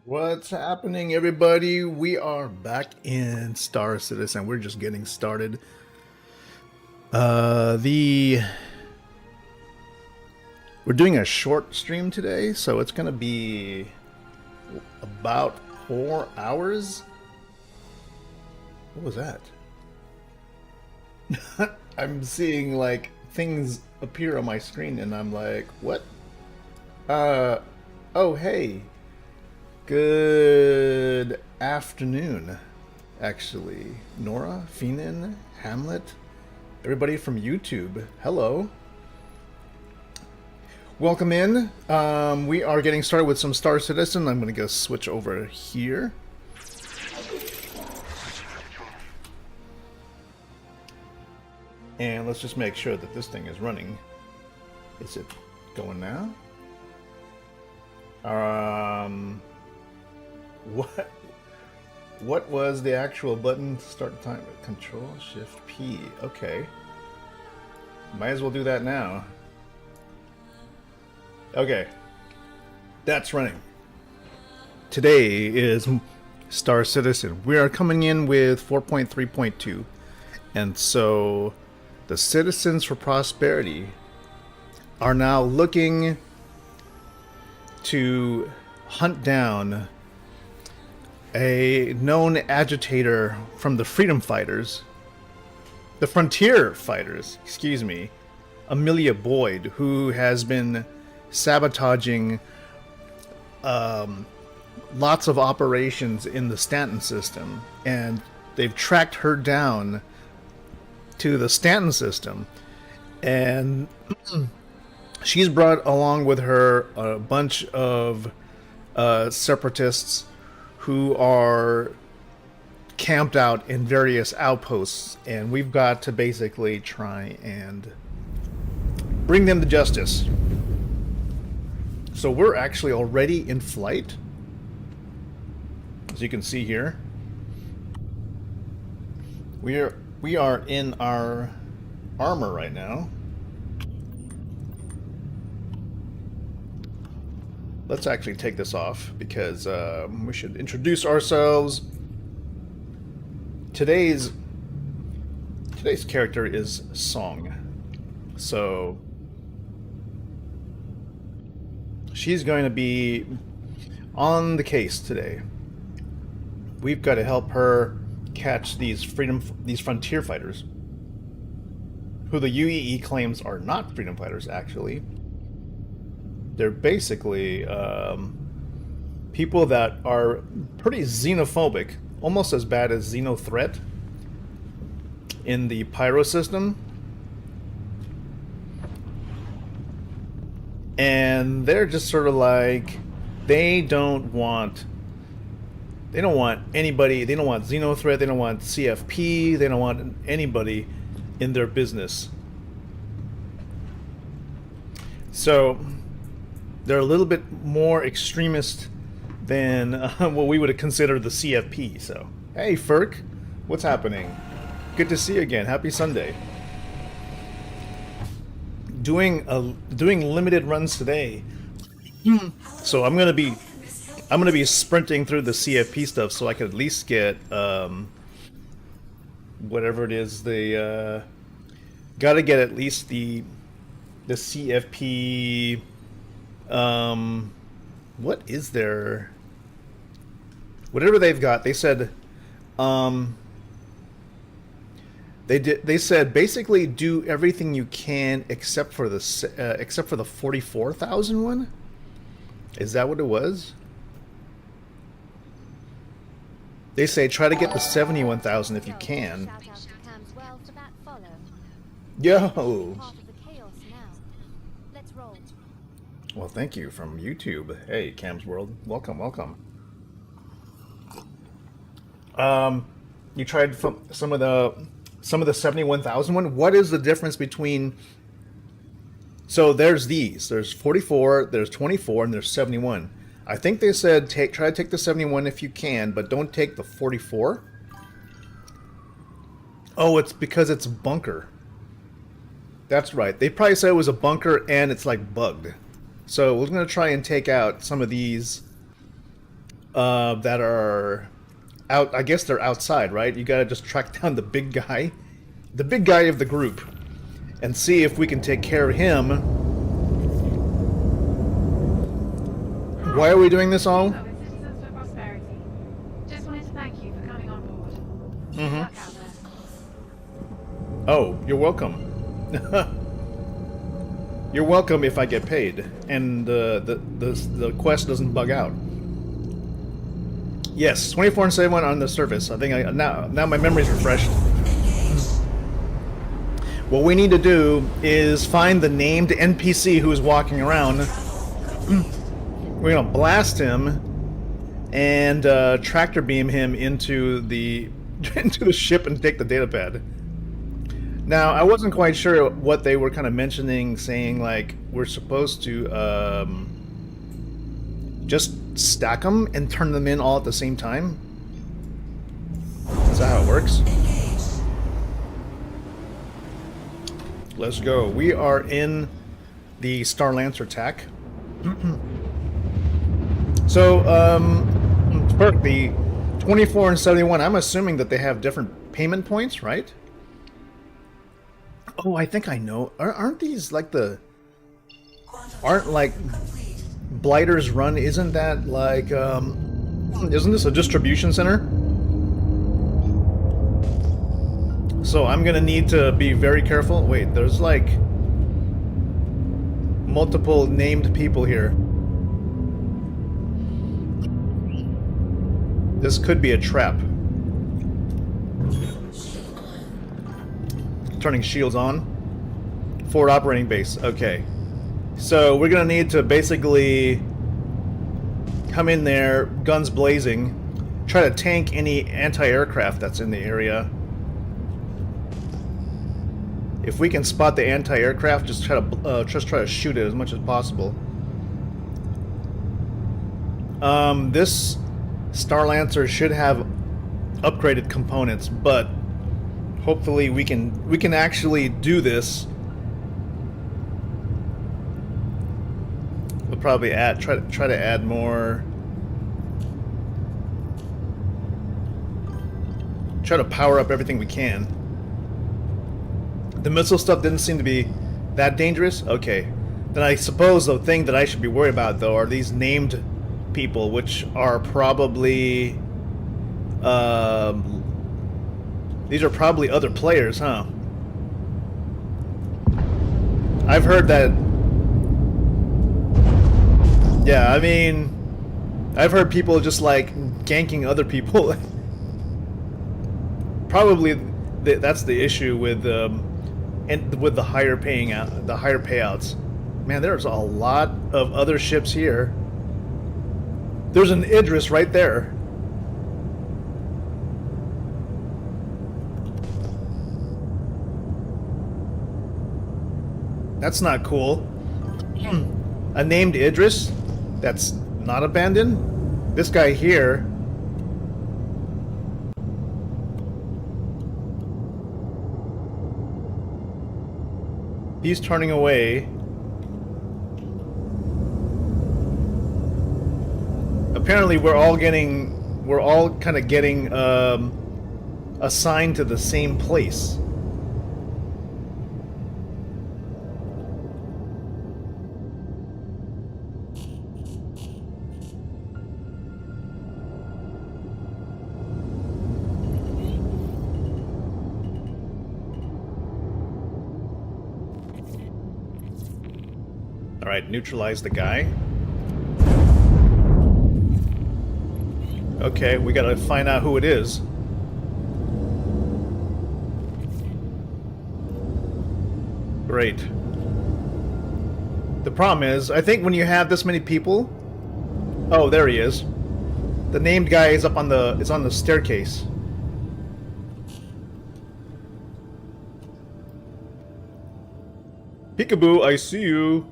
What's happening, everybody? We are back in Star Citizen. We're just getting started. We're doing a short stream today, so it's gonna be about 4 hours. What was that? I'm seeing like things appear on my screen, and I'm like, what? Oh, hey. Good afternoon, actually. Nora, Feenan, Hamlet, everybody from YouTube. Hello. Welcome in. We are getting started with some Star Citizen. I'm going to go switch over here. And let's just make sure that this thing is running. Is it going now? What was the actual button to start the timer? Control Shift P. Okay. Might as well do that now. Okay. That's running. Today is Star Citizen. We are coming in with 4.3.2. And so the Citizens for Prosperity are now looking to hunt down a known agitator from the freedom fighters, the frontier fighters, excuse me, Amelia Boyd, who has been sabotaging lots of operations in the Stanton system, and they've tracked her down to the Stanton system, and she's brought along with her a bunch of separatists who are camped out in various outposts, and we've got to basically try and bring them to justice. So we're actually already in flight, as you can see here. We are in our armor right now. Let's actually take this off because we should introduce ourselves. Today's character is Song. So she's going to be on the case today. We've got to help her catch these frontier fighters, who the UEE claims are not freedom fighters, actually. They're basically people that are pretty xenophobic, almost as bad as Xenothreat in the Pyro system. And they're just sort of like, they don't want anybody, they don't want Xenothreat, they don't want CFP, they don't want anybody in their business. So they're a little bit more extremist than what we would have considered the CFP. So, hey, Ferk, what's happening? Good to see you again. Happy Sunday. Doing limited runs today, so I'm gonna be sprinting through the CFP stuff so I can at least get whatever it is. They gotta get at least the CFP. What is there? Whatever they've got, they said, they said basically do everything you can except for the 44,000 one. Is that what it was? They say try to get the 71,000 if you can. Yo. Well, thank you from YouTube. Hey, Cam's World, welcome, welcome. You tried some of the 71,000 one. What is the difference between? So there's these. There's 44, there's 24, and there's 71. I think they said try to take the 71 if you can, but don't take the 44. Oh, it's because it's bunker. That's right. They probably said it was a bunker and it's like bugged. So we're going to try and take out some of these that are out. I guess they're outside, right? You gotta just track down the big guy of the group, and see if we can take care of him. Why are we doing this all? Citizens for Prosperity. Just wanted to thank you for coming on board. Good luck out there. Oh, you're welcome. You're welcome if I get paid, and the quest doesn't bug out. Yes, 24/7 on the surface. I think now my memory's refreshed. What we need to do is find the named NPC who is walking around. We're gonna blast him and tractor beam him into the ship and take the data pad. Now, I wasn't quite sure what they were kind of mentioning, saying like we're supposed to just stack them and turn them in all at the same time. Is that how it works? Let's go. We are in the Star Lancer attack. So, for the 24 and 71, I'm assuming that they have different payment points, right? Oh, I think I know. Aren't these like the... Aren't like... Blighter's Run, isn't that like... Isn't this a distribution center? So I'm gonna need to be very careful. Wait, there's like... multiple named people here. This could be a trap. Turning shields on. Forward operating base. Okay. So we're gonna need to basically come in there, guns blazing, try to tank any anti-aircraft that's in the area. If we can spot the anti-aircraft, just try to shoot it as much as possible. This Star Lancer should have upgraded components, but hopefully we can actually do this. We'll probably try to add more. Try to power up everything we can. The missile stuff didn't seem to be that dangerous. Okay, then I suppose the thing that I should be worried about though are these named people, which are probably these are probably other players, huh? I've heard that. Yeah, I mean, I've heard people just like ganking other people. Probably that's the issue with the higher payouts. Man, there's a lot of other ships here. There's an Idris right there. That's not cool. A named Idris that's not abandoned? This guy here. He's turning away. Apparently we're all kind of getting assigned to the same place. Alright, neutralize the guy. Okay, we gotta find out who it is. Great. The problem is, I think when you have this many people... Oh, there he is. The named guy is on the staircase. Peekaboo, I see you.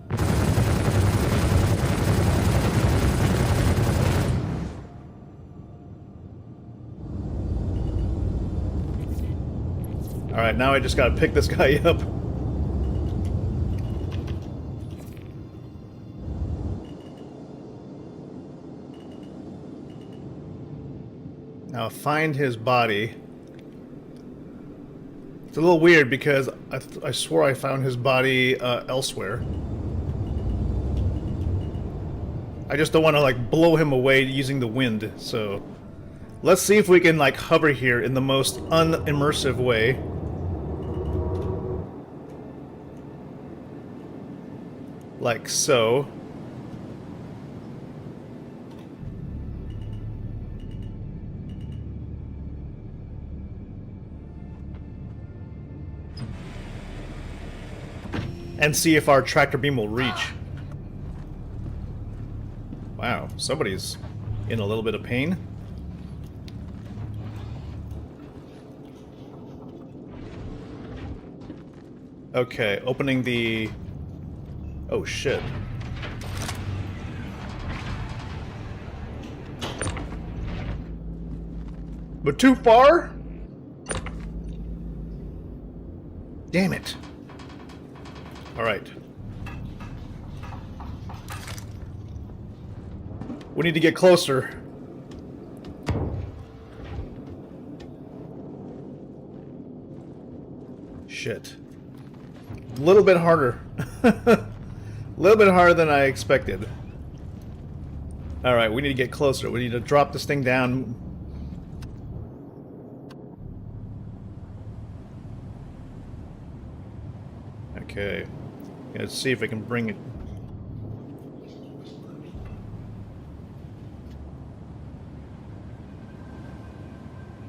Alright, now I just gotta pick this guy up. Now find his body. It's a little weird because I swore I found his body elsewhere. I just don't want to like blow him away using the wind, so let's see if we can like hover here in the most unimmersive way. Like so. And see if our tractor beam will reach. Wow, somebody's in a little bit of pain. Okay, opening the... Oh shit. But too far? Damn it. Alright. We need to get closer. Shit. A little bit harder. A little bit harder than I expected. Alright, we need to get closer. We need to drop this thing down. Okay. Let's see if I can bring it.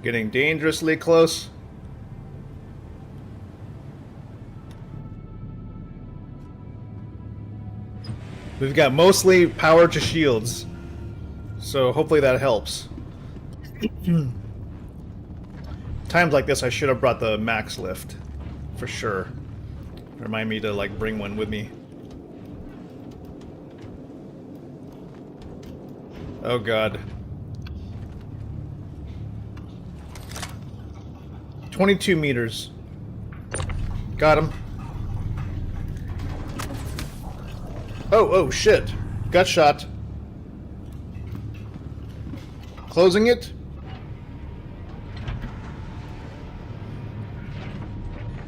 Getting dangerously close. We've got mostly power to shields, so hopefully that helps. Times like this I should have brought the max lift, for sure. Remind me to like bring one with me. Oh god. 22 meters. Got him. Oh shit. Got shot. Closing it.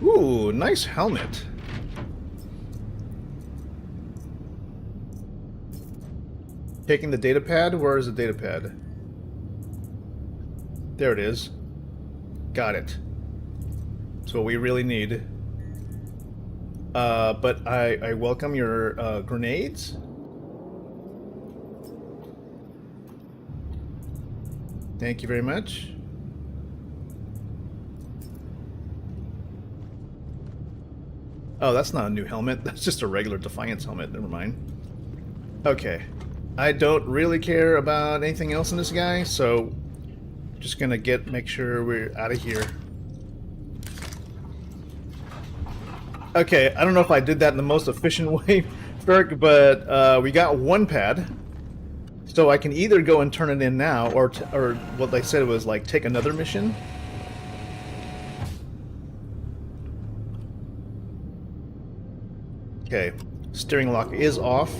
Ooh, nice helmet. Taking the data pad? Where is the data pad? There it is. Got it. That's what we really need. But I welcome your grenades. Thank you very much. Oh, that's not a new helmet. That's just a regular Defiance helmet. Never mind. Okay. I don't really care about anything else in this guy, so just gonna make sure we're out of here. Okay, I don't know if I did that in the most efficient way, Ferg, but we got one pad, so I can either go and turn it in now, or what they said was like take another mission. Okay, steering lock is off.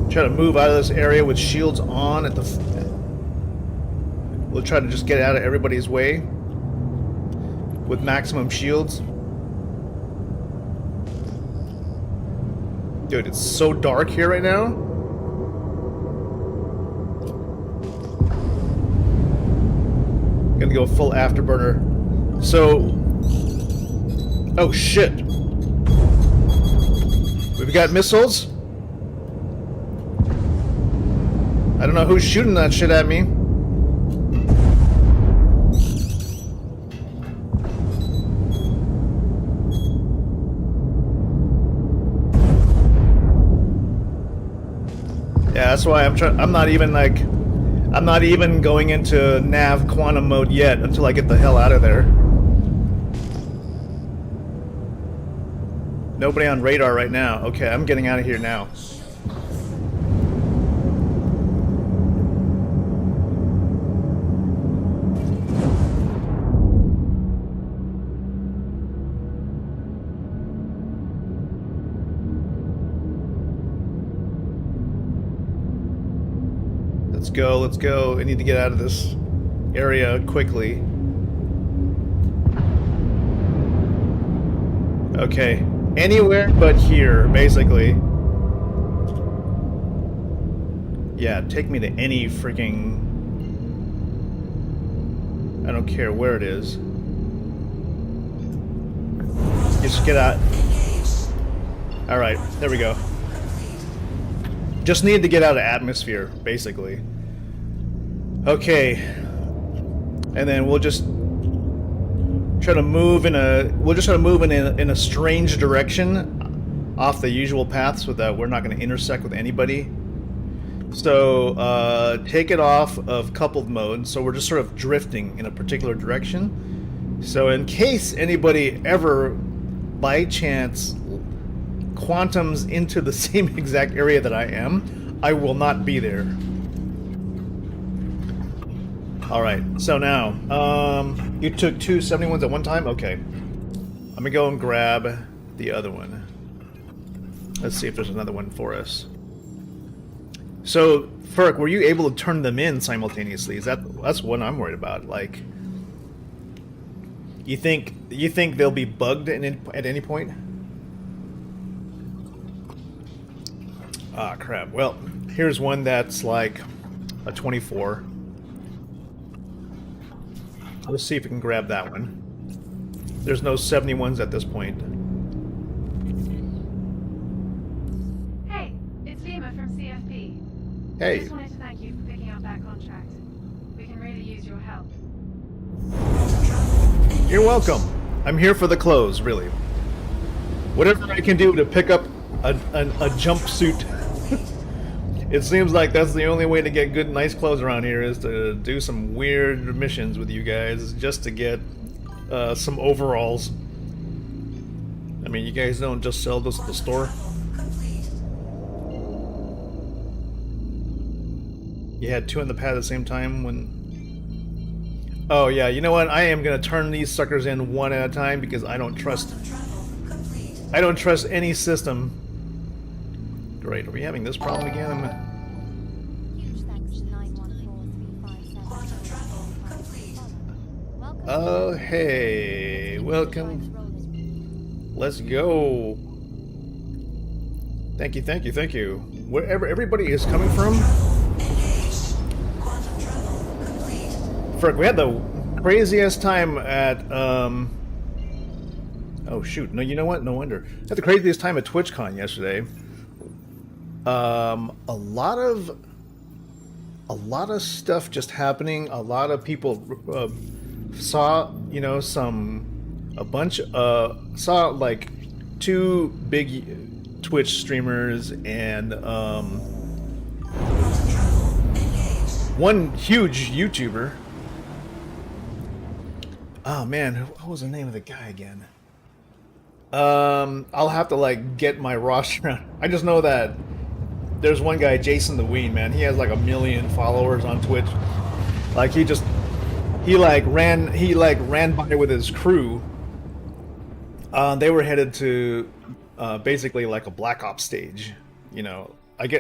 Try to move out of this area with shields on at the... We'll try to just get out of everybody's way with maximum shields. Dude, it's so dark here right now. Gonna go full afterburner. So... Oh shit. We've got missiles. I don't know who's shooting that shit at me. Yeah, that's why I'm not even going into nav quantum mode yet until I get the hell out of there. Nobody on radar right now. Okay, I'm getting out of here now. go. Let's go. I need to get out of this area quickly. Okay. Anywhere but here, basically. Yeah, take me to any freaking... I don't care where it is. Just get out. Alright, there we go. Just need to get out of atmosphere, basically. Okay. And then we'll just try to move in a strange direction off the usual path so that we're not going to intersect with anybody. So take it off of coupled mode, so we're just sort of drifting in a particular direction. So in case anybody ever by chance quantums into the same exact area that I am, I will not be there. Alright, so now, you took 2 71s at one time? Okay. I'm gonna go and grab the other one. Let's see if there's another one for us. So, Ferk, were you able to turn them in simultaneously? That's what I'm worried about. Like, you think they'll be bugged at any point? Ah, crap. Well, here's one that's like a 24. Let's see if we can grab that one. There's no 71s at this point. Hey, it's Lima from CFP. Hey. I just wanted to thank you for picking up that contract. We can really use your help. You're welcome. I'm here for the clothes, really. Whatever I can do to pick up a jumpsuit. It seems like that's the only way to get good, nice clothes around here is to do some weird missions with you guys just to get some overalls. I mean, you guys don't just sell this at the store. You had 2 in the pad at the same time when... Oh yeah, you know what? I am gonna turn these suckers in one at a time because I don't trust any system. Great, are we having this problem again? Oh, hey, welcome. Let's go. Thank you, thank you, thank you. Wherever everybody is coming from. Frick, we had the craziest time at, oh shoot, no, you know what? No wonder. We had the craziest time at TwitchCon yesterday. A lot of stuff just happening. A lot of people saw, you know, saw like 2 big Twitch streamers and 1 huge YouTuber. Oh man, what was the name of the guy again? I'll have to like get my roster. I just know that there's one guy, Jason the Ween, man. He has like 1 million followers on Twitch. Like he ran by with his crew. They were headed to basically like a Black Ops stage, you know.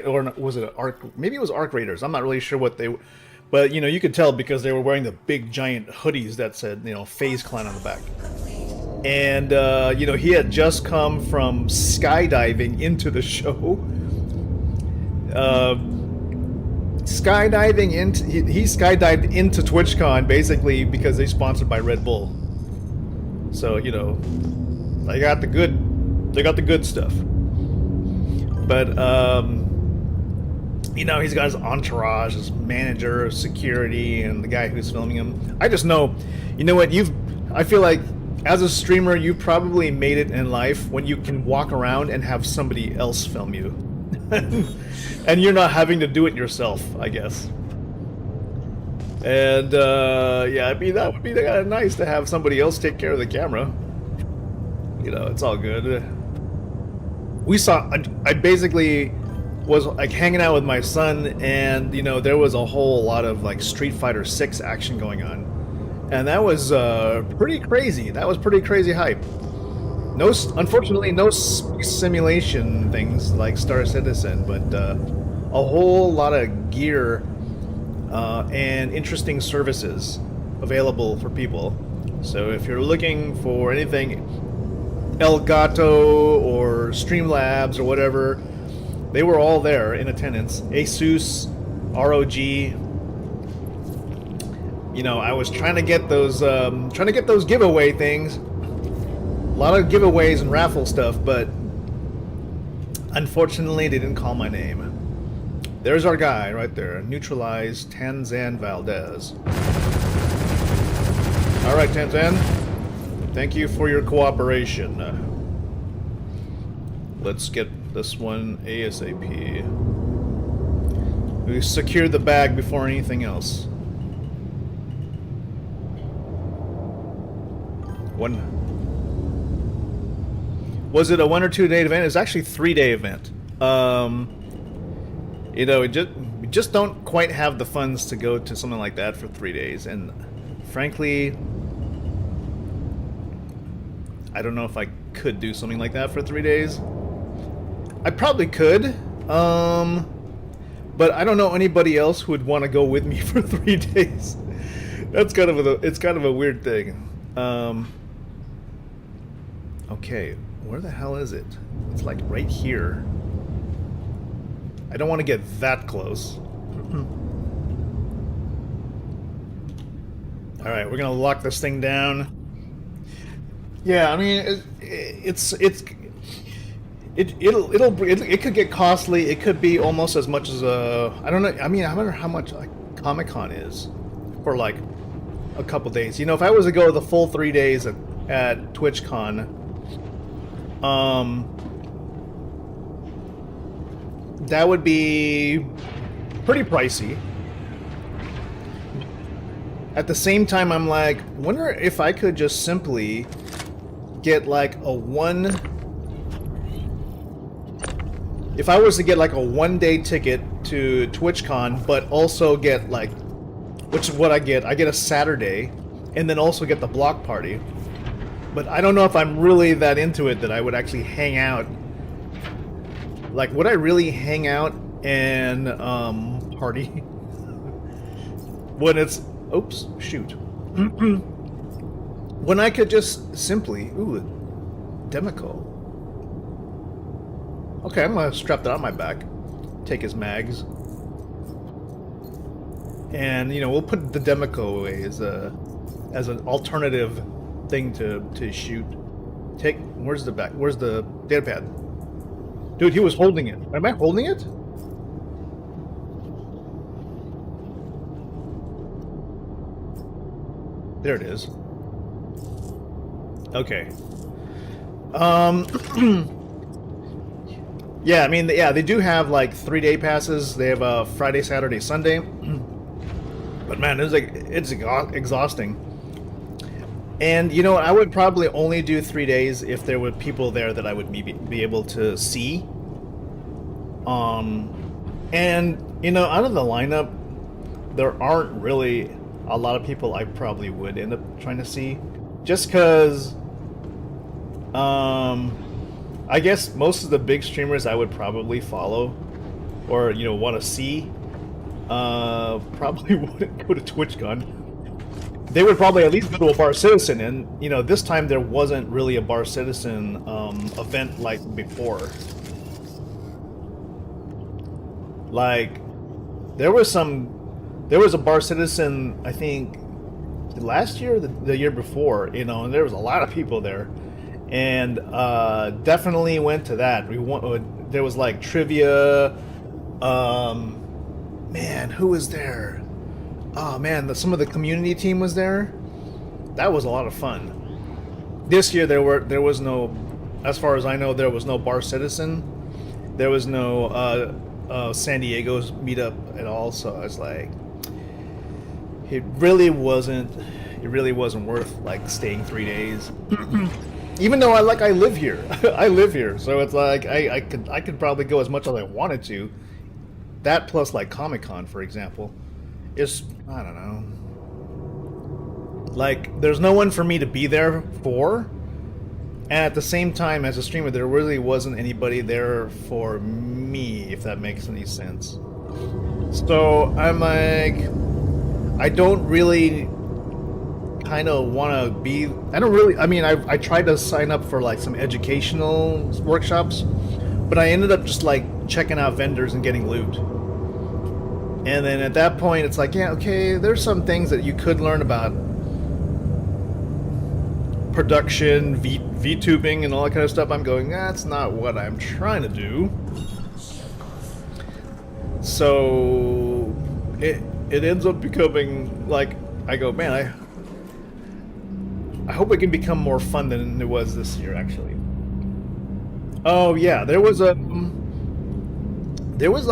Or was it Arc? Maybe it was Arc Raiders. I'm not really sure what they. But you know, you could tell because they were wearing the big giant hoodies that said, you know, FaZe Clan on the back. And you know, he had just come from skydiving into the show. Skydiving into he skydived into TwitchCon basically because they're sponsored by Red Bull. So you know, they got the good stuff. But you know, he's got his entourage, his manager, security, and the guy who's filming him. I just know, you know what, I feel like as a streamer, you probably made it in life when you can walk around and have somebody else film you. And you're not having to do it yourself, I guess. And yeah, I mean, that would be kind of nice to have somebody else take care of the camera. You know, it's all good. I basically was like hanging out with my son, and you know, there was a whole lot of like Street Fighter 6 action going on, and that was pretty crazy. That was pretty crazy hype. Unfortunately, no simulation things like Star Citizen, but a whole lot of gear and interesting services available for people. So if you're looking for anything Elgato or Streamlabs or whatever, they were all there in attendance. Asus, ROG. You know, I was trying to get those giveaway things. A lot of giveaways and raffle stuff, but unfortunately they didn't call my name. There's our guy right there. Neutralize Tanzan Valdez. Alright, Tanzan. Thank you for your cooperation. Let's get this one ASAP. We secured the bag before anything else. Was it a 1 or 2 day event? It's actually a 3-day event. You know, we just don't quite have the funds to go to something like that for 3 days, and frankly, I don't know if I could do something like that for 3 days. I probably could, but I don't know anybody else who would want to go with me for 3 days. It's kind of a weird thing. Okay, where the hell is it? It's like right here. I don't want to get that close. All right, we're gonna lock this thing down. Yeah, I mean, it could get costly. It could be almost as much as I don't know. I mean, I wonder how much like Comic-Con is for like a couple days. You know, if I was to go the full 3 days at TwitchCon, that would be pretty pricey. At the same time, I'm like, wonder if I could just simply get like if I was to get like a 1-day ticket to TwitchCon, but also get like, which is what I get a Saturday, and then also get the block party. But I don't know if I'm really that into it that I would actually hang out. Like, would I really hang out and party when it's, oops, shoot. When I could just simply, ooh, Demico. Okay, I'm gonna strap that on my back. Take his mags. And, you know, we'll put the Demico away as an alternative thing to shoot. Where's the data pad? Dude, he was holding it. Am I holding it? There it is. Okay. Yeah, I mean, yeah, they do have like 3-day passes. They have Friday, Saturday, Sunday. But man, it's exhausting. And you know what? I would probably only do 3 days if there were people there that I would be able to see. And you know, out of the lineup, there aren't really a lot of people I probably would end up trying to see, just because. I guess most of the big streamers I would probably follow, or you know, want to see, probably wouldn't go to TwitchCon. They would probably at least go to a Bar Citizen, and you know, this time there wasn't really a Bar Citizen event like before. Like, there was a Bar Citizen, I think, last year or the year before, you know, and there was a lot of people there. And definitely went to that. There was like trivia. Man, who was there? Oh man, some of the community team was there. That was a lot of fun. This year there was no, as far as I know, there was no Bar Citizen. There was no San Diego's meetup at all. So I was like, it really wasn't worth like staying 3 days. Even though I live here, I live here, so it's like I could probably go as much as I wanted to. That plus like Comic-Con, for example, is, I don't know. Like, there's no one for me to be there for, and at the same time, as a streamer, there really wasn't anybody there for me, if that makes any sense. So I'm like, I don't really kind of want to be. I don't really. I mean, I tried to sign up for like some educational workshops, but I ended up just like checking out vendors and getting loot. And then at that point, it's like, yeah, okay, there's some things that you could learn about production, VTubing, and all that kind of stuff. I'm going, that's not what I'm trying to do. So it ends up becoming like, I go, man, I hope it can become more fun than it was this year, actually. Oh yeah, there was like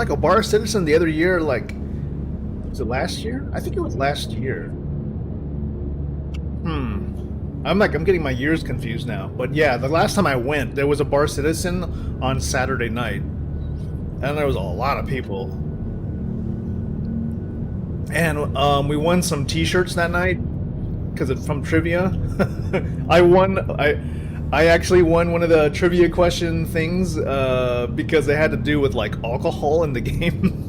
a bar citizen the other year, like, was it last year? I think it was last year. I'm getting my years confused now. But yeah, the last time I went, there was a bar citizen on Saturday night. And there was a lot of people. And we won some t-shirts that night because it's from trivia. I actually won one of the trivia question things because they had to do with like alcohol in the game.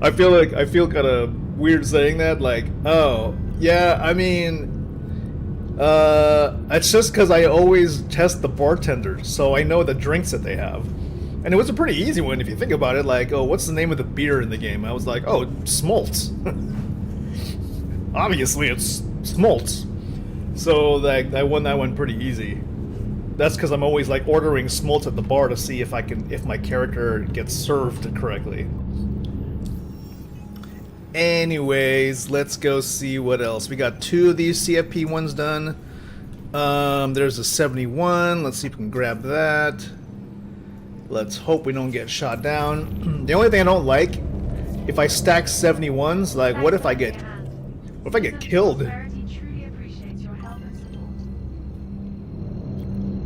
I feel kind of weird saying that, like, oh yeah, I mean, it's just because I always test the bartenders, so I know the drinks that they have. And it was a pretty easy one if you think about it, like, oh, what's the name of the beer in the game? I was like, oh, Smoltz. Obviously it's Smoltz. So like, I won that one pretty easy. That's because I'm always like ordering Smoltz at the bar to see if my character gets served correctly. Anyways, let's go see what else. We got 2 of these CFP ones done. There's a 71. Let's see if we can grab that. Let's hope we don't get shot down. The only thing I don't like, if I stack 71s, like what if I get killed?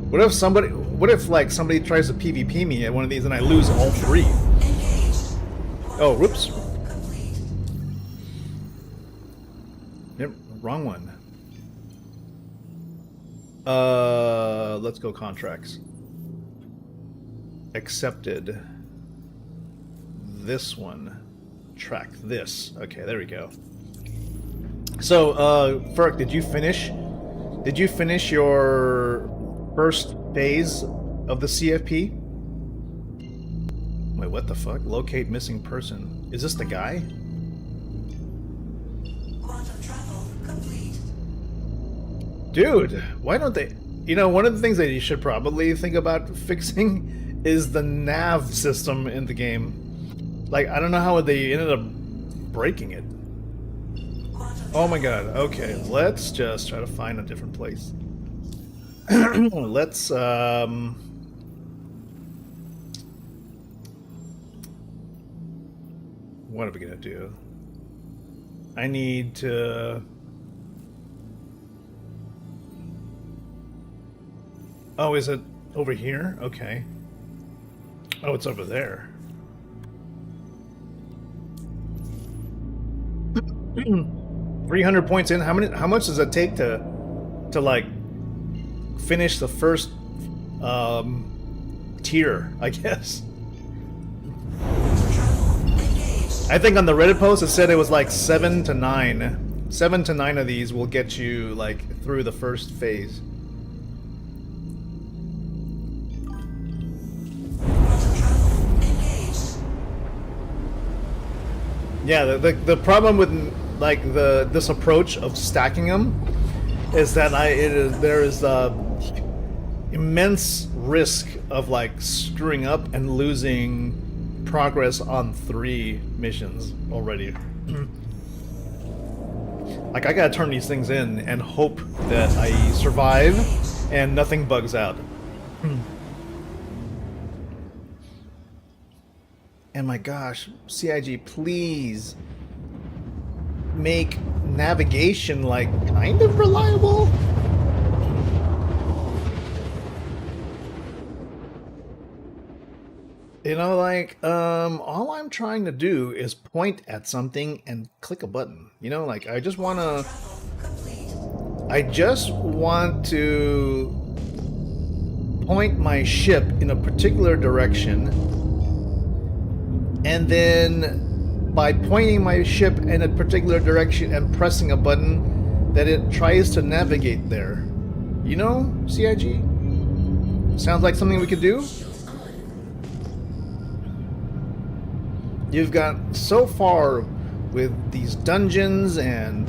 What if like somebody tries to PvP me at one of these and I lose all 3? Oh, whoops. Yep, wrong one. Let's go contracts. Accepted. This one. Track this. Okay, there we go. So, Ferk, did you finish your first phase of the CFP? Wait, what the fuck? Locate missing person. Is this the guy? Dude, why don't they... You know, one of the things that you should probably think about fixing is the nav system in the game. Like, I don't know how they ended up breaking it. Oh my god, okay, let's just try to find a different place. Let's, what are we gonna do? I need to... Oh, is it over here? Okay. Oh, it's over there. 300 points in. How much does it take to like finish the first tier, I guess? I think on the Reddit post it said it was like 7 to 9. 7 to 9 of these will get you like through the first phase. Yeah, the problem with like this approach of stacking them is that there is immense risk of like screwing up and losing progress on 3 missions already. Like I gotta turn these things in and hope that I survive and nothing bugs out. And my gosh, CIG, please make navigation like kind of reliable. You know, like all I'm trying to do is point at something and click a button. You know, like I just want to point my ship in a particular direction. And then by pointing my ship in a particular direction and pressing a button that it tries to navigate there. You know, CIG? Sounds like something we could do? You've got so far with these dungeons and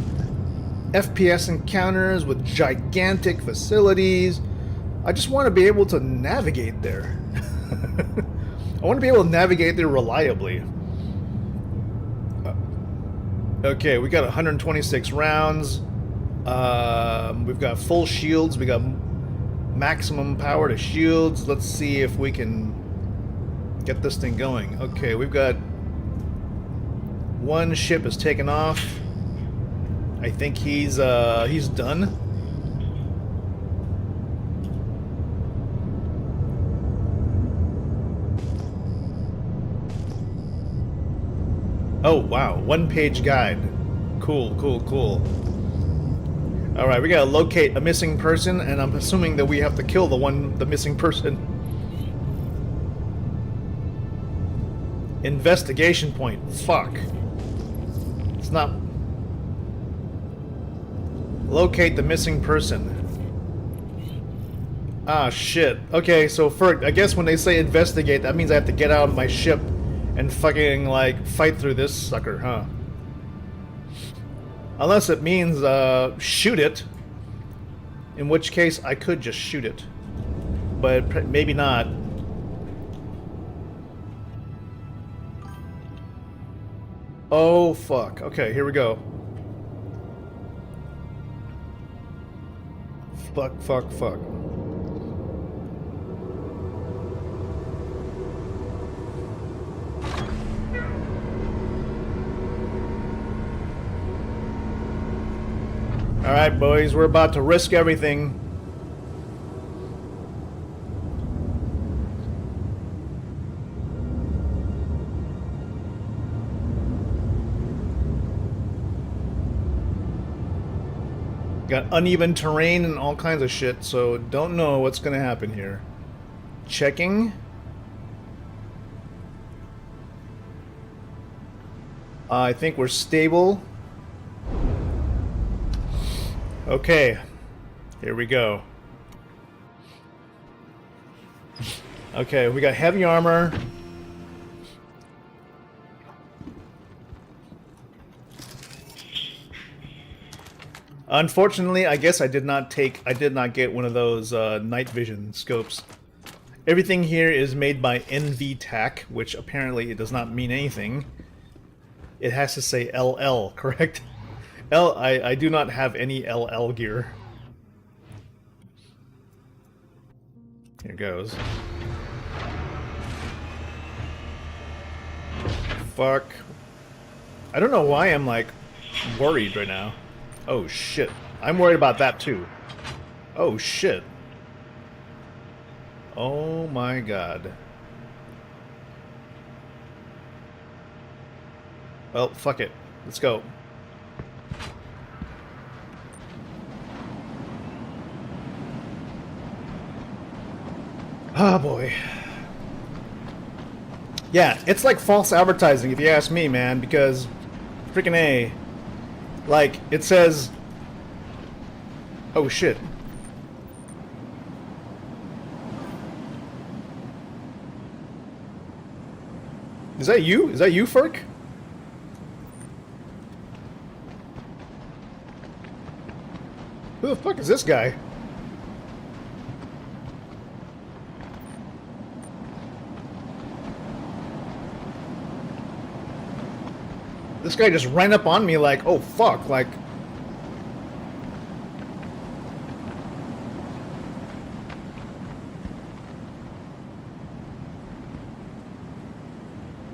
FPS encounters with gigantic facilities. I just want to be able to navigate there. I want to be able to navigate there reliably. Okay, we got 126 rounds. We've got full shields. We got maximum power to shields. Let's see if we can get this thing going. Okay, we've got one ship is taken off. I think he's done. Oh wow, one-page guide. Cool, cool, cool. All right, we gotta locate a missing person, and I'm assuming that we have to kill the missing person. Investigation point. Fuck. It's not. Locate the missing person. Ah, shit. Okay, so I guess when they say investigate, that means I have to get out of my ship and fucking, like, fight through this sucker, huh? Unless it means, shoot it. In which case, I could just shoot it. But maybe not. Oh, fuck. Okay, here we go. Fuck, fuck, fuck. Alright, boys, we're about to risk everything. Got uneven terrain and all kinds of shit, so don't know what's gonna happen here. Checking. I think we're stable. Okay, here we go. Okay, we got heavy armor. Unfortunately, I guess I did not get one of those night vision scopes. Everything here is made by NVTAC, which apparently it does not mean anything. It has to say LL, correct? I do not have any LL gear. Here goes. Fuck. I don't know why I'm, like, worried right now. Oh, shit. I'm worried about that, too. Oh, shit. Oh, my God. Well, fuck it. Let's go. Oh, boy. Yeah, it's like false advertising, if you ask me, man, because... freaking A. Like, it says... Oh, shit. Is that you? Is that you, Ferk? Who the fuck is this guy? This guy just ran up on me like, oh fuck, like...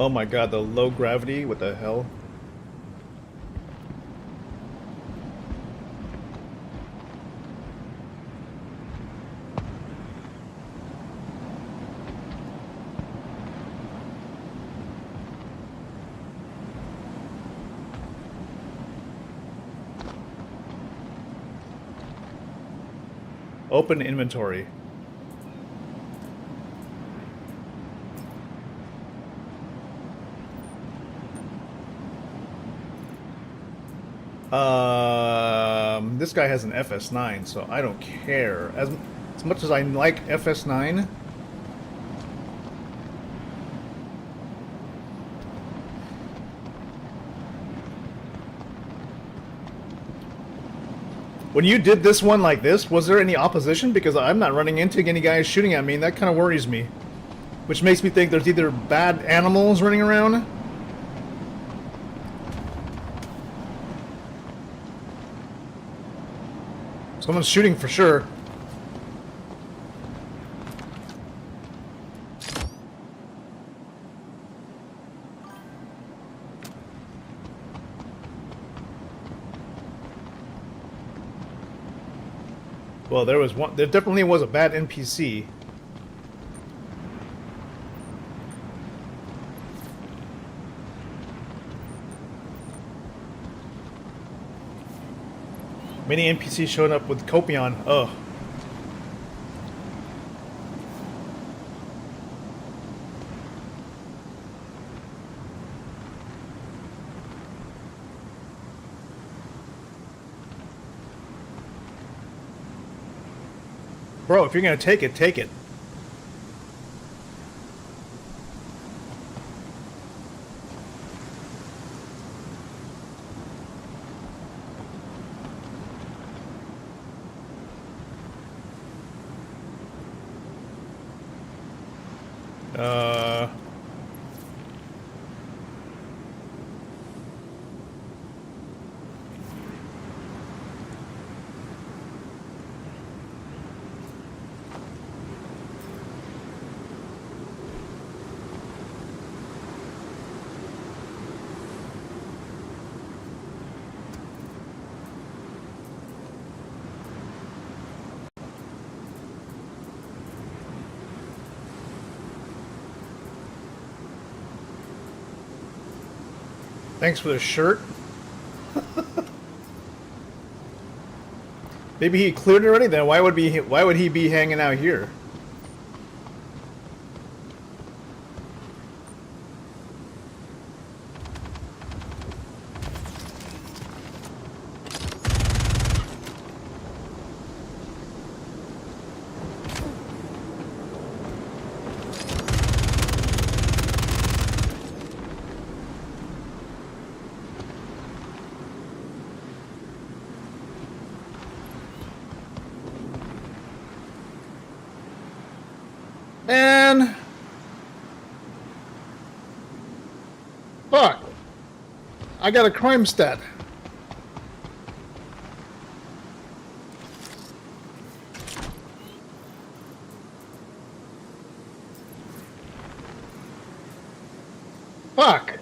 Oh my god, the low gravity, what the hell? Open inventory. This guy has an FS9, so I don't care. As much as I like FS9, when you did this one like this, was there any opposition? Because I'm not running into any guys shooting at me, and that kind of worries me. Which makes me think there's either bad animals running around. Someone's shooting for sure. Well, there was one. There definitely was a bad NPC. Many NPCs showing up with Copion. Ugh. Bro, if you're gonna take it, take it. Thanks for the shirt. Maybe he cleared it already. Then why would he be hanging out here? Man, fuck! I got a crime stat. Fuck!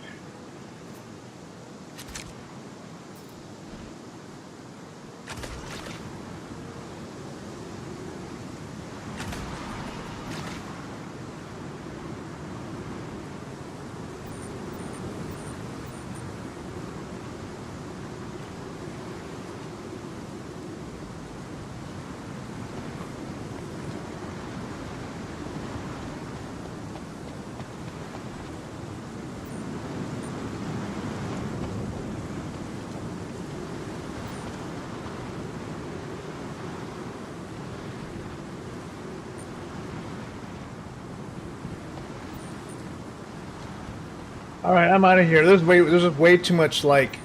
All right, I'm out of here. There's way too much like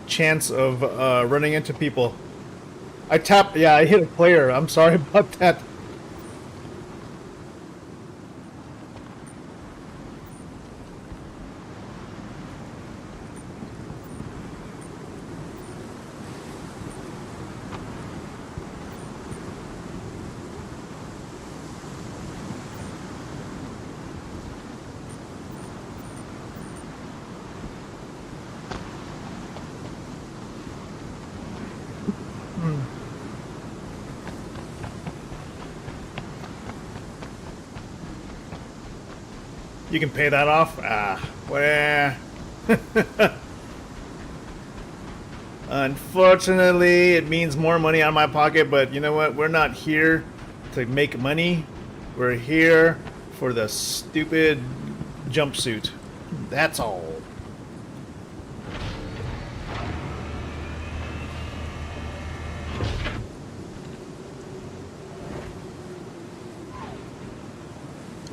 chance of running into people. Yeah, I hit a player. I'm sorry about that. You can pay that off? Ah, well. Unfortunately, it means more money out of my pocket, but you know what? We're not here to make money. We're here for the stupid jumpsuit. That's all.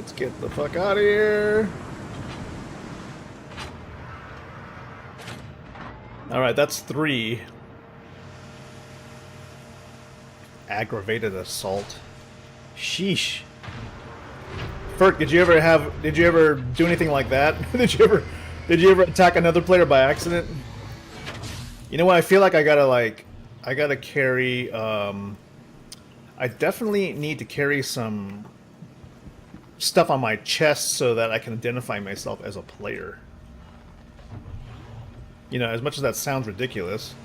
Let's get the fuck out of here. Alright, that's 3. Aggravated assault. Sheesh. Ferk, did you ever do anything like that? Did you ever attack another player by accident? You know what, I feel like I gotta carry, I definitely need to carry some stuff on my chest so that I can identify myself as a player. You know, as much as that sounds ridiculous,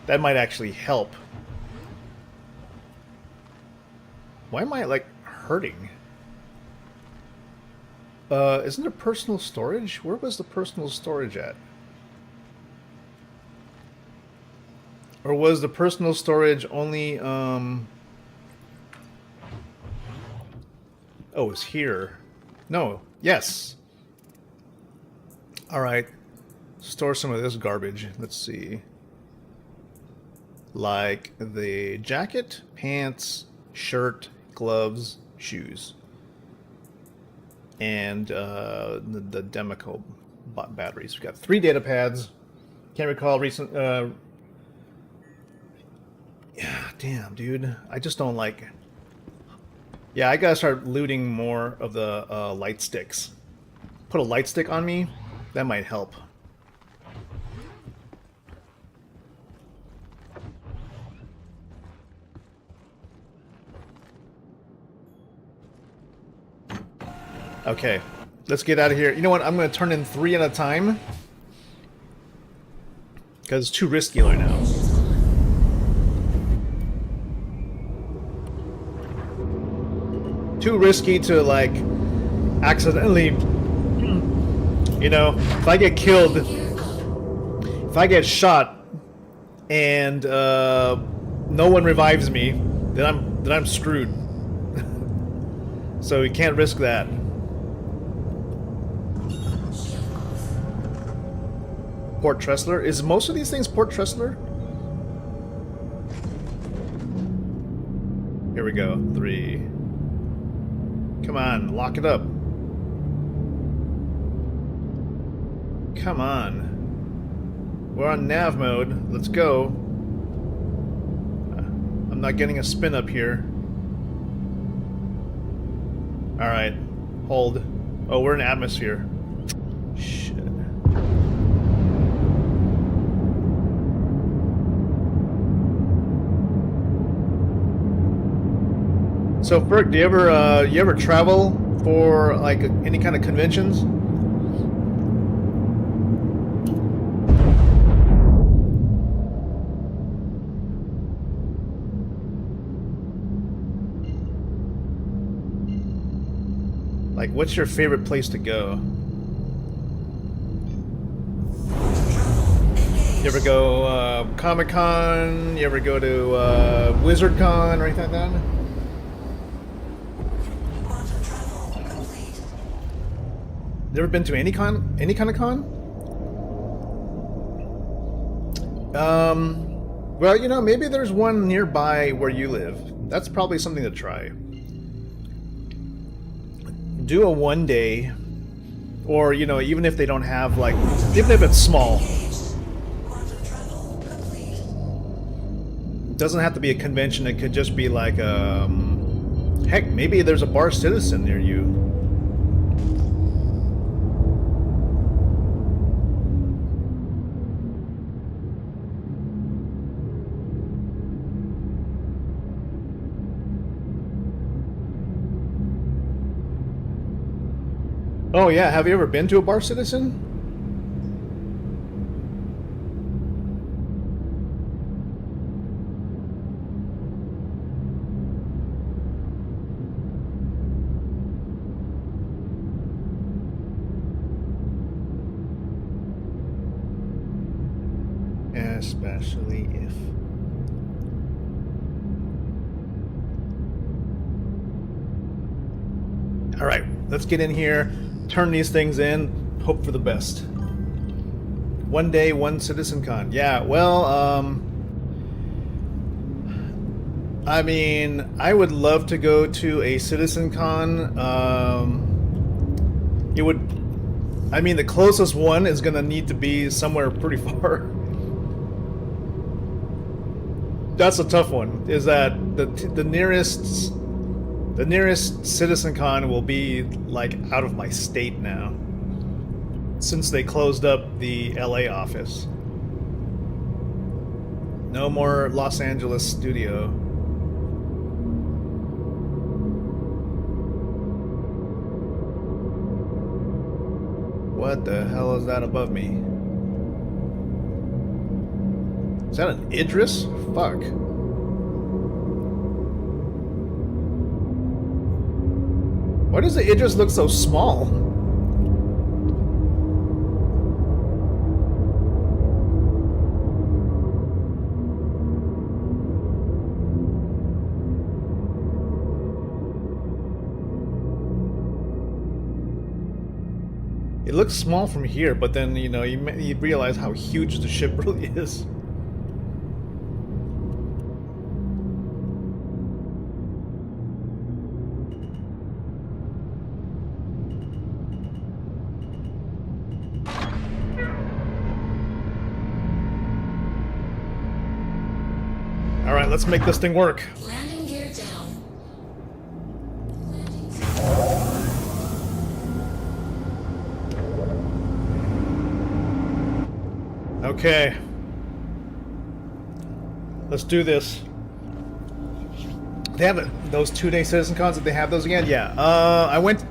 that might actually help. Why am I, like, hurting? Isn't there personal storage? Where was the personal storage at? Or was the personal storage only, oh, it's here. No, yes. Alright. Store some of this garbage. Let's see. Like the jacket, pants, shirt, gloves, shoes. And the Democo batteries. We've got 3 data pads. Can't recall recent... yeah, damn, dude. I just don't like... Yeah, I gotta start looting more of the light sticks. Put a light stick on me, that might help. Okay, let's get out of here. You know what? I'm going to turn in 3 at a time. Because it's too risky right now. Too risky to, like, accidentally... You know, if I get killed... If I get shot and no one revives me, then I'm screwed. So we can't risk that. Port Tressler? Is most of these things Port Tressler? Here we go. 3. Come on, lock it up. Come on. We're on nav mode. Let's go. I'm not getting a spin up here. Alright. Hold. Oh, we're in atmosphere. Shit. So, Ferg, do you ever travel for, like, any kind of conventions? Like, what's your favorite place to go? You ever go Comic-Con? You ever go to WizardCon or anything like that? Never been to any kind of con? Well, you know, maybe there's one nearby where you live. That's probably something to try. Do a 1-day, or, you know, even if they don't have, like, even if it's small. It doesn't have to be a convention, it could just be like, heck, maybe there's a Bar Citizen near you. Oh yeah, have you ever been to a Bar Citizen? Especially if... Alright, let's get in here. Turn these things in, hope for the best. 1 day, 1 Citizen Con. Yeah, well, I mean, I would love to go to a Citizen Con. It would. I mean, the closest one is gonna need to be somewhere pretty far. That's a tough one. Is that the nearest Citizen Con will be like out of my state now, since they closed up the LA office. No more Los Angeles studio. What the hell is that above me? Is that an Idris? Fuck. Why does the Idris look so small? It looks small from here, but then, you know, you realize how huge the ship really is. Alright, let's make this thing work. Landing gear down. Okay. Let's do this. They have those 2-day Citizen Cons. Did they have those again? Yeah. I went.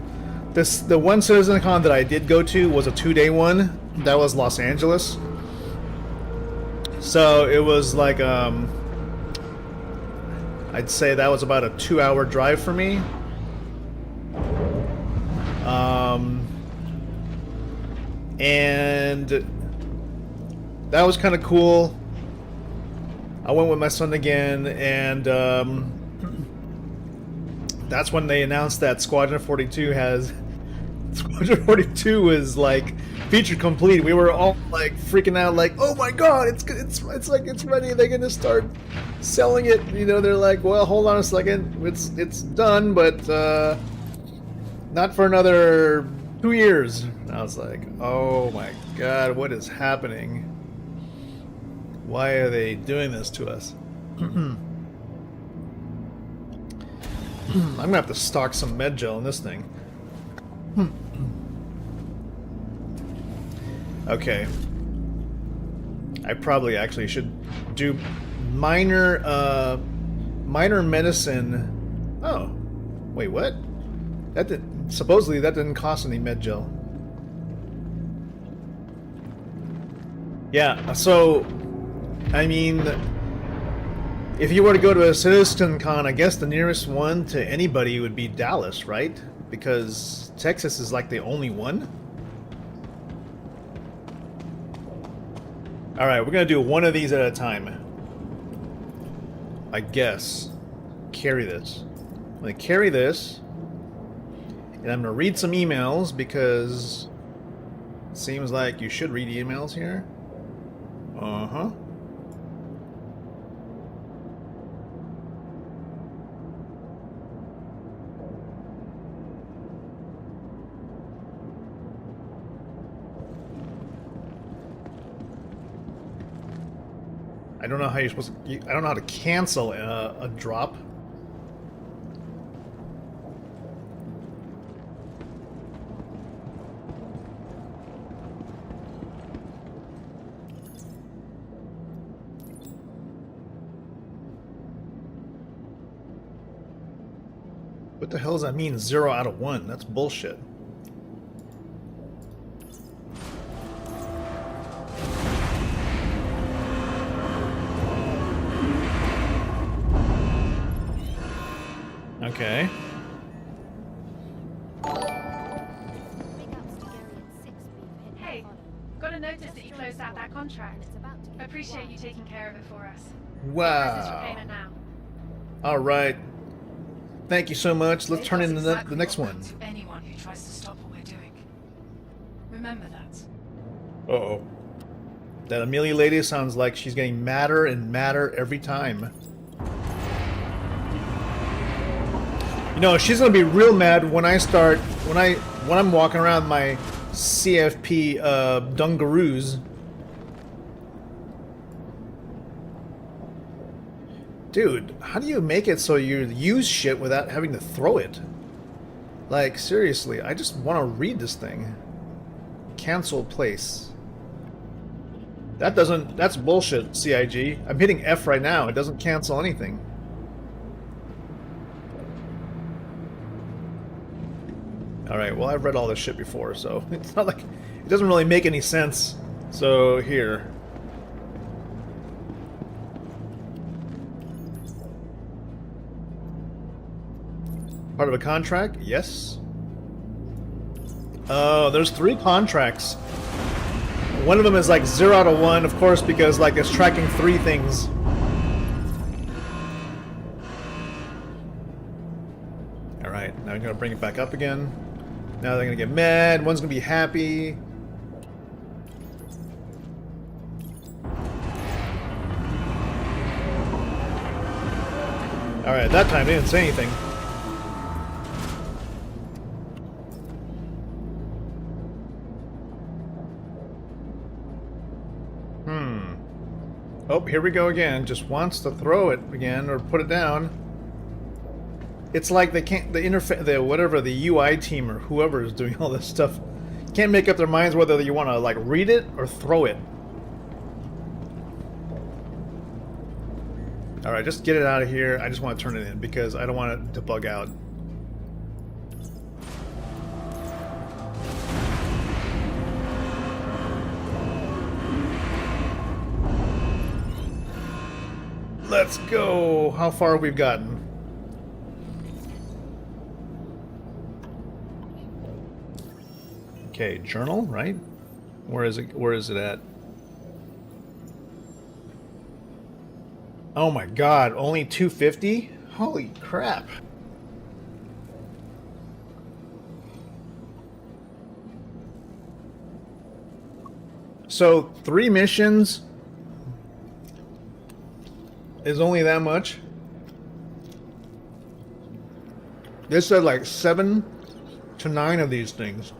The one Citizen Con that I did go to was a 2-day one. That was Los Angeles. So it was like I'd say that was about a 2-hour drive for me. And that was kind of cool. I went with my son again, and that's when they announced that Squadron 42 is like feature complete. We were all like freaking out, like, "Oh my god, it's like it's ready. They're gonna start selling it." You know, they're like, "Well, hold on a second, it's done, but not for another 2 years." And I was like, "Oh my god, what is happening? Why are they doing this to us?" I'm gonna have to stock some med gel in this thing. Okay. I probably actually should do minor medicine. Oh, wait, what? Supposedly that didn't cost any med gel. Yeah, so I mean, if you were to go to a Citizen Con, I guess the nearest one to anybody would be Dallas, right? Because Texas is like the only one. Alright, we're gonna do one of these at a time. I guess. Carry this. I'm gonna carry this. And I'm gonna read some emails because it seems like you should read emails here. Uh-huh. I don't know how you're supposed to... I don't know how to cancel a drop. What the hell does that mean, 0 out of 1? That's bullshit. Okay. Hey, got a notice that you closed out that contract. Appreciate you taking care of it for us. Process your Wow. payment now. All right. Thank you so much. Let's turn in the next one. To anyone who tries to stop what we're doing. Remember that. Uh-oh. That Amelia lady sounds like she's getting madder and madder every time. You know, she's gonna be real mad when I start when I'm walking around my CFP dungaroos. Dude, how do you make it so you use shit without having to throw it? Like, seriously, I just want to read this thing. Cancel place. That's bullshit, CIG. I'm hitting F right now. It doesn't cancel anything. Alright, well, I've read all this shit before, so it's not like... It doesn't really make any sense. So, here. Part of a contract? Yes. Oh, there's 3 contracts. One of them is like 0 out of 1, of course, because like it's tracking 3 things. Alright, now I'm gonna bring it back up again. Now they're gonna get mad, one's gonna be happy. Alright, that time they didn't say anything. Oh, here we go again. Just wants to throw it again or put it down. It's like they can't, the UI team or whoever is doing all this stuff can't make up their minds whether you want to like read it or throw it. Alright, just get it out of here. I just want to turn it in because I don't want it to bug out. Let's go. How far we've gotten. Okay, journal, right? Where is it? Where is it at? Oh my god, only 250? Holy crap. So, 3 missions is only that much? They said like 7 to 9 of these things.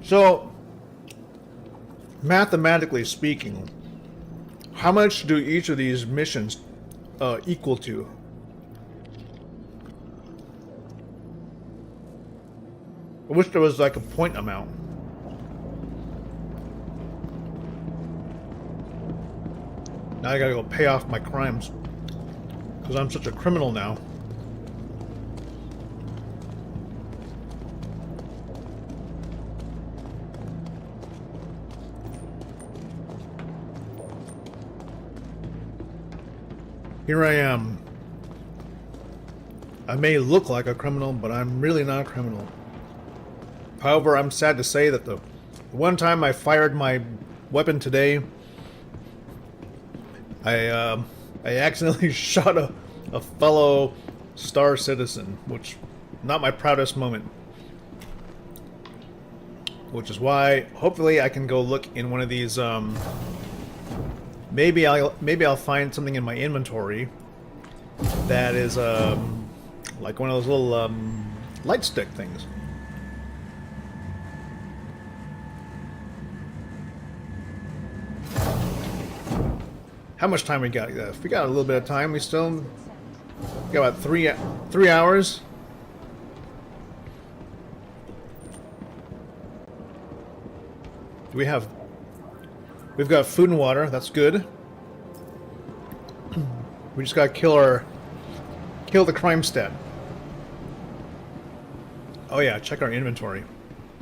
So, mathematically speaking, how much do each of these missions equal to? I wish there was like a point amount. Now I gotta go pay off my crimes. Because I'm such a criminal now. Here I am. I may look like a criminal, but I'm really not a criminal. However, I'm sad to say that the one time I fired my weapon today, I accidentally shot a fellow star citizen, which not my proudest moment. Which is why hopefully I can go look in one of these maybe I'll find something in my inventory that is like one of those little light stick things. How much time we got? We got a little bit of time. We still got about three hours. We've got food and water. That's good. We just gotta kill the crime stat. Oh yeah, check our inventory.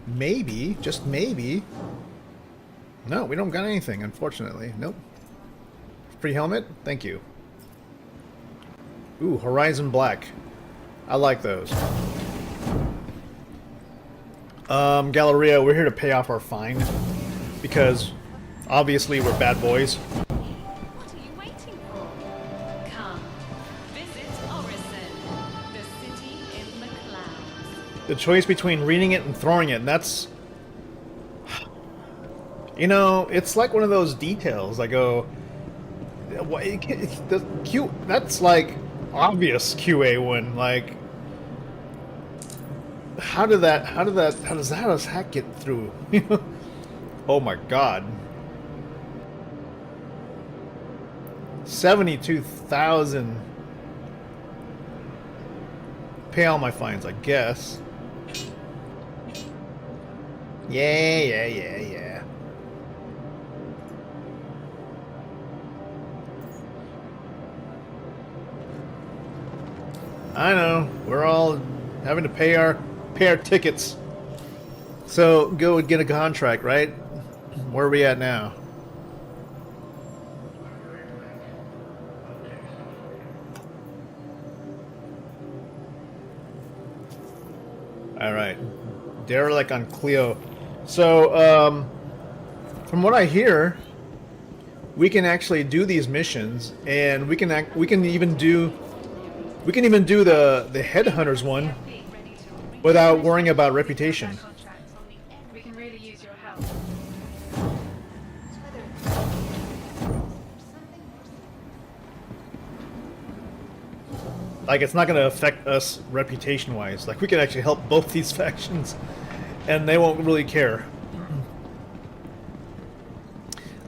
Maybe, just maybe. No, we don't got anything, unfortunately. Nope. Free helmet? Thank you. Ooh, Horizon Black. I like those. Galleria, we're here to pay off our fine. Because, obviously, we're bad boys. What are you waiting for? Come, visit Orison, the city in the clouds. The choice between reading it and throwing it, and that's... You know, it's like one of those details. I go... the Q. That's like obvious QA win. Like, how does that get through? Oh my god. 72,000. Pay all my fines, I guess. Yeah. I know. We're all having to pay our tickets. So go and get a contract, right? Where are we at now? All right, derelict on Cleo. So, from what I hear, we can actually do these missions, and we can even do the headhunters one without worrying about reputation. We can really use your help. Like, it's not going to affect us reputation-wise. Like, we can actually help both these factions, and they won't really care.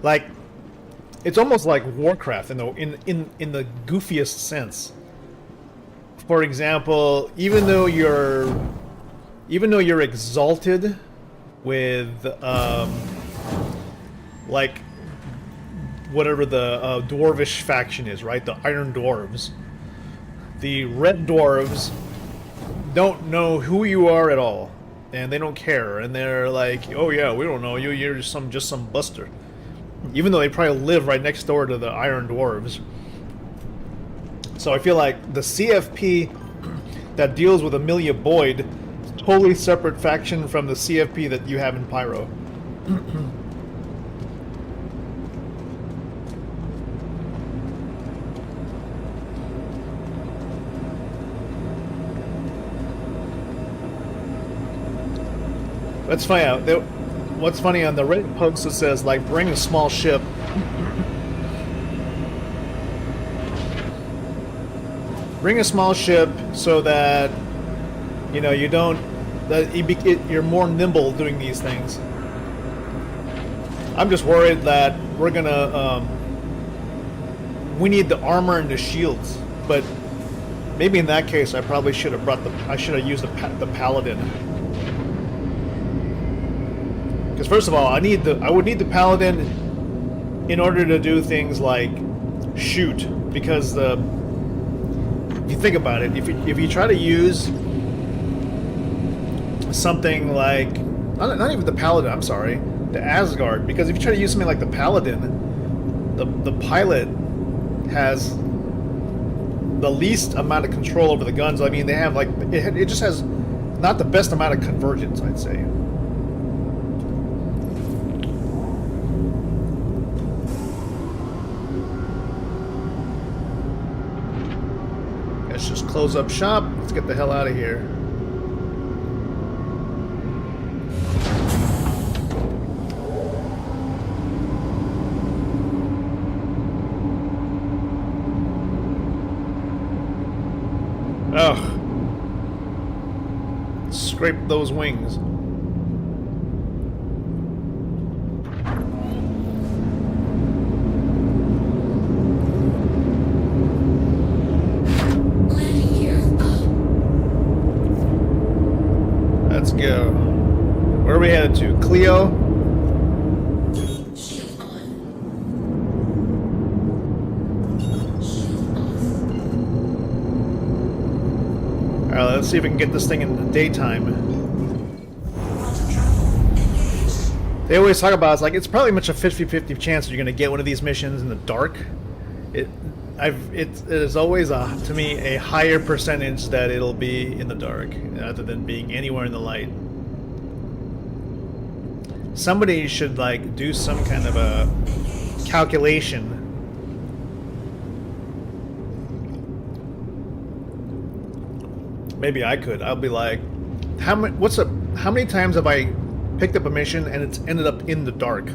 Like, it's almost like Warcraft in the goofiest sense. For example, even though you're exalted with like whatever the dwarvish faction is, right? The Iron Dwarves. The Red Dwarves don't know who you are at all, and they don't care, and they're like, "Oh yeah, we don't know you. You're just some buster," even though they probably live right next door to the Iron Dwarves. So I feel like the CFP that deals with Amelia Boyd is a totally separate faction from the CFP that you have in Pyro. Let's find out. What's funny on the Reddit post, it says, like, bring a small ship. Bring a small ship so that, you know, you're more nimble doing these things. I'm just worried that we're gonna, we need the armor and the shields, but maybe in that case I probably should have used the paladin. Because first of all, I would need the paladin in order to do things like shoot, because if you think about it, if you try to use something like not even the paladin, I'm sorry, the Asgard, because if you try to use something like the paladin, the pilot has the least amount of control over the guns. I mean, they have like it just has not the best amount of convergence, I'd say. Let's just close up shop. Let's get the hell out of here. Ugh. Scrape those wings. Let's go. Where are we headed to? Cleo? Alright, let's see if we can get this thing in the daytime. They always talk about it's probably much a 50-50 chance that you're going to get one of these missions in the dark. It is always to me a higher percentage that it'll be in the dark rather than being anywhere in the light. Somebody should like do some kind of a calculation. Maybe I could. I'll be like, how many times have I picked up a mission and it's ended up in the dark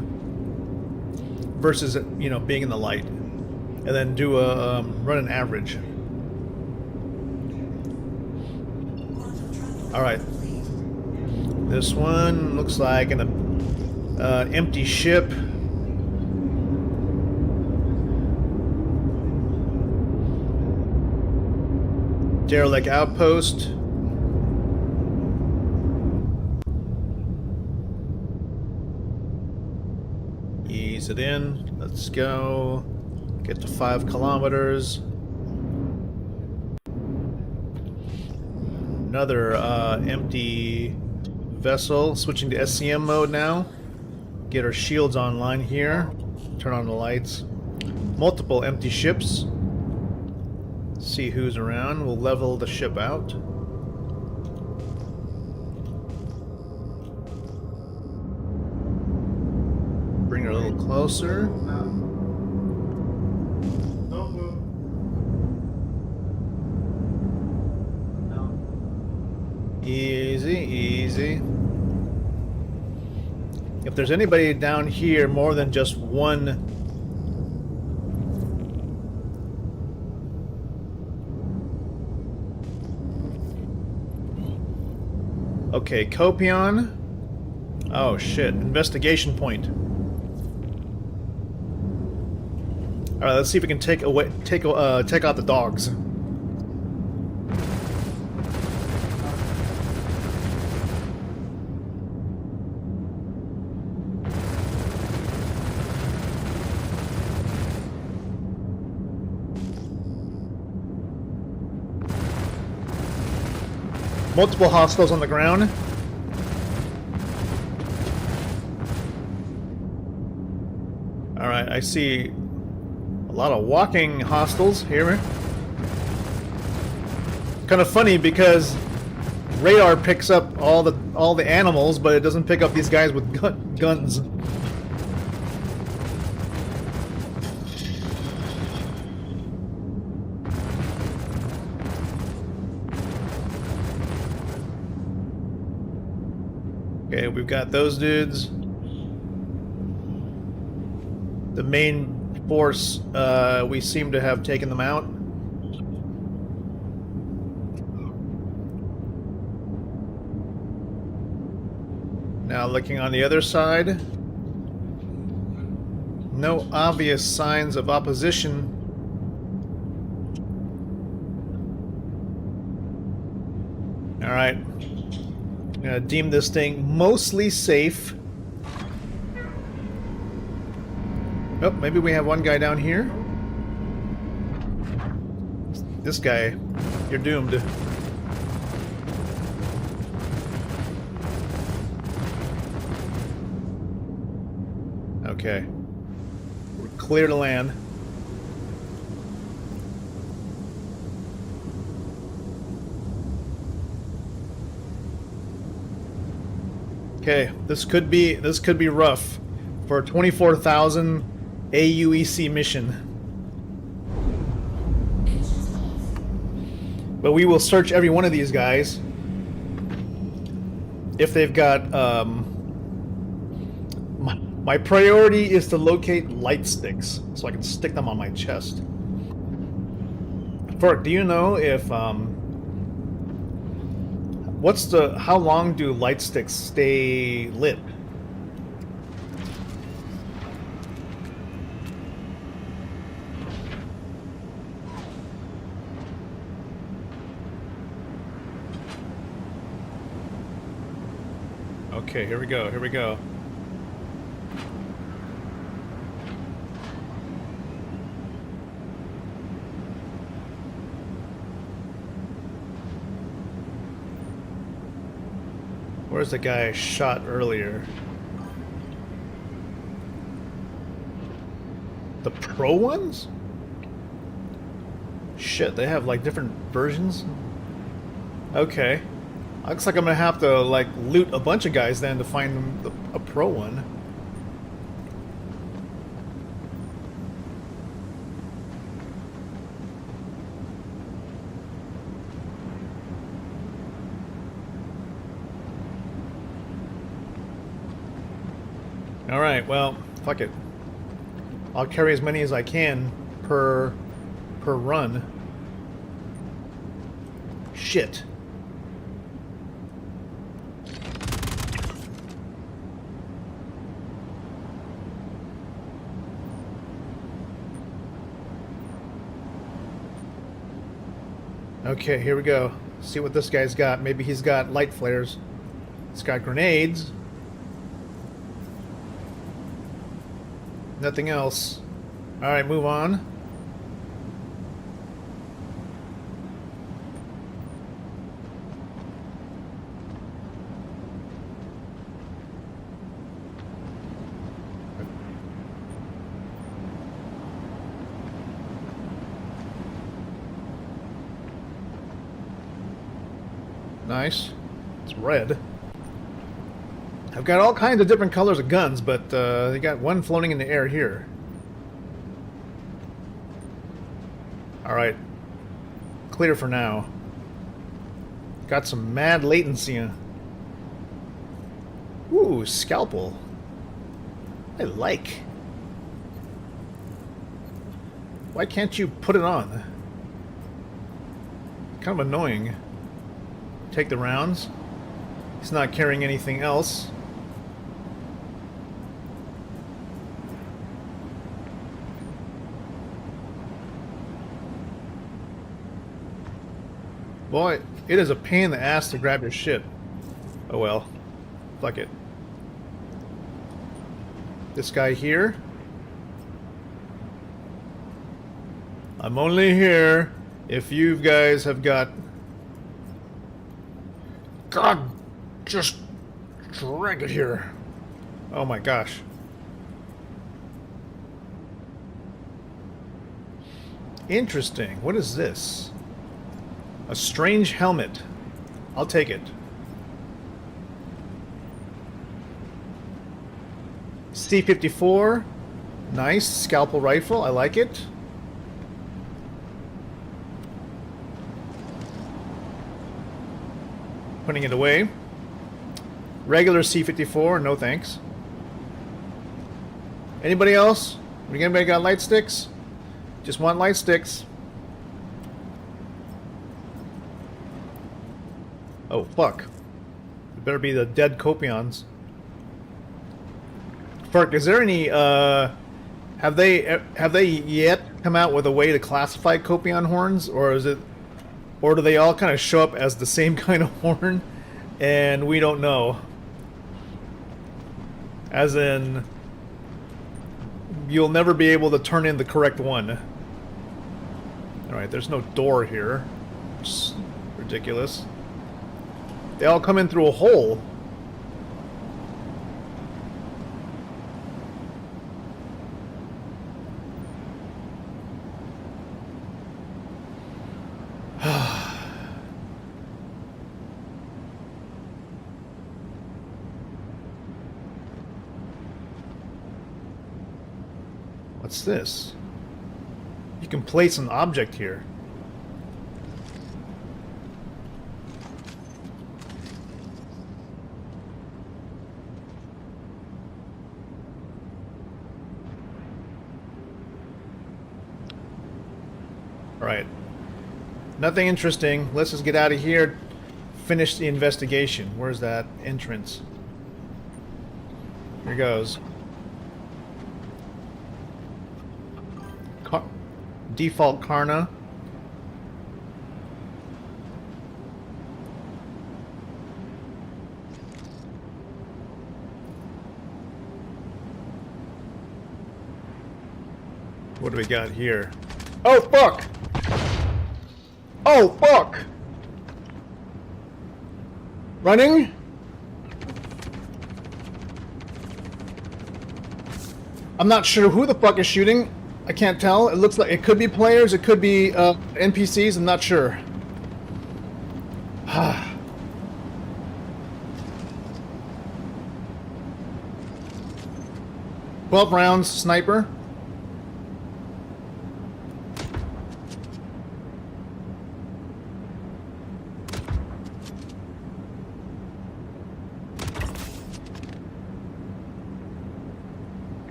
versus, you know, being in the light? and then do a run an average. All right. This one looks like an empty ship. Derelict outpost. Ease it in. Let's go. Get to 5 kilometers. Another empty vessel. Switching to SCM mode now. Get our shields online here. Turn on the lights. Multiple empty ships. See who's around. We'll level the ship out. Bring her a little closer. Easy, easy. If there's anybody down here more than just one... Okay, Copion. Oh shit, investigation point. Alright, let's see if we can take out the dogs. Multiple hostiles on the ground. Alright, I see a lot of walking hostiles here. Kind of funny because radar picks up all the animals, but it doesn't pick up these guys with guns. Okay, we've got those dudes. The main force, we seem to have taken them out. Now looking on the other side. No obvious signs of opposition. Alright. I'm gonna deem this thing mostly safe. Oh, maybe we have one guy down here. This guy, you're doomed. Okay. We're clear to land. Okay, this could be rough for a 24,000 AUEC mission. But we will search every one of these guys. If they've got my priority is to locate light sticks so I can stick them on my chest. Ferk, do you know if how long do light sticks stay lit? Okay, here we go, here we go. Where's the guy I shot earlier? The pro ones? Shit, they have like different versions? Okay. Looks like I'm gonna have to like loot a bunch of guys then to find a pro one. Alright, well, fuck it. I'll carry as many as I can. per run. Shit. Okay, here we go. See what this guy's got. Maybe he's got light flares. He's got grenades. Nothing else. Alright, move on. Nice. It's red. I've got all kinds of different colors of guns, but they got one floating in the air here. Alright. Clear for now. Got some mad latency. Ooh, scalpel. I like. Why can't you put it on? Kind of annoying. Take the rounds. He's not carrying anything else. Boy, it is a pain in the ass to grab your shit. Oh well. Fuck it. This guy here. I'm only here if you guys have got... God, just drag it here. Oh my gosh. Interesting. What is this? A strange helmet. I'll take it. C-54. Nice. Scalpel rifle. I like it. Putting it away. Regular C-54. No thanks. Anybody else? Anybody got light sticks? Just want light sticks. Oh, fuck. It better be the dead Copions. Ferk, is there any, have they yet come out with a way to classify Copion horns? Or is it, or do they all kind of show up as the same kind of horn? And we don't know. As in, you'll never be able to turn in the correct one. Alright, there's no door here. It's ridiculous. They all come in through a hole. What's this? You can place an object here. Alright. Nothing interesting. Let's just get out of here. Finish the investigation. Where's that entrance? Here goes. Default Karna. What do we got here? Oh, fuck! Oh, fuck! Running? I'm not sure who the fuck is shooting. I can't tell. It looks like it could be players, it could be NPCs, I'm not sure. 12 rounds, sniper.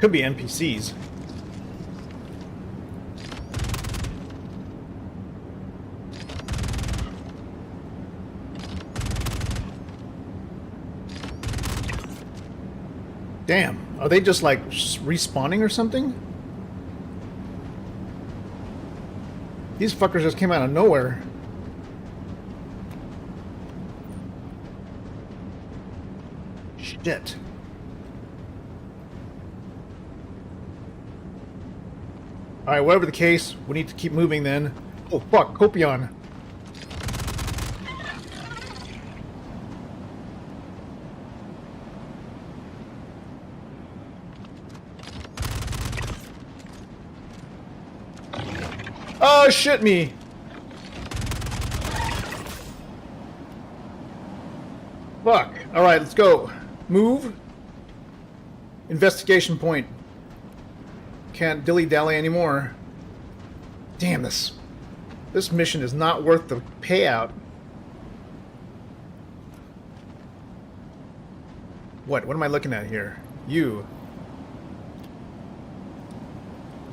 Could be NPCs. Damn. Are they just like respawning or something? These fuckers just came out of nowhere. Shit. Alright, whatever the case, we need to keep moving then. Oh fuck, Copion. Oh shit me! Fuck. Alright, let's go. Move. Investigation point. Can't dilly-dally anymore. Damn, this mission is not worth the payout. What am I looking at here? You.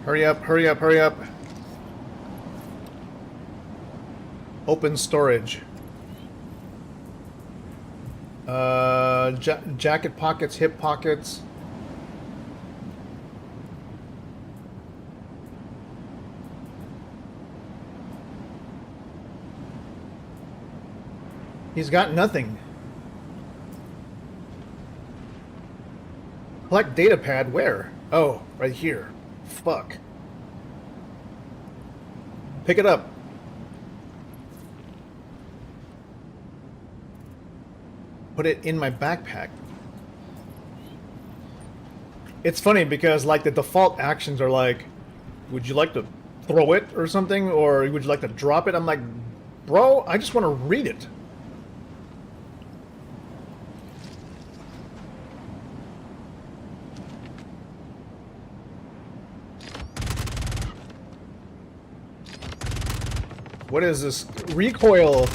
Hurry up, hurry up, hurry up. Open storage. Jacket pockets, hip pockets. He's got nothing. Collect data pad where? Oh, right here. Fuck. Pick it up. Put it in my backpack. It's funny because like the default actions are like, would you like to throw it or something? Or would you like to drop it? I'm like, bro, I just want to read it. What is this? Recoil.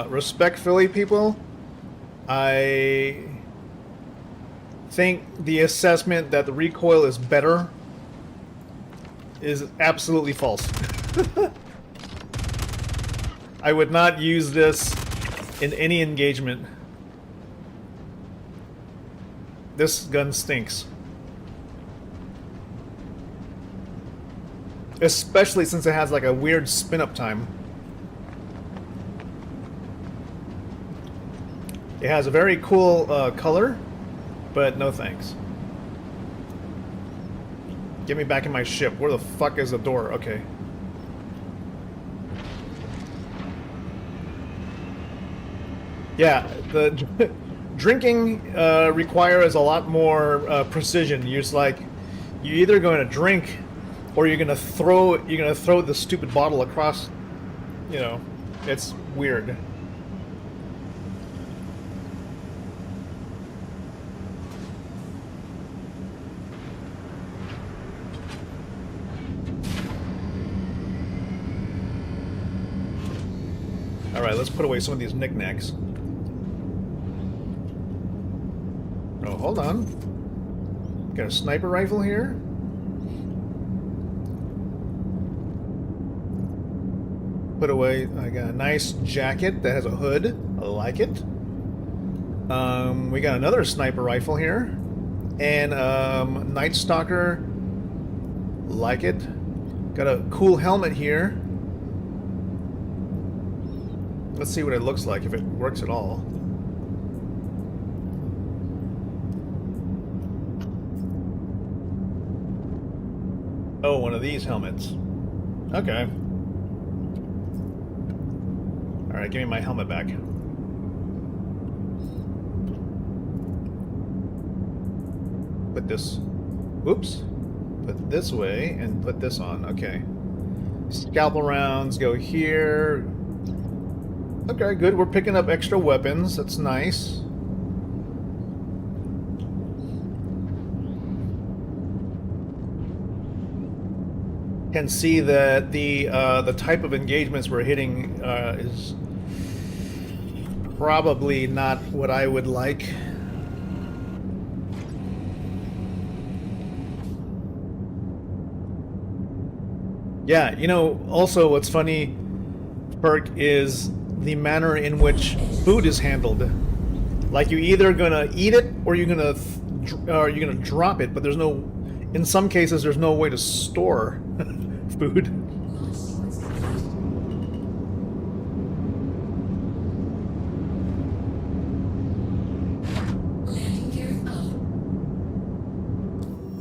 Respectfully, people, I think the assessment that the recoil is better is absolutely false. I would not use this in any engagement. This gun stinks. Especially since it has like a weird spin-up time. It has a very cool color, but no thanks. Get me back in my ship. Where the fuck is the door? Okay. Yeah, the drinking requires a lot more precision. You're just like, you're either going to drink or you're gonna throw the stupid bottle across. You know, it's weird. Alright, let's put away some of these knickknacks. Oh, hold on. Got a sniper rifle here. Put away, I got a nice jacket that has a hood. I like it. We got another sniper rifle here. And Night Stalker. Like it. Got a cool helmet here. Let's see what it looks like, if it works at all. Oh, one of these helmets. Okay. Alright, give me my helmet back. Put this... Oops. Put this way and put this on. Okay. Scalpel rounds go here. Okay, good. We're picking up extra weapons. That's nice. Can see that the type of engagements we're hitting is probably not what I would like. Yeah, you know, also what's funny, perk is the manner in which food is handled. Like you're either gonna eat it or you're gonna drop it, but there's no. In some cases, there's no way to store food.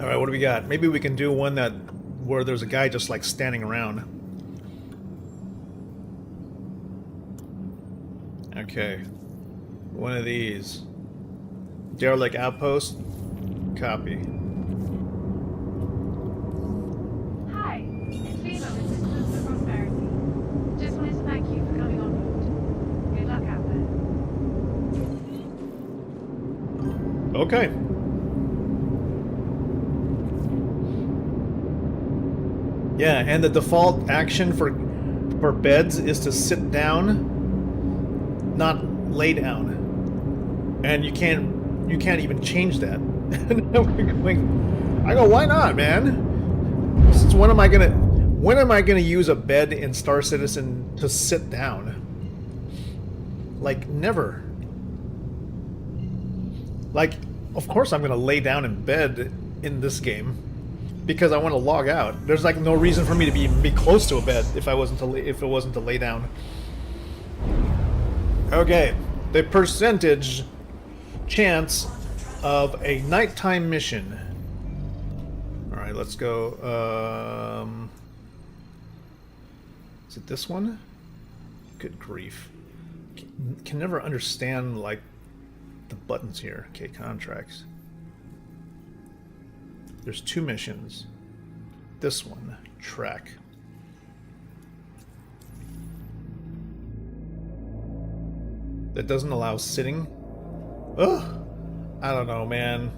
All right, what do we got? Maybe we can do one that where there's a guy just like standing around. Okay, one of these. Derelict outpost. Copy. Hi, it's Viva with Citizens for Prosperity. Just wanted to thank you for coming on board. Good luck out there. Okay. Yeah, and the default action for beds is to sit down, not lay down, and you can't even change that. I go, why not, man? Since when am I gonna use a bed in Star Citizen to sit down? Like never. Like, of course I'm gonna lay down in bed in this game. Because I want to log out. There's like no reason for me to be close to a bed if it wasn't to lay down. Okay, the percentage chance of a nighttime mission. All right, let's go. Is it this one? Good grief! Can never understand like the buttons here. Okay, contracts. There's 2 missions. This one, track. That doesn't allow sitting. Ugh. I don't know, man.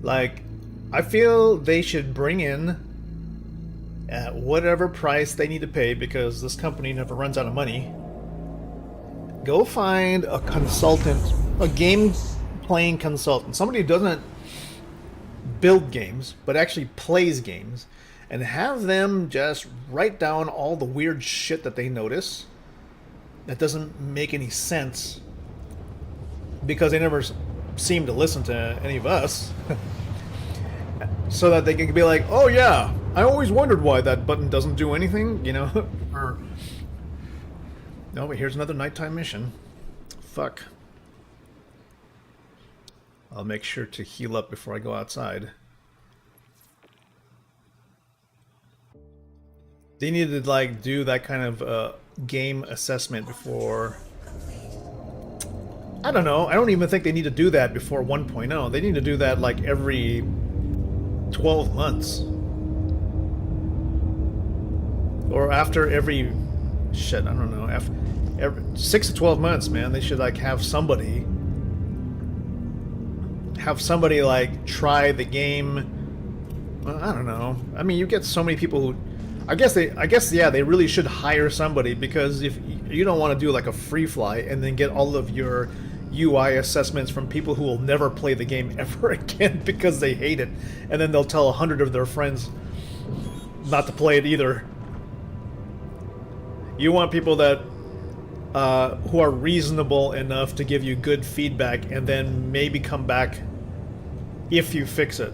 Like, I feel they should bring in at whatever price they need to pay because this company never runs out of money. Go find a consultant, a game playing consultant, somebody who doesn't build games, but actually plays games, and have them just write down all the weird shit that they notice that doesn't make any sense because they never seem to listen to any of us. So that they can be like, oh yeah, I always wondered why that button doesn't do anything, you know? Or no, but here's another nighttime mission. Fuck. I'll make sure to heal up before I go outside. They need to like do that kind of game assessment before. I don't know. I don't even think they need to do that before 1.0. They need to do that like every 12 months. Or after every shit, I don't know. After every 6 to 12 months, man, they should like have somebody like try the game. Well, I don't know. I mean, you get so many people who I guess yeah, they really should hire somebody, because if you don't want to do like a free fly and then get all of your UI assessments from people who will never play the game ever again because they hate it, and then they'll tell 100 of their friends not to play it either. You want people that who are reasonable enough to give you good feedback and then maybe come back if you fix it.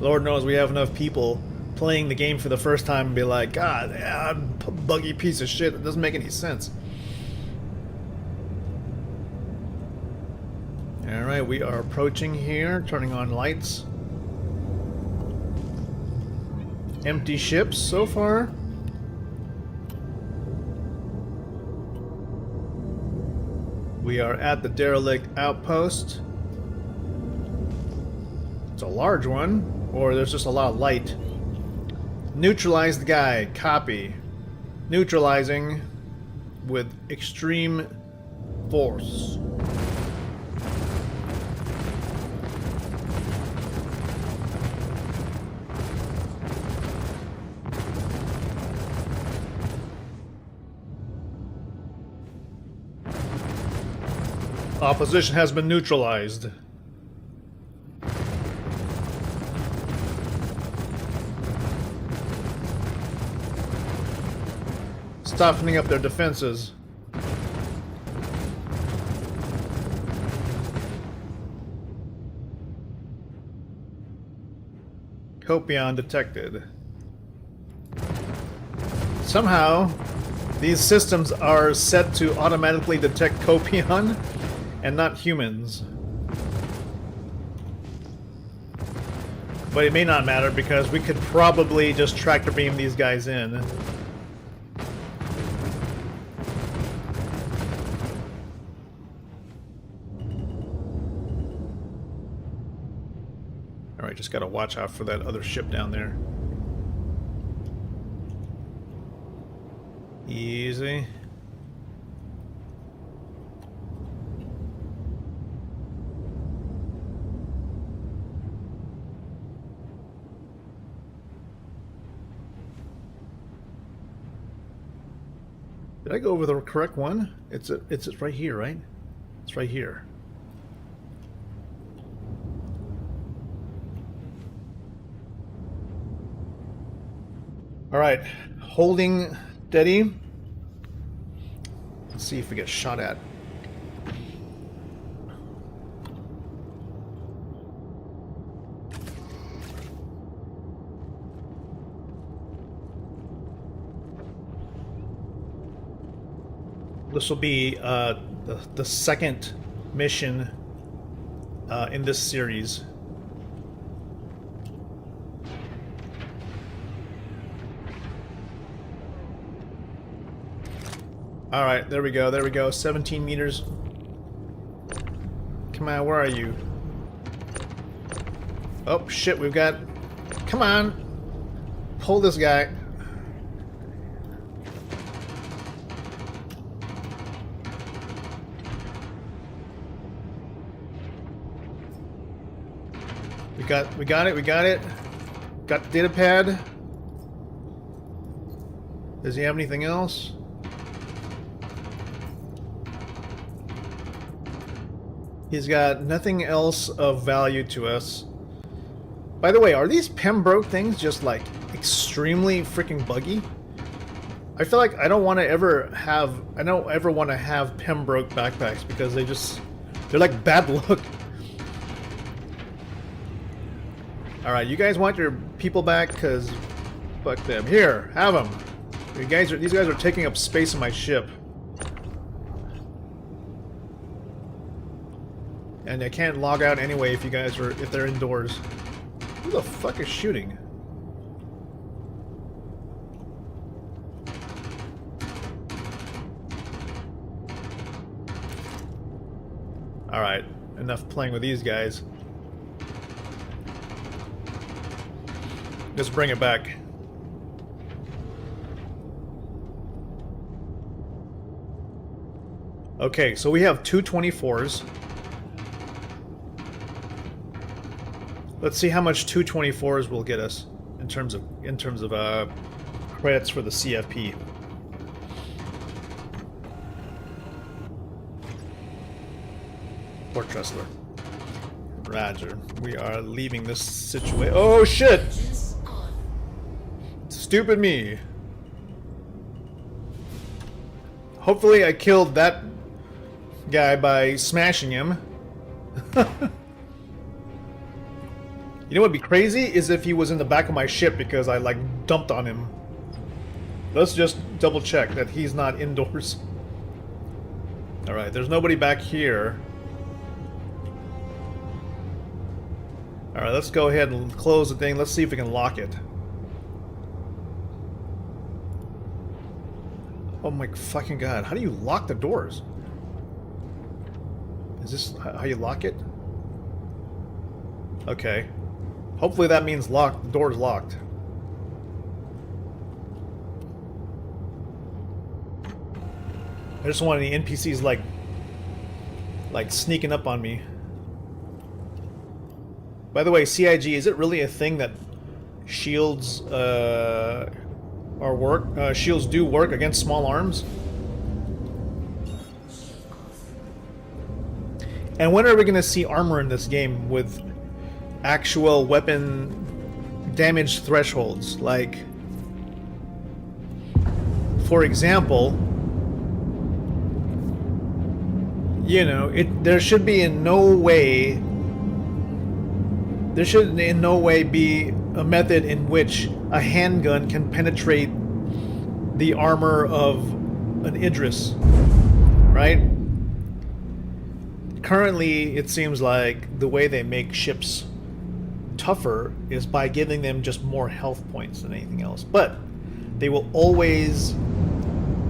Lord knows we have enough people playing the game for the first time and be like, God, yeah, buggy piece of shit. It doesn't make any sense. Alright, we are approaching here, turning on lights. Empty ships so far. We are at the derelict outpost. It's a large one, or there's just a lot of light. Neutralize the guy. Copy. Neutralizing with extreme force. Opposition has been neutralized. Softening up their defenses. Copion detected. Somehow, these systems are set to automatically detect Copion and not humans. But it may not matter because we could probably just tractor beam these guys in. Alright, just gotta watch out for that other ship down there. Easy. Did I go over the correct one? It's right here, right? It's right here. All right, holding steady. Let's see if we get shot at. This will be the second mission in this series. Alright, there we go, there we go. 17 meters. Come on, where are you? Oh, shit, we've got... Come on! Pull this guy. We got it. Got the data pad. Does he have anything else? He's got nothing else of value to us. By the way, are these Pembroke things just like extremely freaking buggy? I feel like I don't want to ever want to have Pembroke backpacks because they're like bad luck. Alright, you guys want your people back? Because fuck them. Here, have them. These guys are taking up space in my ship. And I can't log out anyway if they're indoors. Who the fuck is shooting? Alright, enough playing with these guys. Just bring it back. Okay, so we have two 24s. Let's see how much 224s will get us in terms of credits for the CFP. Port Tressler. Roger. We are leaving this situation. Oh shit! Stupid me. Hopefully I killed that guy by smashing him. You know what would be crazy is if he was in the back of my ship because I like dumped on him. Let's just double check that he's not indoors. Alright, there's nobody back here. Alright, let's go ahead and close the thing. Let's see if we can lock it. Oh my fucking god, how do you lock the doors? Is this how you lock it? Okay. Hopefully that means locked. The door's locked. I just don't want any NPCs like sneaking up on me. By the way, CIG, is it really a thing that shields shields do work against small arms? And when are we going to see armor in this game with actual weapon damage thresholds? Like, for example, you know, there should in no way be a method in which a handgun can penetrate the armor of an Idris, right? Currently, it seems like the way they make ships tougher is by giving them just more health points than anything else. But they will always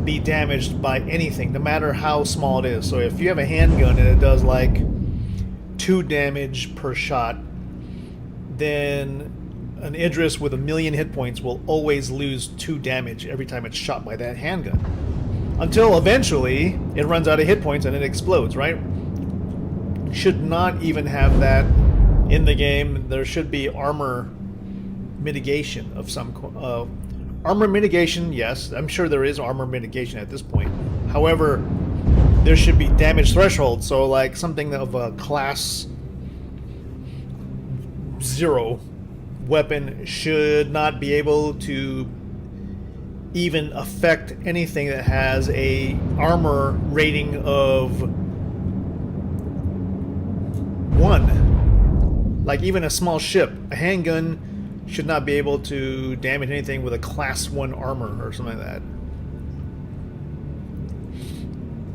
be damaged by anything, no matter how small it is. So if you have a handgun and it does like 2 damage per shot, then an Idris with 1,000,000 hit points will always lose 2 damage every time it's shot by that handgun. Until eventually it runs out of hit points and it explodes, right? Should not even have that in the game. There should be armor mitigation of some armor mitigation, yes. I'm sure there is armor mitigation at this point. However, there should be damage threshold. So like something of a class 0 weapon should not be able to even affect anything that has a armor rating of 1. Like even a small ship, a handgun should not be able to damage anything with a class 1 armor or something like that.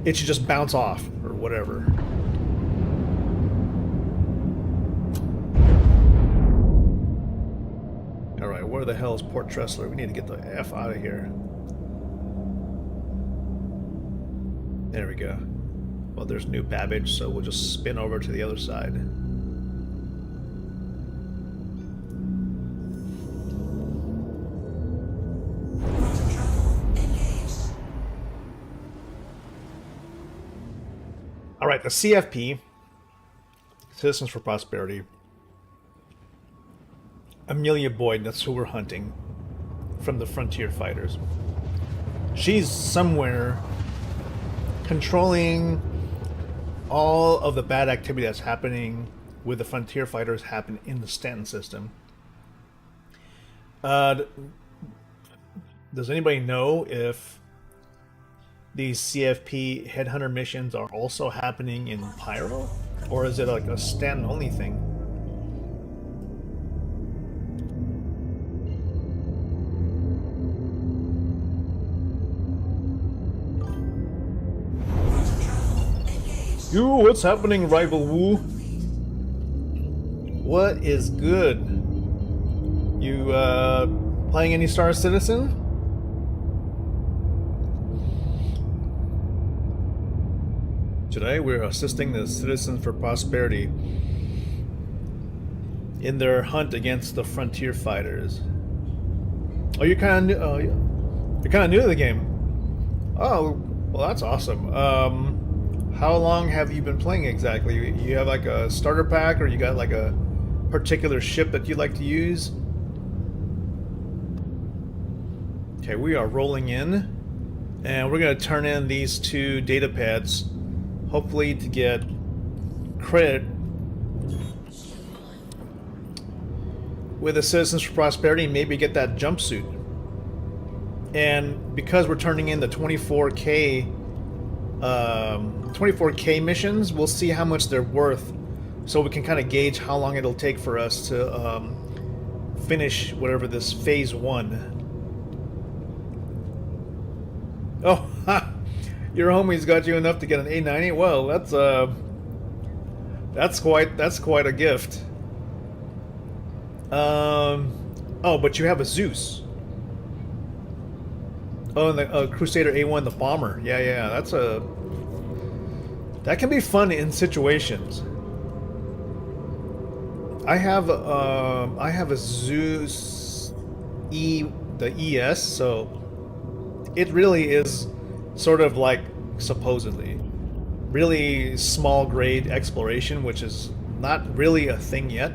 It should just bounce off or whatever. Alright, where the hell is Port Tressler? We need to get the F out of here. There we go. Well, there's New Babbage, so we'll just spin over to the other side. Alright, the CFP, Citizens for Prosperity. Amelia Boyd, that's who we're hunting from the Frontier Fighters. She's somewhere controlling all of the bad activity that's happening with the Frontier Fighters happen in the Stanton system. Does anybody know if these CFP headhunter missions are also happening in Pyro? Or is it like a Stanton only thing? Yo, what's happening, Rival Wu? What is good? You, playing any Star Citizen? Today we're assisting the Citizens for Prosperity in their hunt against the Frontier Fighters. Oh, you're kind of you're kind of new to the game. Oh, well, that's awesome. How long have you been playing exactly? You have like a starter pack, or you got like a particular ship that you like to use? Okay, we are rolling in, and we're going to turn in these 2 data pads, hopefully to get credit with the Citizens for Prosperity, maybe get that jumpsuit. And because we're turning in the 24K missions, we'll see how much they're worth, so we can kind of gauge how long it'll take for us to finish whatever this phase 1. Oh, ha! Your homie's got you enough to get an A90. Well, that's quite a gift. Oh, but you have a Zeus. Oh, and the Crusader A1, the bomber. Yeah, that can be fun in situations. I have a Zeus the ES, so it really is sort of like, supposedly, really small grade exploration, which is not really a thing yet.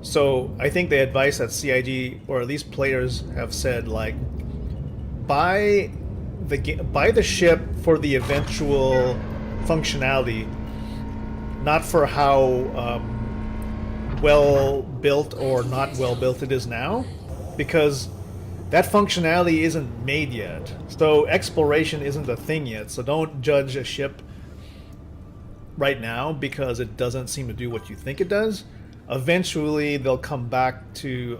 So I think the advice that CIG, or at least players, have said, like, buy the ship for the eventual functionality, not for how well built or not well built it is now, because that functionality isn't made yet. So exploration isn't a thing yet. So don't judge a ship right now because it doesn't seem to do what you think it does. Eventually, they'll come back to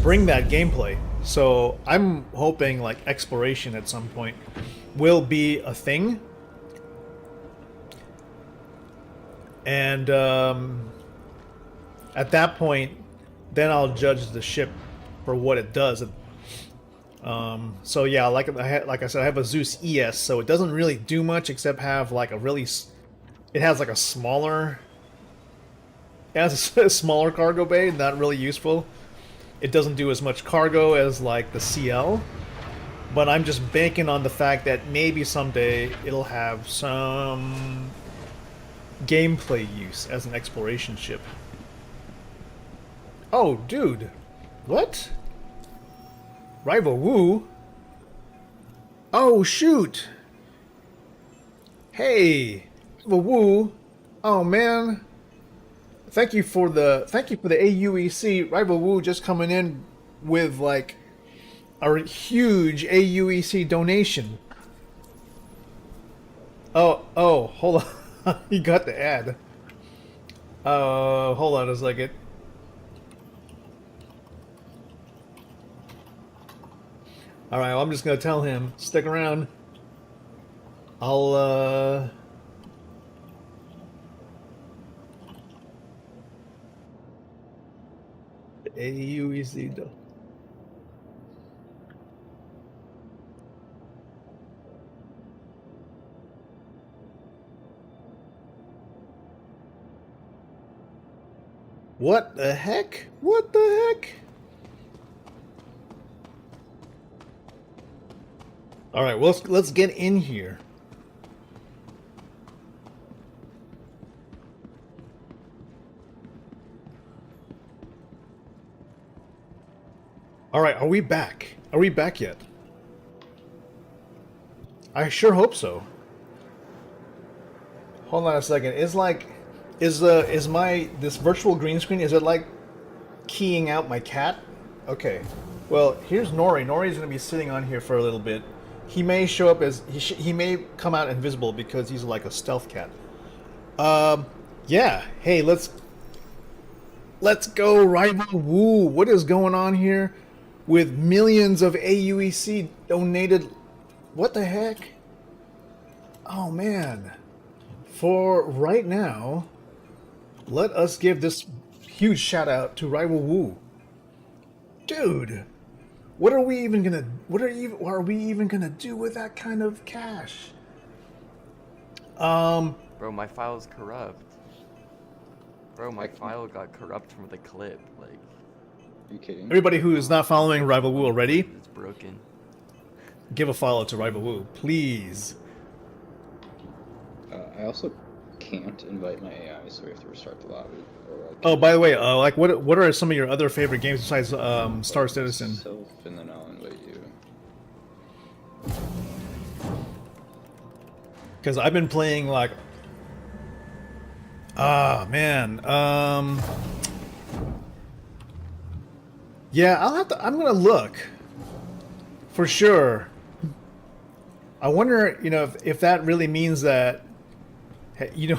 bring that gameplay. So I'm hoping like exploration at some point will be a thing. And at that point, then I'll judge the ship for what it does. So yeah, like I said, I have a Zeus ES, so it doesn't really do much except have like a really, it has like a smaller, it has a smaller cargo bay, not really useful. It doesn't do as much cargo as like the CL, but I'm just banking on the fact that maybe someday it'll have some gameplay use as an exploration ship. Oh, dude. What? Rival Woo? Oh, shoot. Hey, Rival Woo. Oh, man. Thank you for the AUEC. Rival Woo just coming in with like a huge AUEC donation. Oh, hold on. You got the ad. Hold on a second. Alright, well, I'm just gonna tell him, stick around. I'll, AUEC. What the heck? What the heck? All right, well, let's get in here. All right, are we back? Are we back yet? I sure hope so. Hold on a second. Is this virtual green screen? Is it like keying out my cat? Okay. Well, here's Nori. Nori's gonna be sitting on here for a little bit. He may show up as he may come out invisible because he's like a stealth cat. Yeah. Hey, let's go, Rival Woo. What is going on here with millions of AUEC donated? What the heck? Oh man. For right now, let us give this huge shout out to Rival Woo. Dude, what are we even gonna do with that kind of cash? Bro, my file's corrupt. Bro, my file got corrupt from the clip. Like, are you kidding? Everybody who is not following Rival Woo already, it's broken. give a follow to Rival Woo, please. I also can't invite my AI, so we have to restart the lobby. Oh, by the way, like what are some of your other favorite games besides Star Citizen? Self, and then I'll invite you. Because I've been playing like, man, yeah, I'm gonna look for sure. I wonder, if that really means that,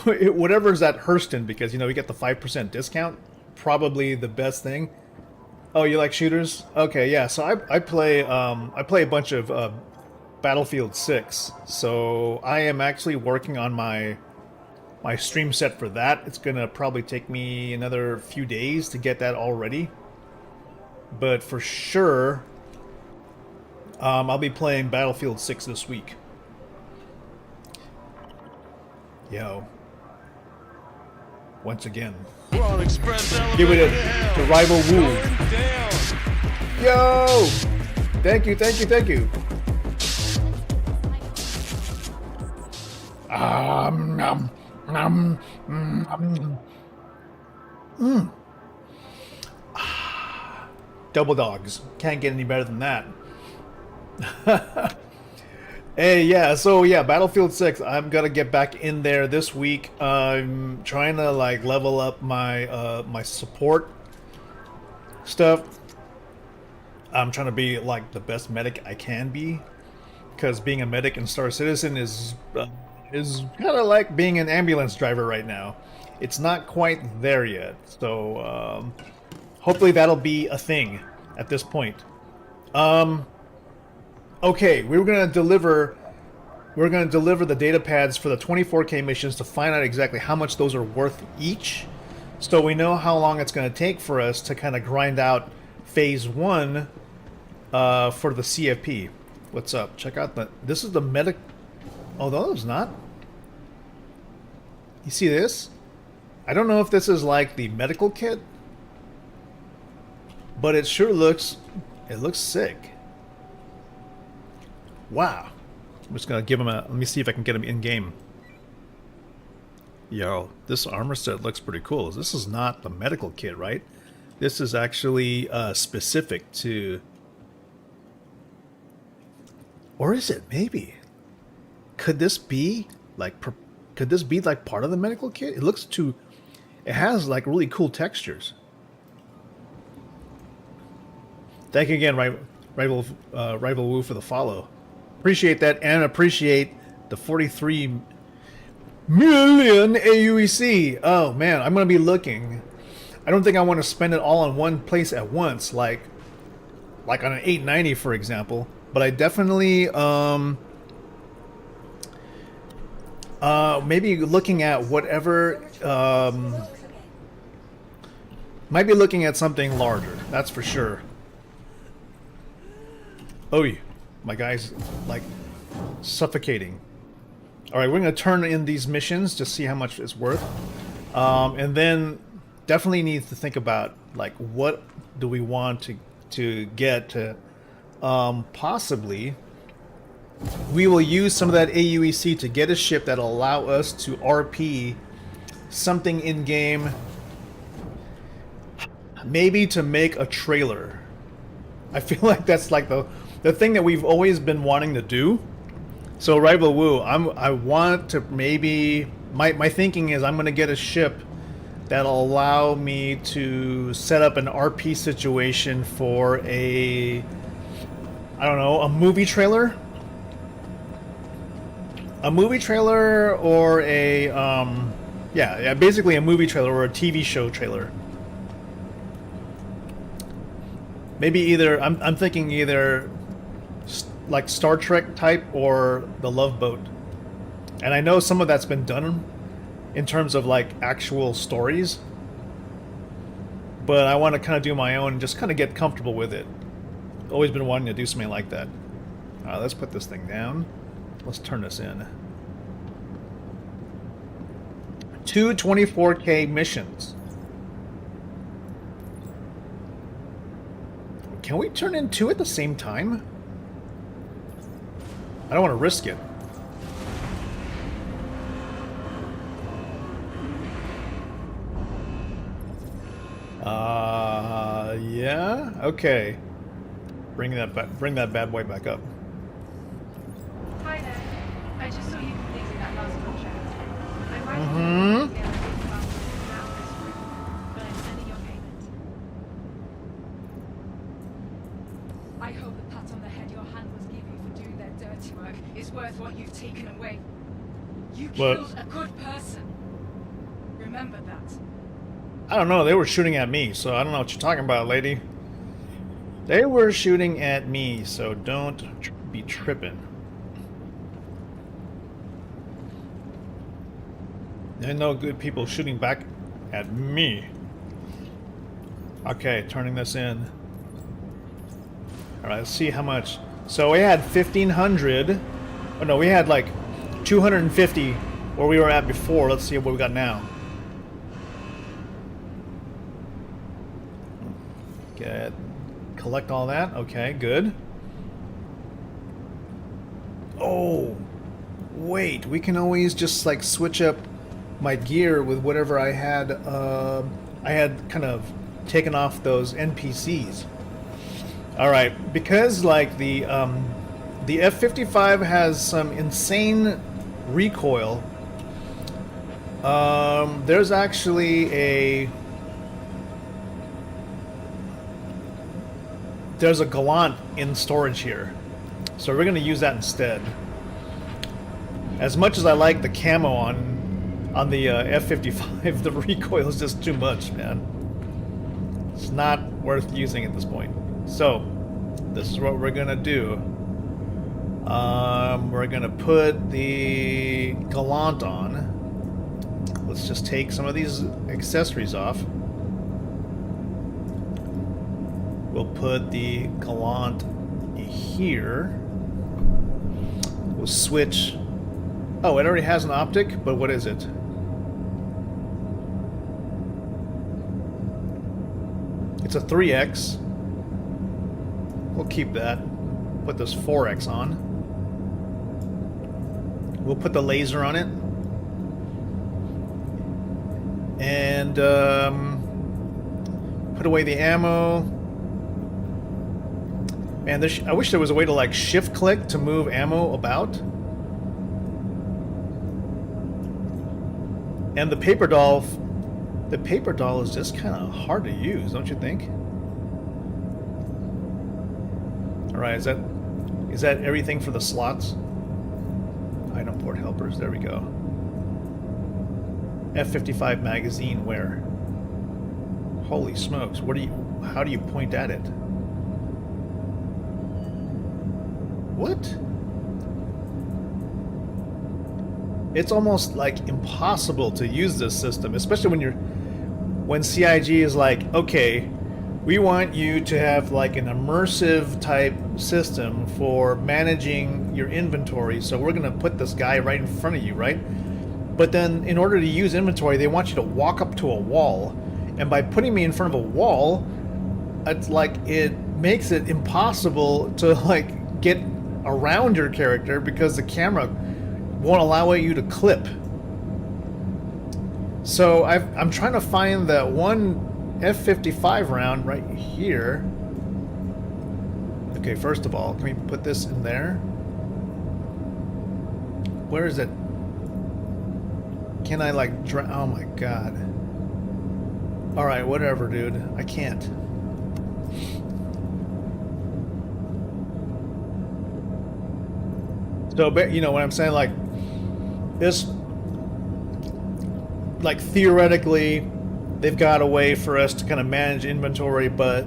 whatever's at Hurston, because we get the 5% discount, probably the best thing. Oh, you like shooters? Okay, yeah. So I play a bunch of Battlefield 6. So I am actually working on my stream set for that. It's gonna probably take me another few days to get that all ready. But for sure, I'll be playing Battlefield 6 this week. Yo. Once again. Give it to Rival Woo. Yo! Thank you. Double dogs. Can't get any better than that. Hey, yeah, so yeah, Battlefield 6, I'm gonna get back in there this week. I'm trying to like level up my my support stuff. I'm trying to be like the best medic I can be, because being a medic in Star Citizen is kind of like being an ambulance driver right now. It's not quite there yet, so hopefully that'll be a thing at this point. Okay, we're gonna deliver the data pads for the 24K missions to find out exactly how much those are worth each, so we know how long it's going to take for us to kind of grind out phase 1 for the CFP. What's up? Check out this is the medic. Oh, those not. You see this? I don't know if this is like the medical kit, but it sure looks sick. Wow. I'm just gonna give him a. Let me see if I can get him in game. Yo, this armor set looks pretty cool. This is not the medical kit, right? This is actually specific to. Or is it? Maybe. Could this be like? Could this be like part of the medical kit? It looks too. It has like really cool textures. Thank you again, Rival Woo, for the follow. Appreciate that, and appreciate the 43 million AUEC. Oh man, I'm gonna be looking. I don't think I want to spend it all in one place at once, like on an 890, for example. But I definitely maybe looking at whatever might be looking at something larger. That's for sure. Oh, my guy's like suffocating. All right, we're gonna turn in these missions to see how much it's worth, and then definitely need to think about like what do we want to get to. Possibly, we will use some of that AUEC to get a ship that'll allow us to RP something in game. Maybe to make a trailer. I feel like that's like the thing that we've always been wanting to do. So Rival Woo, I want to maybe my thinking is I'm gonna get a ship that'll allow me to set up an RP situation for a a movie trailer? A movie trailer or a yeah, basically a movie trailer or a TV show trailer. Maybe either I'm thinking either like Star Trek type or the Love Boat. And I know some of that's been done in terms of like actual stories, but I want to kind of do my own and just kind of get comfortable with it. Always been wanting to do something like that. All right, let's put this thing down. Let's turn this in. 2 24K missions. Can we turn in 2 at the same time? I don't want to risk it. Yeah, okay. Bring that bad boy back up. Hi there. I just saw you completed that last contract. I'm writing Mm-hmm. but I'm sending your payment. I hope the pat on the head your handlers give you for doing their dirty work is worth what you've taken away. You What? killed a good person. Remember that. I don't know, they were shooting at me, so I don't know what you're talking about, lady. They were shooting at me, so don't be tripping. There are no good people shooting back at me. Okay, turning this in. Alright, let's see how much. So we had 1,500. Oh no, we had like 250 where we were at before. Let's see what we got now. Get, collect all that. Okay, good. Oh, wait. We can always just like switch up my gear with whatever I had. I had kind of taken off those NPCs. All right, because like the F-55 has some insane recoil. There's actually there's a Gallant in storage here, so we're gonna use that instead. As much as I like the camo on the F-55, the recoil is just too much, man. It's not worth using at this point. So, this is what we're gonna do. We're gonna put the Gallant on. Let's just take some of these accessories off. We'll put the Gallant here. We'll switch. Oh, it already has an optic, but what is it? It's a 3X. We'll keep that. Put this 4X on. We'll put the laser on it. And put away the ammo. Man, I wish there was a way to like shift click to move ammo about. And the paper doll is just kind of hard to use, don't you think? All right, is that everything for the slots? Item port helpers. There we go. F-55 magazine where? Holy smokes! How do you point at it? What? It's almost like impossible to use this system, especially when CIG is like, okay, we want you to have like an immersive type system for managing your inventory, so we're gonna put this guy right in front of you, right? But then in order to use inventory, they want you to walk up to a wall, and by putting me in front of a wall, it's like it makes it impossible to like get around your character because the camera won't allow you to clip. So I'm trying to find that one F-55 round right here. Okay, first of all, can we put this in there? Where is it? Can I like oh my god. Alright, whatever, dude. I can't. So, you know what I'm saying? Like, this, like, theoretically, they've got a way for us to kind of manage inventory, but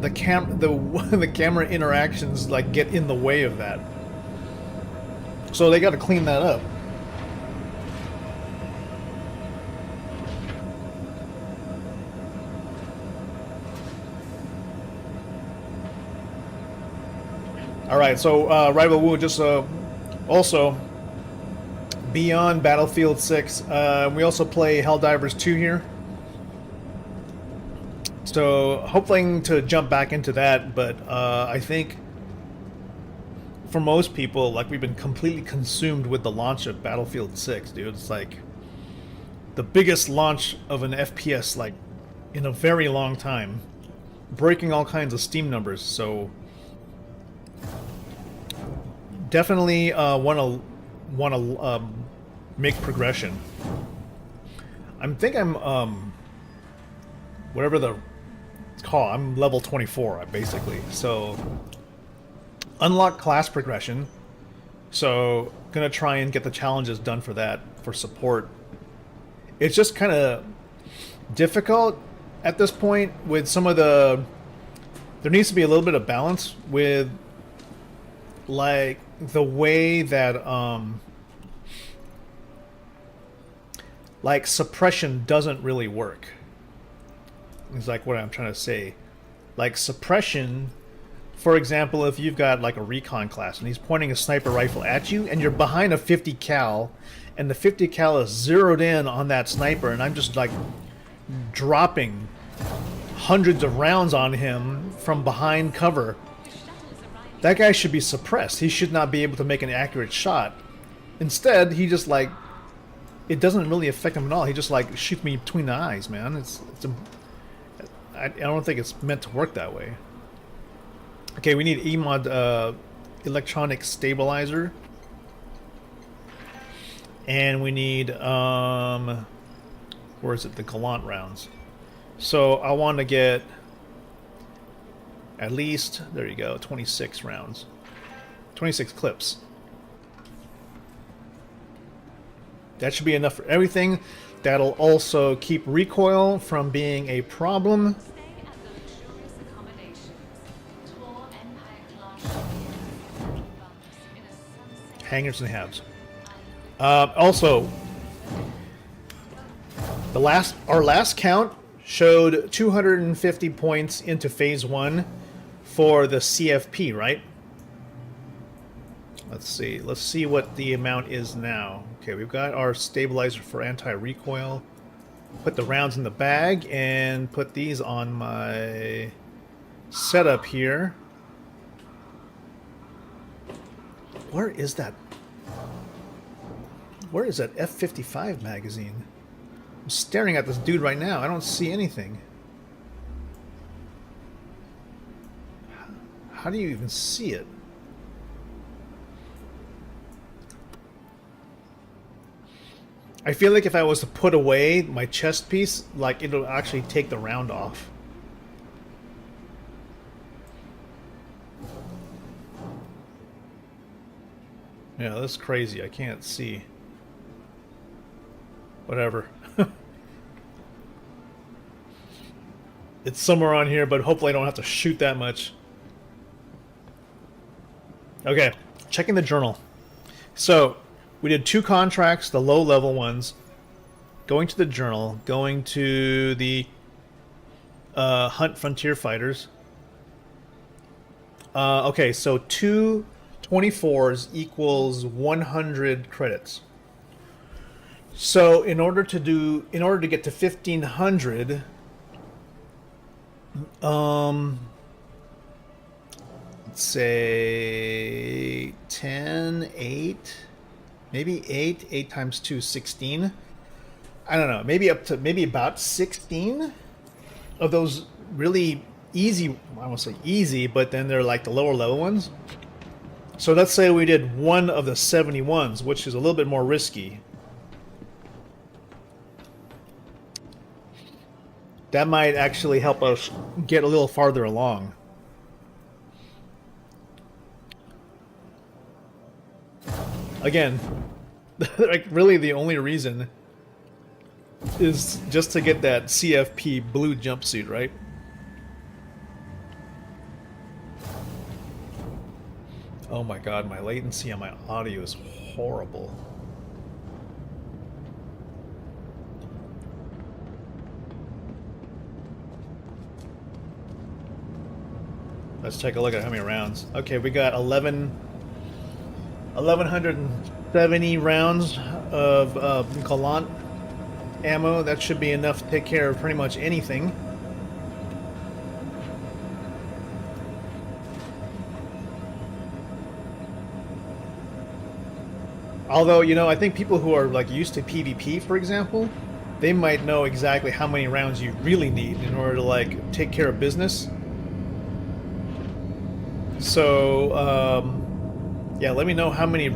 the camera interactions, like, get in the way of that. So they got to clean that up. Alright, so Rival Wu just also beyond Battlefield 6, we also play Helldivers 2 here. So hoping to jump back into that, but I think for most people, like, we've been completely consumed with the launch of Battlefield 6, dude. It's like the biggest launch of an FPS like in a very long time, breaking all kinds of Steam numbers. So definitely want to make progression. I'm whatever it's called. I'm level 24 basically. So unlock class progression. So gonna try and get the challenges done for that, for support. It's just kind of difficult at this point with some of the. There needs to be a little bit of balance with, like, the way that like suppression doesn't really work. It's like what I'm trying to say. Like suppression, for example, if you've got like a recon class and he's pointing a sniper rifle at you and you're behind a 50 cal and the 50 cal is zeroed in on that sniper and I'm just like dropping hundreds of rounds on him from behind cover, that guy should be suppressed. He should not be able to make an accurate shot. Instead, he just like, it doesn't really affect him at all. He just like shoots me between the eyes, man. I don't think it's meant to work that way. Okay, we need EMOD electronic stabilizer. And we need where is it? The Gallant rounds. So I want to get At least, there you go, 26 rounds. 26 clips. That should be enough for everything. That'll also keep recoil from being a problem. Stay at the luxurious accommodations. Tour Empire-class ships in a sunset Hangers and halves. Also, our last count showed 250 points into Phase 1 for the CFP, right? Let's see. Let's see what the amount is now. Okay, we've got our stabilizer for anti-recoil. Put the rounds in the bag and put these on my setup here. Where is that? Where is that F-55 magazine? I'm staring at this dude right now. I don't see anything. How do you even see it? I feel like if I was to put away my chest piece, like it'll actually take the round off. Yeah, that's crazy. I can't see. Whatever. It's somewhere on here, but hopefully I don't have to shoot that much. Okay, checking the journal. So, we did 2 contracts, the low-level ones. Going to the journal, going to the Hunt Frontier Fighters. Okay, so 2 24s equals 100 credits. So in order to get to 1500, let's say 10, 8, maybe 8 times 2, 16. I don't know, maybe about 16 of those really easy, I won't say easy, but then they're like the lower level ones. So let's say we did 1 of the 71s, which is a little bit more risky. That might actually help us get a little farther along. Again, like really the only reason is just to get that CFP blue jumpsuit, right? Oh my god, my latency on my audio is horrible. Let's take a look at how many rounds. Okay, we got 1,170 rounds of Gallant ammo. That should be enough to take care of pretty much anything. Although, you know, I think people who are like used to PvP, for example, they might know exactly how many rounds you really need in order to like take care of business. So, yeah, let me know how many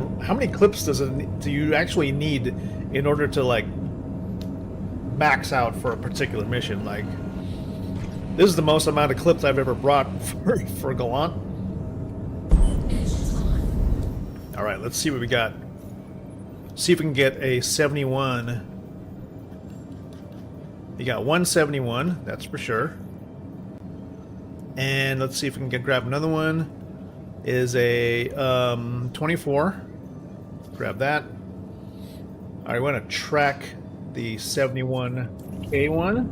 clips do you actually need in order to like max out for a particular mission. Like, this is the most amount of clips I've ever brought for Gallant. All right, let's see what we got. See if we can get a 71. You got 171, that's for sure. And let's see if we can grab another one. Is a 24. Grab that. All right, we want to track the 71K one.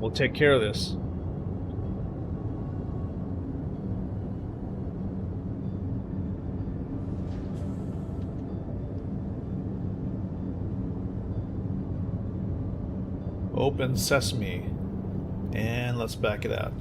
We'll take care of this. Open sesame, and let's back it out.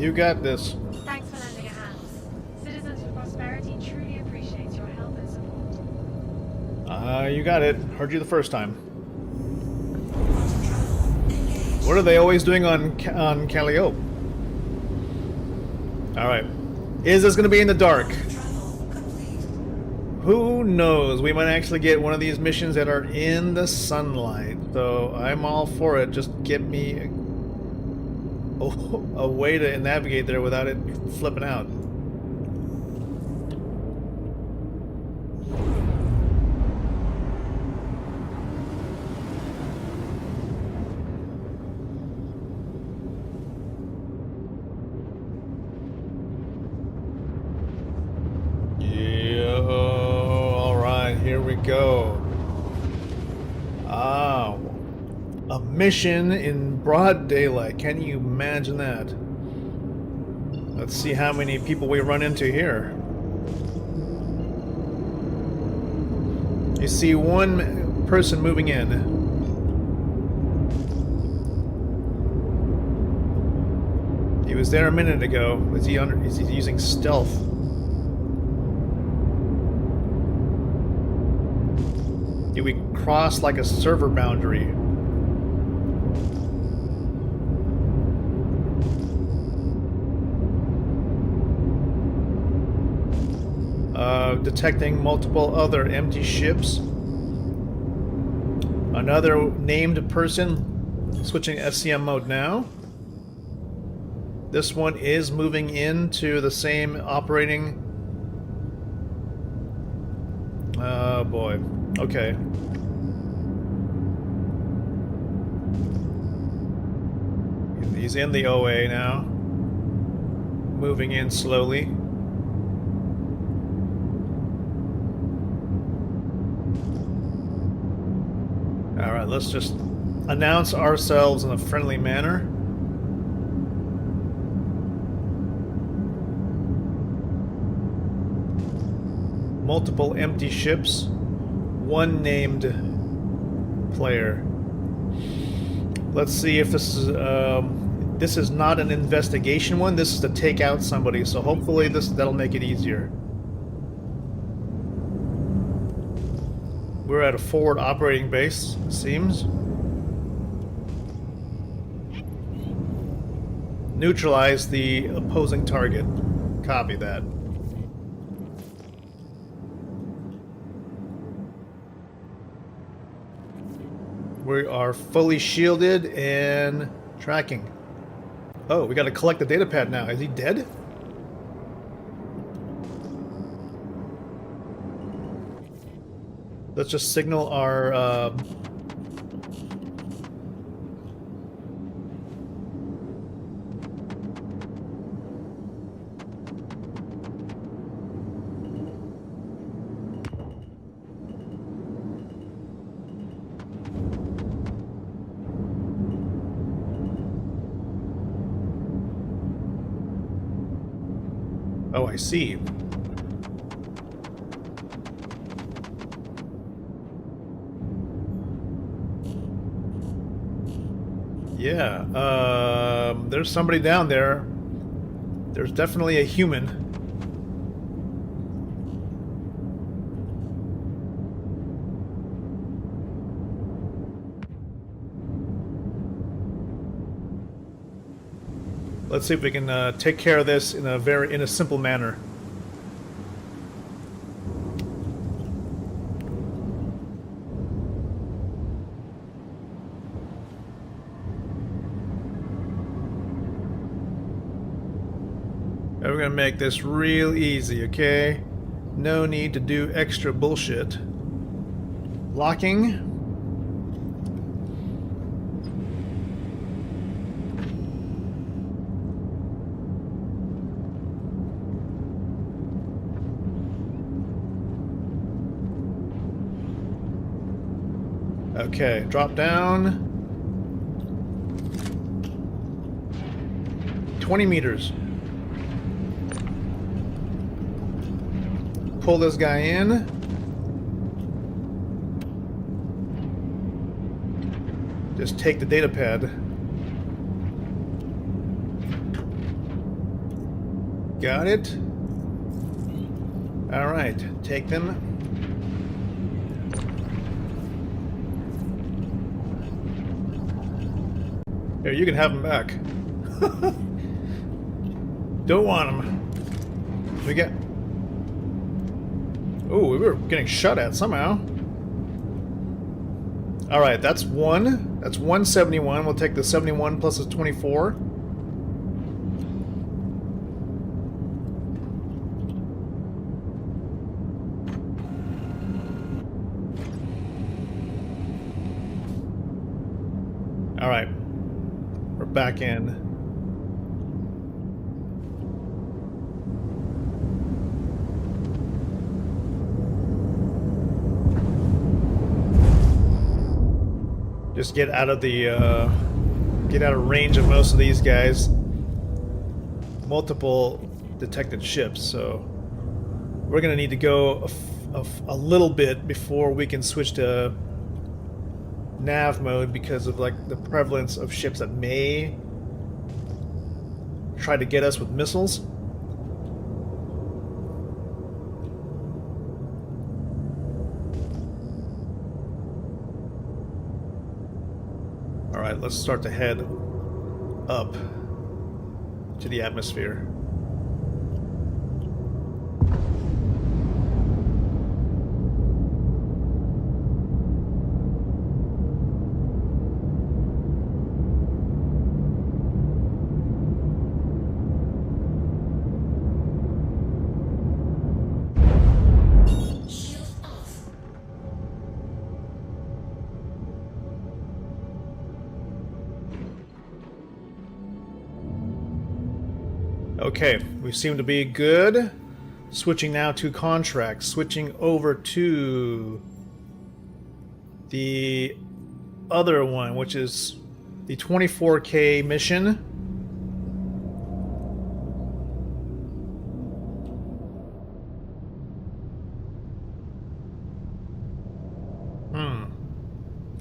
You got this. Thanks for lending a hand. Citizens for Prosperity truly appreciates your help and support. You got it. Heard you the first time. What are they always doing on Calliope? Alright. Is this going to be in the dark? Who knows? We might actually get one of these missions that are in the sunlight. So I'm all for it. Just get me a way to navigate there without it flipping out. Here we go. Ah, a mission in broad daylight. Can you imagine that? Let's see how many people we run into here. You see one person moving in. He was there a minute ago. Is he using stealth? We cross like a server boundary. Detecting multiple other empty ships. Another named person. Switching SCM mode now. This one is moving into the same operating. Oh boy. Okay. He's in the OA now. Moving in slowly. Alright, let's just announce ourselves in a friendly manner. Multiple empty ships. One named player. Let's see if this is not an investigation one. This is to take out somebody. So hopefully that'll make it easier. We're at a forward operating base, it seems. Neutralize the opposing target. Copy that. We are fully shielded and tracking. Oh, we got to collect the data pad now. Is he dead? Let's just signal our... Oh, I see. Yeah, there's somebody down there. There's definitely a human. Let's see if we can take care of this in a simple manner. And we're gonna make this real easy, okay? No need to do extra bullshit. Locking. Okay, drop down. 20 meters. Pull this guy in. Just take the data pad. Got it. All right, take them. Here, you can have them back. Don't want them. We get. Oh, we were getting shot at somehow. All right, that's one. That's 171. We'll take the 71 plus the 24. All right, we're back in. Just get out of the get out of range of most of these guys. Multiple detected ships, so we're gonna need to go a little bit before we can switch to nav mode because of like the prevalence of ships that may try to get us with missiles. Alright, let's start to head up to the atmosphere. Okay, we seem to be good. Switching now to contracts. Switching over to the other one, which is the 24K mission.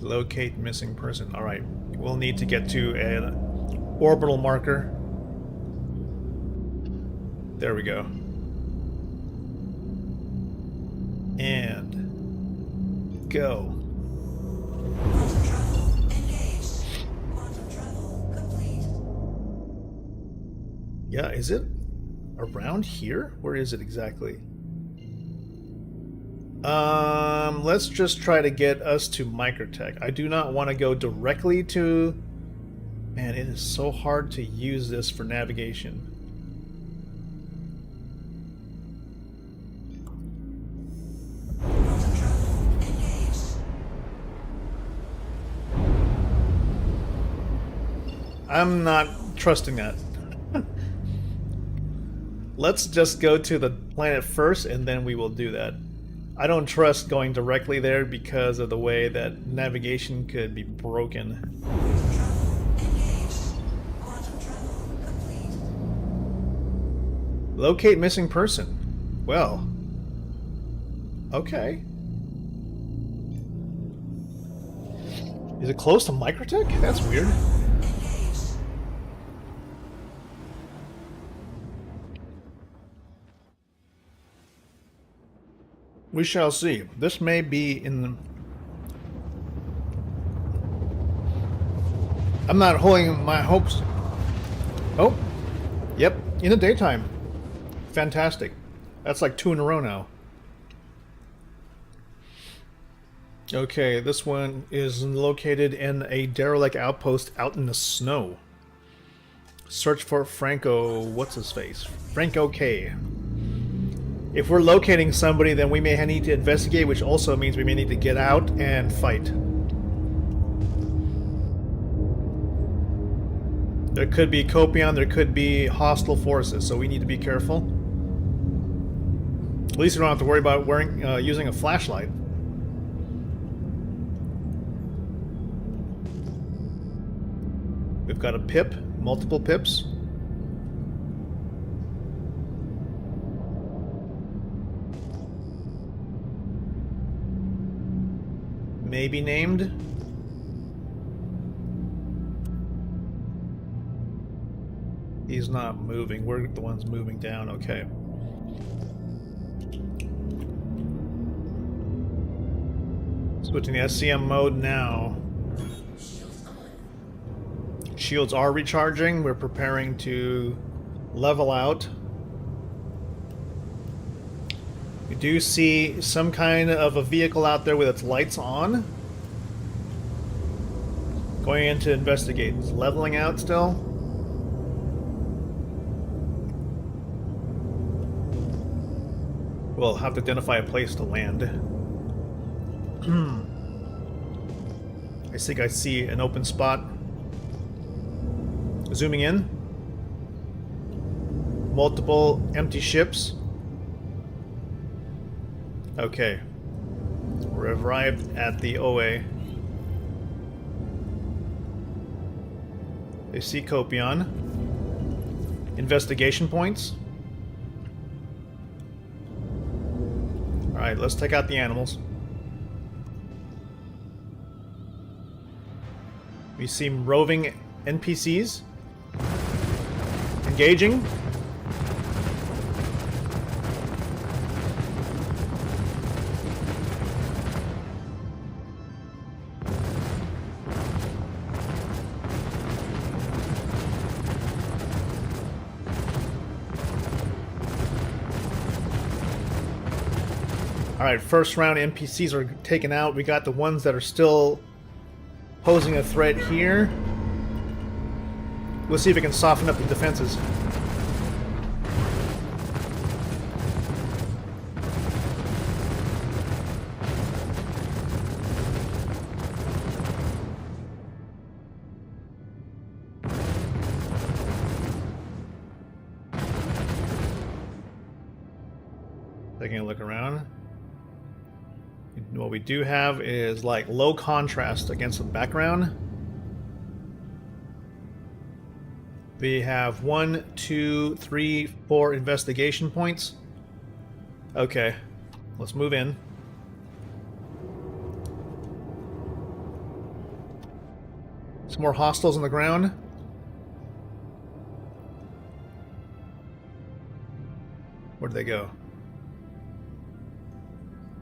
Locate missing person. Alright, we'll need to get to an orbital marker. There we go. And go. Quantum travel engaged. Quantum travel complete. Yeah, is it around here? Where is it exactly? Let's just try to get us to Microtech. I do not want to go directly to... Man, it is so hard to use this for navigation. Quantum travel engaged. I'm not trusting that. Let's just go to the planet first and then we will do that. I don't trust going directly there because of the way that navigation could be broken. Quantum travel engaged. Quantum travel complete. Locate missing person. Well. Okay. Is it close to Microtech? That's weird. Engaged. We shall see. This may be in the... I'm not holding my hopes. Oh. Yep. In the daytime. Fantastic. That's like 2 in a row now. Okay, this one is located in a derelict outpost out in the snow. Search for Franco... What's his face? Franco K. If we're locating somebody, then we may need to investigate, which also means we may need to get out and fight. There could be Copion, there could be hostile forces, so we need to be careful. At least we don't have to worry about using a flashlight. We've got a pip, multiple pips. Maybe named. He's not moving. We're the ones moving down. Okay. Switching to SCM mode now. Shields are recharging. We're preparing to level out. We do see some kind of a vehicle out there with its lights on. Going in to investigate. It's leveling out still. We'll have to identify a place to land. I think I see an open spot. Zooming in. Multiple empty ships. Okay. We're arrived at the OA. They see Copion. Investigation points. Alright, let's take out the animals. We see roving NPCs. Engaging. Alright, first round NPCs are taken out. We got the ones that are still posing a threat here. We'll see if we can soften up the defenses. Taking a look around. What we do have is like low contrast against the background. We have 1, 2, 3, 4 investigation points. Okay, let's move in. Some more hostiles on the ground. Where'd they go?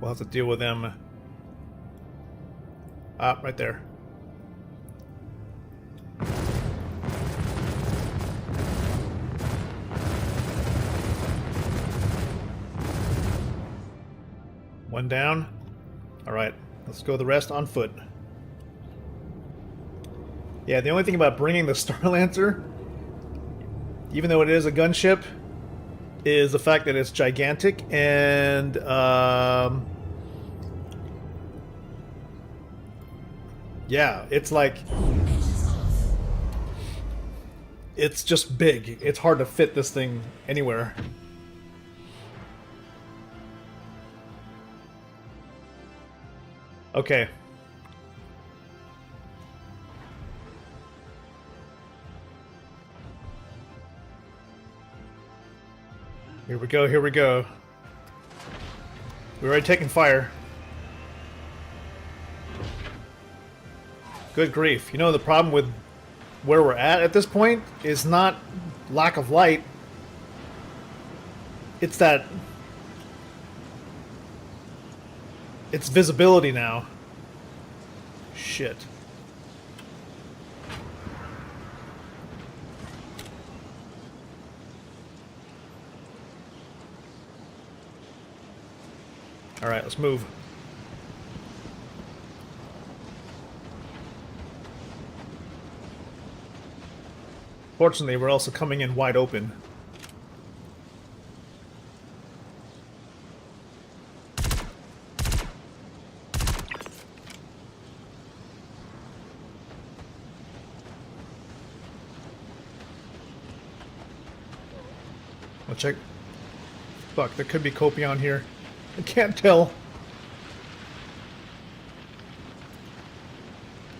We'll have to deal with them. Ah, right there. One down. Alright, let's go the rest on foot. Yeah, the only thing about bringing the Star Lancer, even though it is a gunship, is the fact that it's gigantic and yeah, it's like it's just big. It's hard to fit this thing anywhere. Okay. Here we go, here we go. We're already taking fire. Good grief. You know, the problem with where we're at this point is not lack of light. It's that... it's visibility now. Shit. Alright, let's move. Fortunately, we're also coming in wide open. I'll check. Fuck, there could be Copion here. I can't tell.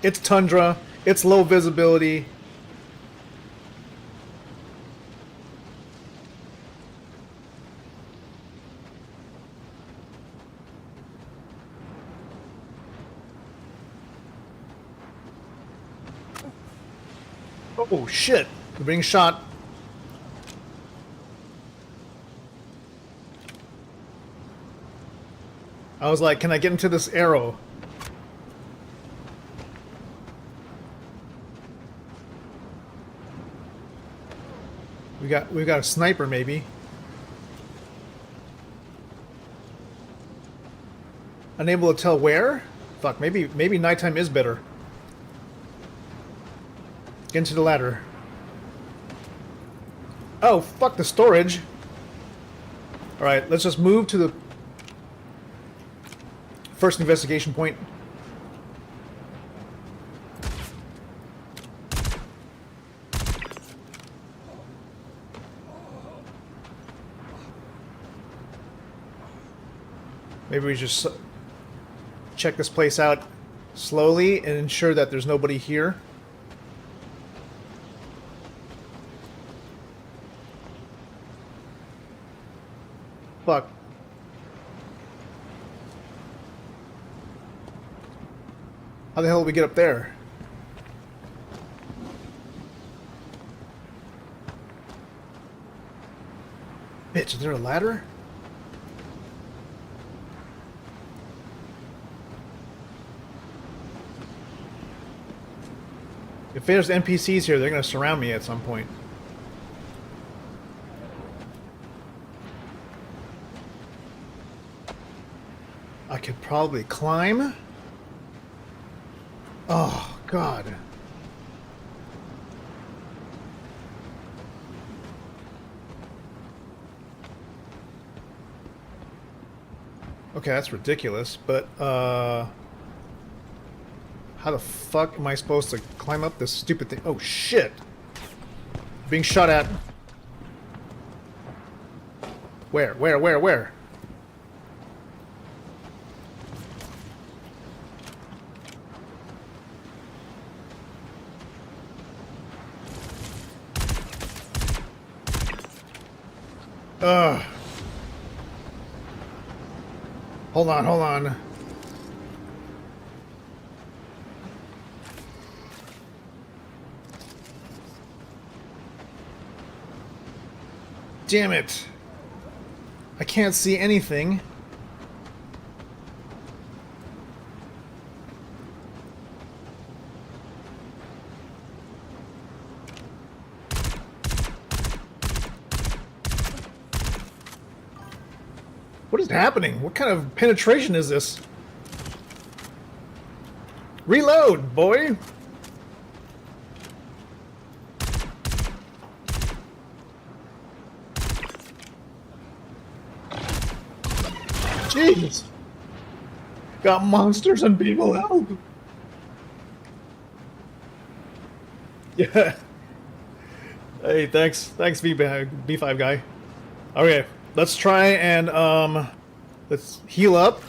It's tundra. It's low visibility. Oh shit! We're being shot. I was like, can I get into this arrow? We've got a sniper maybe. Unable to tell where? Fuck, maybe nighttime is better. Get into the ladder. Oh, fuck the storage. Alright, let's just move to the first investigation point. Maybe we just check this place out slowly and ensure that there's nobody here. Fuck. How the hell did we get up there? Bitch, is there a ladder? If there's NPCs here, they're gonna surround me at some point. I could probably climb. Oh, God. Okay, that's ridiculous, but, how the fuck am I supposed to climb up this stupid thing? Oh, shit! Being shot at. Where? Ugh. Hold on. Damn it. I can't see anything. What is happening? What kind of penetration is this? Reload, boy! Jeez! Got monsters and people help! Yeah. Hey, thanks B5 guy. Okay, let's try and let's heal up.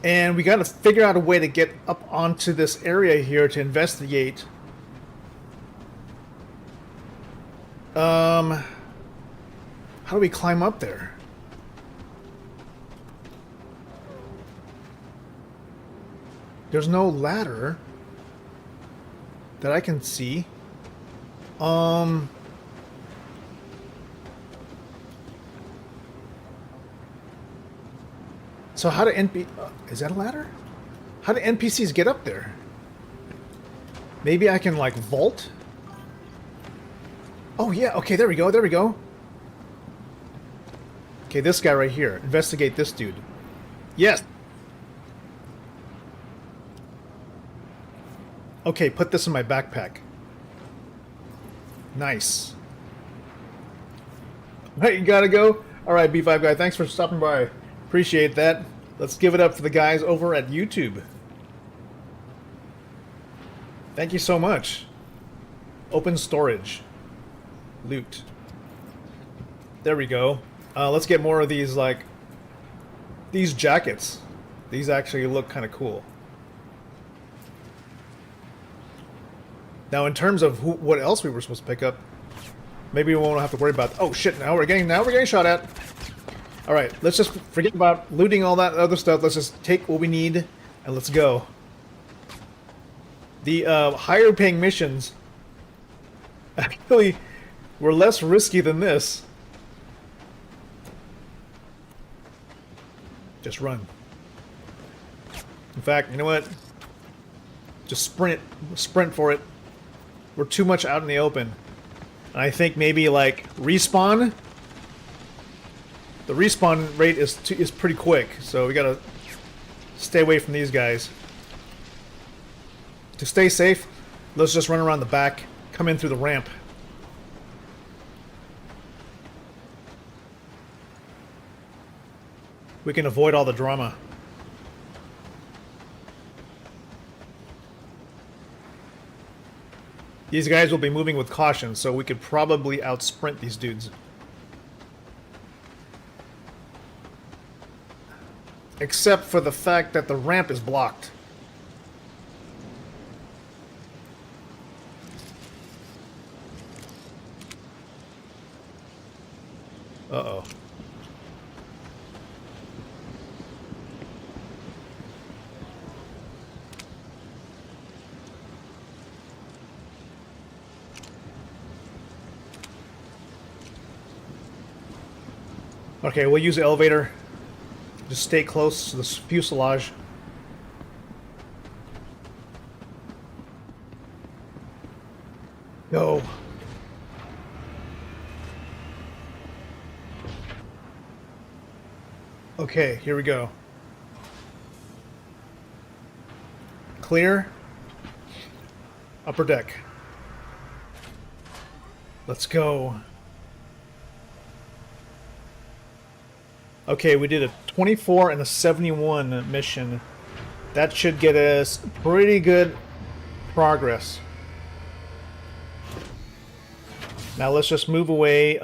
And we gotta figure out a way to get up onto this area here to investigate. How do we climb up there? There's no ladder that I can see. So how do is that a ladder? How do NPCs get up there? Maybe I can like vault? Oh yeah, okay, there we go. Okay, this guy right here. Investigate this dude. Yes. Okay, put this in my backpack. Nice. Right, you gotta go? Alright, B5 guy, thanks for stopping by. Appreciate that. Let's give it up for the guys over at YouTube. Thank you so much. Open storage. Loot. There we go. Let's get more of these, like, these jackets. These actually look kind of cool. Now, in terms of what else we were supposed to pick up, maybe we won't have to worry about. Oh shit! Now we're getting shot at. All right, let's just forget about looting all that other stuff. Let's just take what we need and let's go. The higher paying missions actually were less risky than this. Just run. In fact, you know what? Just sprint for it. We're too much out in the open. And I think maybe like respawn. The respawn rate is pretty quick, so we gotta stay away from these guys. To stay safe, let's just run around the back, come in through the ramp. We can avoid all the drama. These guys will be moving with caution, so we could probably outsprint these dudes. Except for the fact that the ramp is blocked. Uh-oh. Okay, we'll use the elevator. Just stay close to the fuselage. Go. Okay, here we go. Clear. Upper deck. Let's go. Okay, we did a 24 and a 71 mission. That should get us pretty good progress. Now let's just move away.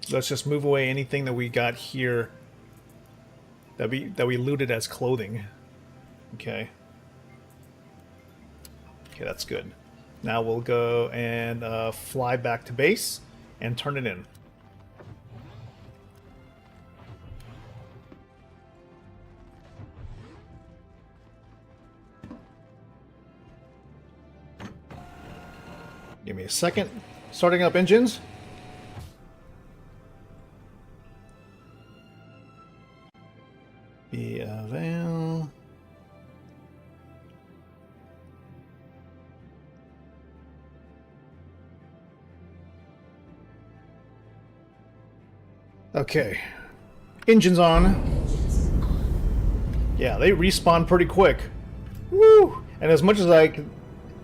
Let's just move away anything that we got here that we looted as clothing. Okay. Okay, that's good. Now we'll go and fly back to base and turn it in. Give me a second. Starting up engines. Be avail. Okay. Engines on. Yeah, they respawn pretty quick. Woo! And as much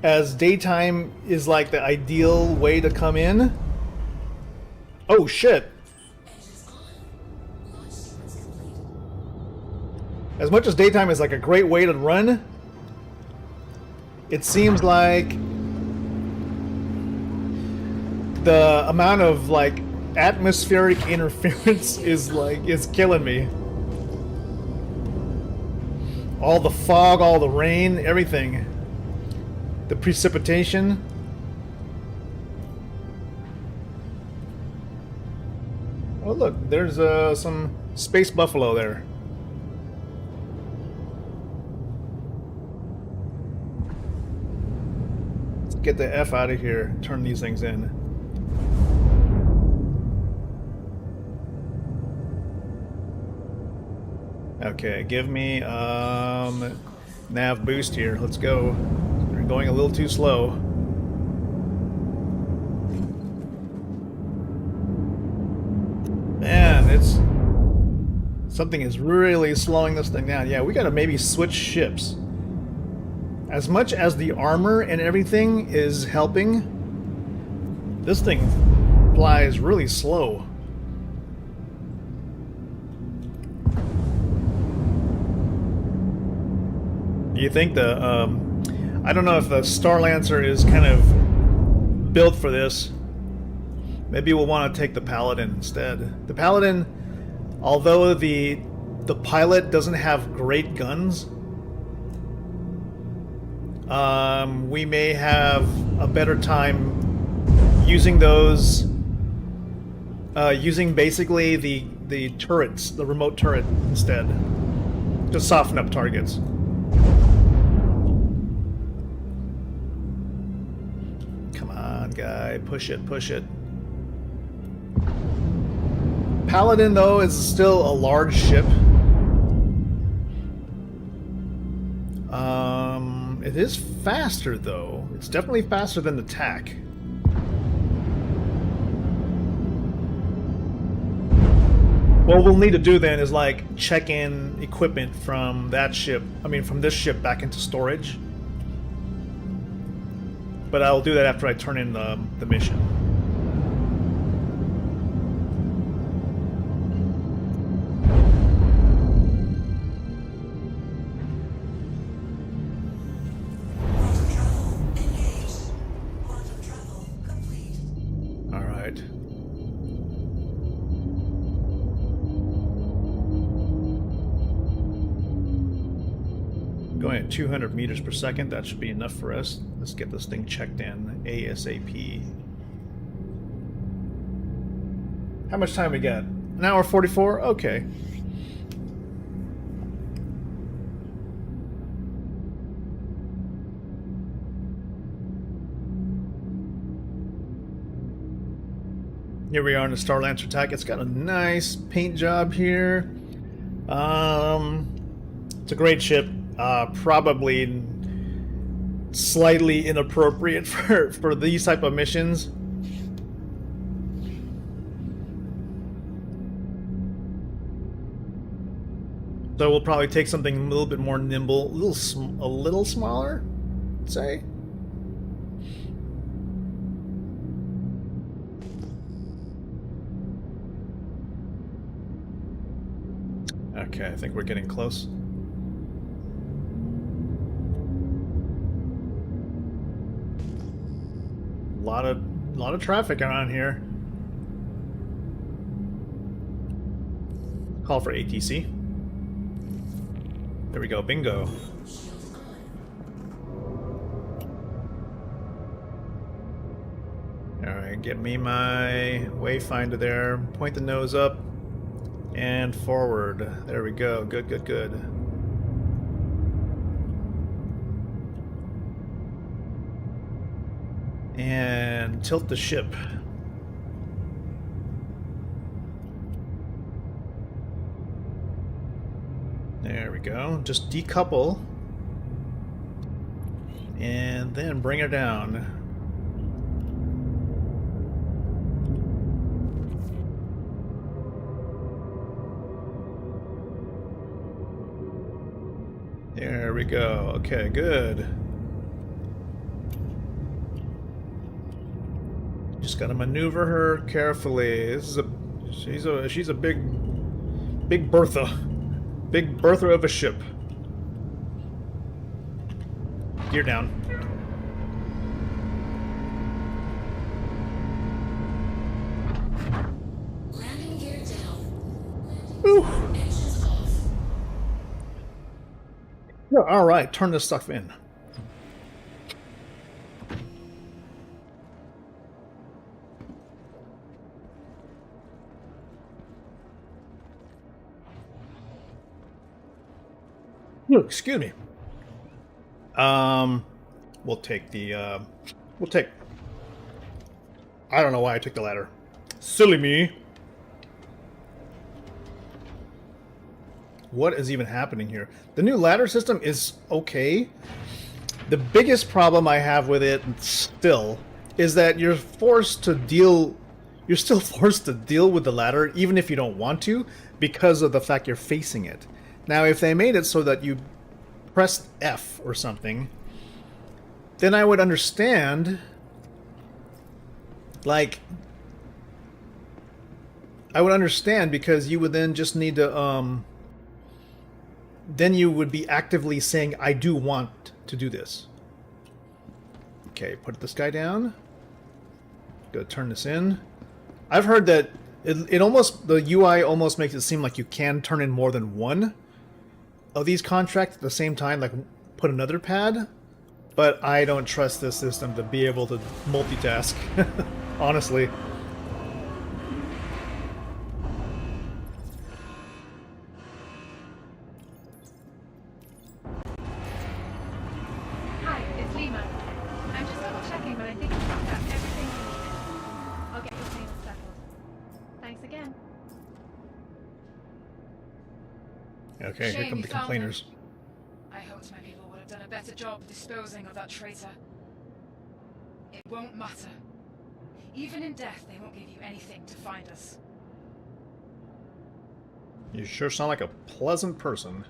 as daytime is like the ideal way to come in. Oh shit. As much as daytime is like a great way to run, it seems like the amount of like atmospheric interference is killing me. All the fog, all the rain, everything. The precipitation. Oh look, there's some space buffalo there. Let's get the F out of here. Turn these things in. Okay, give me nav boost here. Let's go. We're going a little too slow. Man, something is really slowing this thing down. Yeah, we gotta maybe switch ships. As much as the armor and everything is helping, this thing flies really slow. You think I don't know if the Star Lancer is kind of built for this. Maybe we'll want to take the Paladin instead. The Paladin, although the pilot doesn't have great guns, we may have a better time using those, using basically the turrets, the remote turret instead, to soften up targets. Come on, guy, push it, push it. Paladin, though, is still a large ship. It is faster, though. It's definitely faster than the TAC. What we'll need to do then is like check in equipment from that ship, from this ship back into storage. But I'll do that after I turn in the mission. Quantum travel engaged. Quantum travel complete. All right. Going at 200 meters per second, that should be enough for us. Let's get this thing checked in ASAP. How much time we got? An hour 44? Okay. Here we are in the Starlancer attack. It's got a nice paint job here. It's a great ship. Probably slightly inappropriate for these type of missions. So we'll probably take something a little bit more nimble, a little smaller, say. Okay, I think we're getting close. lot of traffic around here. Call for ATC. There we go, bingo. Alright, get me my wayfinder there. Point the nose up and forward. There we go. Good, good, good. And tilt the ship. There we go. Just decouple. And then bring her down. There we go. Okay, good. Just gotta maneuver her carefully. This is she's a big Bertha. Big Bertha of a ship. Gear down. Landing gear down. Ooh. Engines off. Yeah, all right, turn this stuff in. Excuse me. We'll take the, I don't know why I took the ladder. Silly me. What is even happening here? The new ladder system is okay. The biggest problem I have with it still is that you're still forced to deal with the ladder even if you don't want to because of the fact you're facing it. Now, if they made it so that you press F or something, then I would understand. Like, I would understand because you would then just need to, then you would be actively saying, I do want to do this. Okay, put this guy down. Go turn this in. I've heard that it almost, the UI almost makes it seem like you can turn in more than one of these contracts at the same time, like put another pad, but I don't trust this system to be able to multitask, honestly. Hi, it's Lima. I'm just double checking, but I think I've got everything you needed. I'll get your payment settled. Thanks again. Okay, here Shame come you the found complainers. them. I hoped my people would have done a better job disposing of that traitor. It won't matter. Even in death, they won't give you anything to find us. You sure sound like a pleasant person.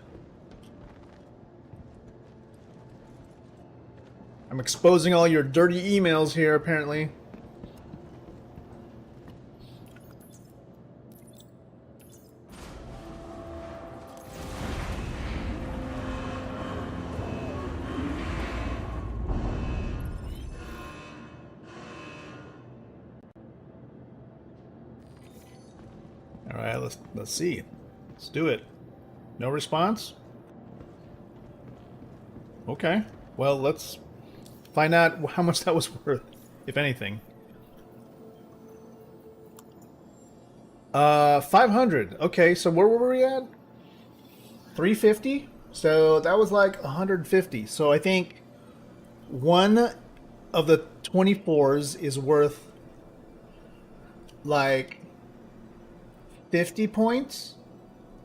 I'm exposing all your dirty emails here, apparently. All right, let's see. Let's do it. No response? Okay. Well, let's find out how much that was worth, if anything. 500. Okay, so where were we at? 350? So that was like 150. So I think one of the 24s is worth like 50 points,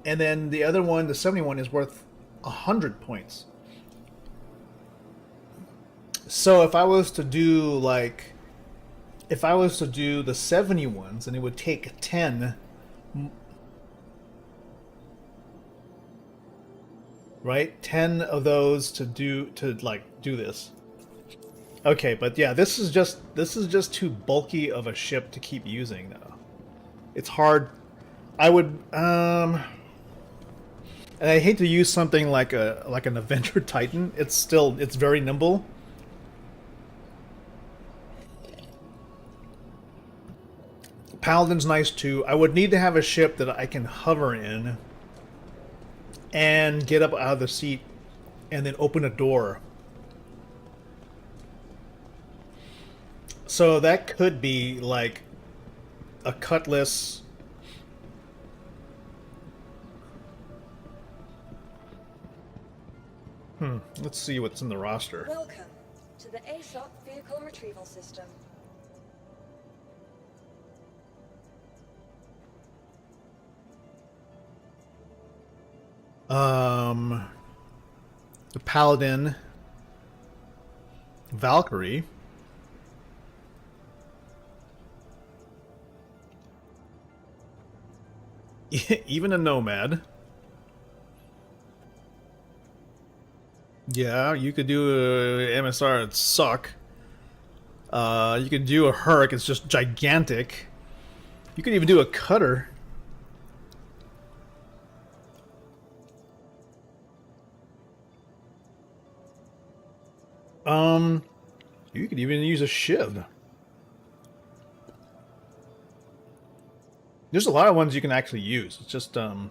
and then the other one, the 71, is worth 100 points. So if I was to do like, if I was to do the 71s, and it would take 10, right? 10 of those to do this. Okay, but yeah, this is just too bulky of a ship to keep using though. It's hard. I would and I hate to use something like an Avenger Titan. It's very nimble. Paladin's nice too. I would need to have a ship that I can hover in and get up out of the seat and then open a door. So that could be like a Cutlass. Let's see what's in the roster. Welcome to the ASOP Vehicle Retrieval System. The Paladin, Valkyrie, even a Nomad. Yeah, you could do a MSR, it'd suck. You could do a Hurk, it's just gigantic. You could even do a Cutter. You could even use a Shiv. There's a lot of ones you can actually use. It's just, no,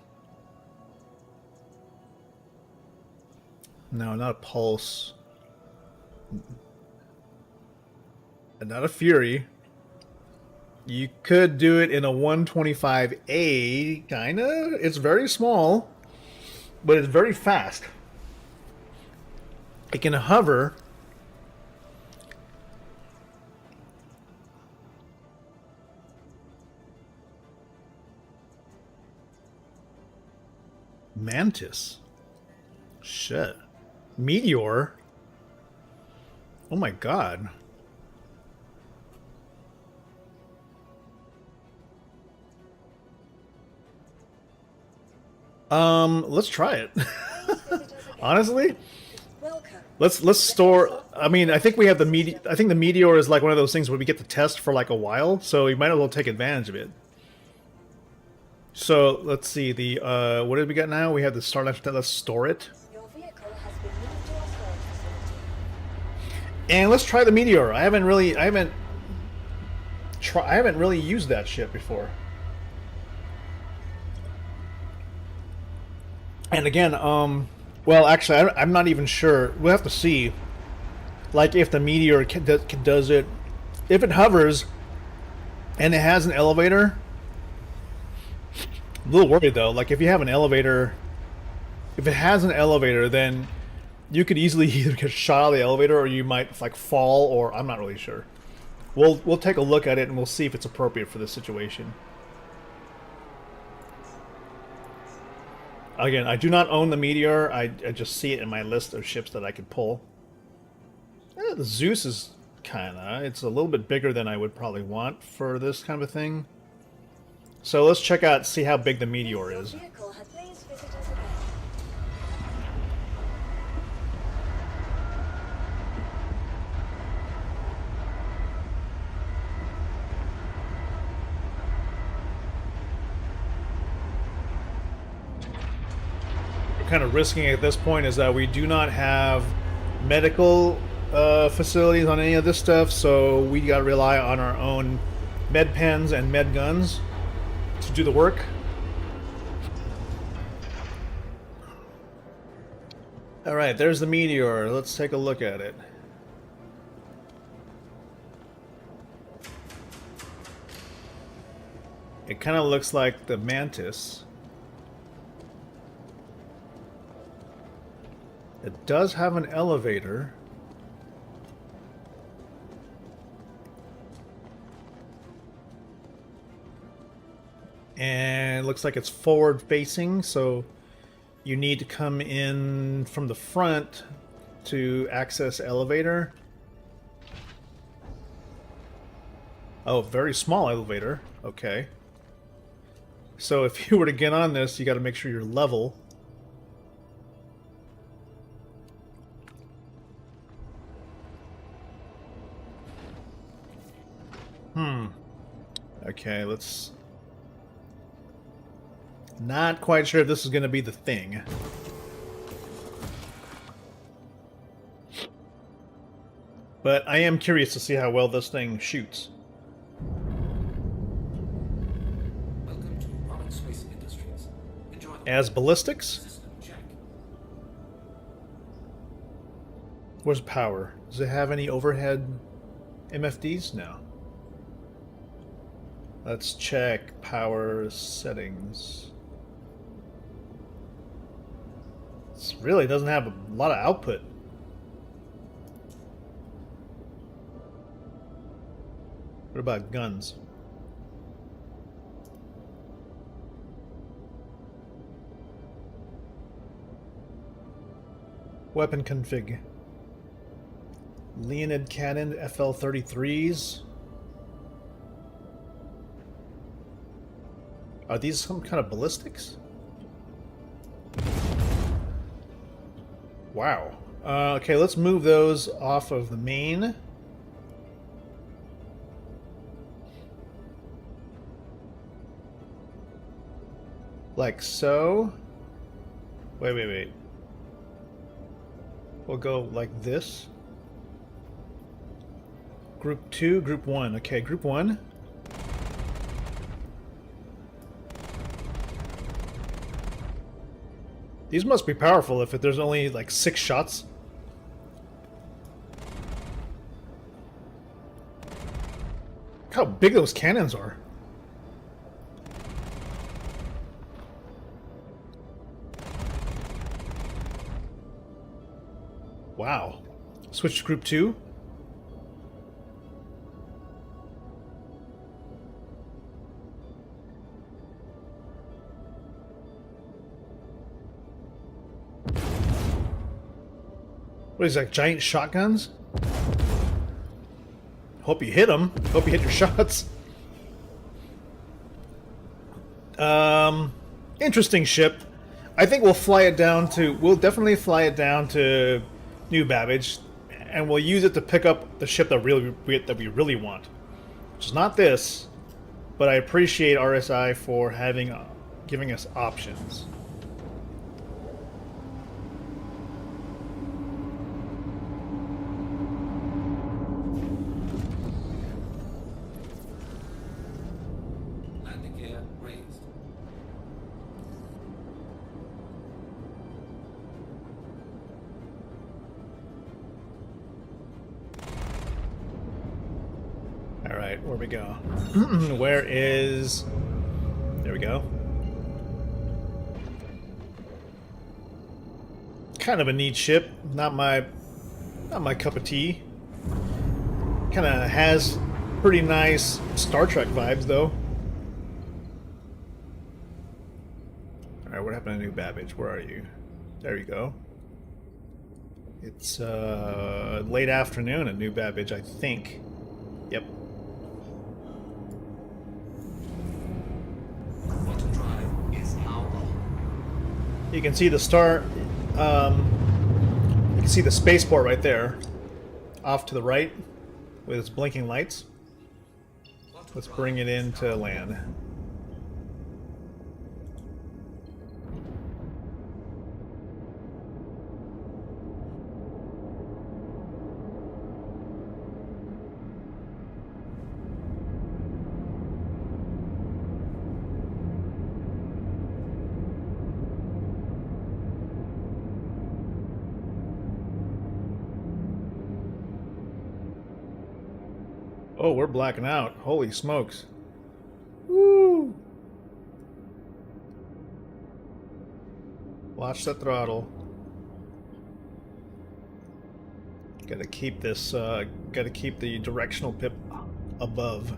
not a Pulse. And not a Fury. You could do it in a 125A, kinda. It's very small, but it's very fast. It can hover. Mantis. Shit. Meteor. Oh my god. Let's try it. Honestly, let's store. I mean, I think we have the I think the Meteor is like one of those things where we get to test for like a while, so we might as well take advantage of it. So let's see the what did we got now? We have the Starlight. Let's store it. Your vehicle has been moved to our storage facility. And let's try the Meteor. I haven't really used that ship before. And again, well, actually, I'm not even sure. We'll have to see, like, if the Meteor does it. If it hovers and it has an elevator. I'm a little worried though. Like, if you have an elevator, if it has an elevator, then you could easily either get shot out of the elevator, or you might like fall, or I'm not really sure. We'll take a look at it and we'll see if it's appropriate for this situation. Again, I do not own the Meteor. I just see it in my list of ships that I could pull. The Zeus is kinda... It's a little bit bigger than I would probably want for this kind of a thing. So let's check out, see how big the Meteor is. Vehicle has please visit us again. Kind of risking at this point is that we do not have medical facilities on any of this stuff, so we gotta rely on our own med pens and med guns to do the work. Alright, there's the Meteor. Let's take a look at it. It kind of looks like the Mantis. It does have an elevator. And it looks like it's forward facing, so you need to come in from the front to access elevator. Oh, very small elevator. Okay. So if you were to get on this, you got to make sure you're level. Okay, let's... Not quite sure if this is going to be the thing. But I am curious to see how well this thing shoots. Welcome to Roman Space Industries. Enjoy the As ballistics? system check. Where's power? Does it have any overhead MFDs? No. Let's check power settings. It really doesn't have a lot of output. What about guns? Weapon config. Leonid cannon FL-33s. Are these some kind of ballistics? Wow. Okay, let's move those off of the main. Like so. Wait. We'll go like this. Group 2, Group 1. Okay, Group 1. These must be powerful if there's only like 6 shots. Look how big those cannons are. Wow. Switch to Group 2. What is that, giant shotguns? Hope you hit them. Hope you hit your shots. Interesting ship. I think we'll fly it down to... We'll definitely fly it down to New Babbage, and we'll use it to pick up the ship that we really want. Which is not this, but I appreciate RSI for giving us options. Landing gear raised. Alright, where we go? Where is... There we go. Kind of a neat ship. Not my cup of tea. Kind of has pretty nice Star Trek vibes, though. Alright, Alright, what happened to New Babbage? Where are you? There you go. It's late afternoon at New Babbage, I think. Yep. Quantum drive is now on. You can see the star. You can see the spaceport right there, off to the right, with its blinking lights. Let's bring it into land. Oh, we're blacking out. Holy smokes. Woo! Watch the throttle. Gotta keep this, gotta keep the directional pip above,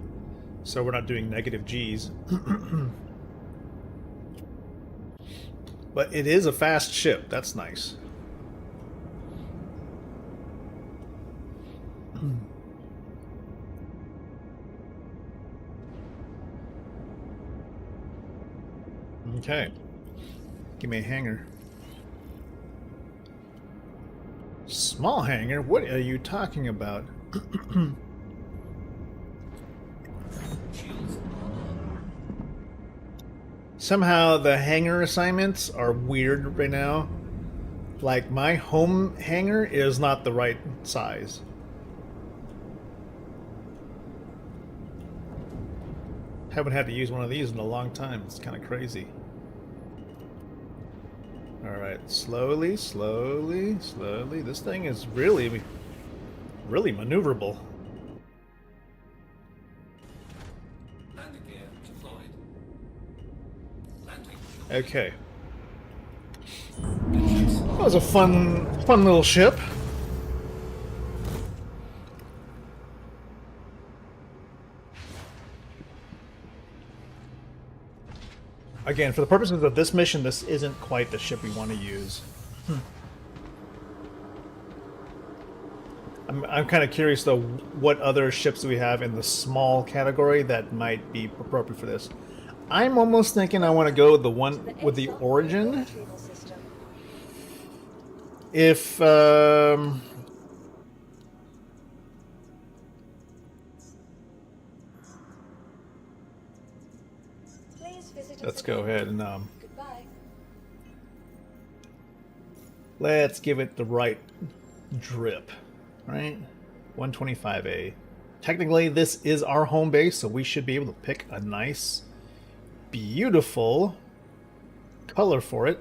so we're not doing negative G's. But it is a fast ship. That's nice. Okay. Give me a hangar. Small hangar? What are you talking about? Somehow the hangar assignments are weird right now. Like, my home hangar is not the right size. Haven't had to use one of these in a long time. It's kind of crazy. Alright, slowly, slowly, slowly. This thing is really, really maneuverable. Landing gear deployed. Landing. Okay. That was a fun little ship. Again, for the purposes of this mission, this isn't quite the ship we want to use. I'm kind of curious, though, what other ships do we have in the small category that might be appropriate for this. I'm almost thinking I want to go with the one with the Origin. If, let's go ahead and let's give it the right drip, right? 125A. Technically, this is our home base, so we should be able to pick a nice, beautiful color for it.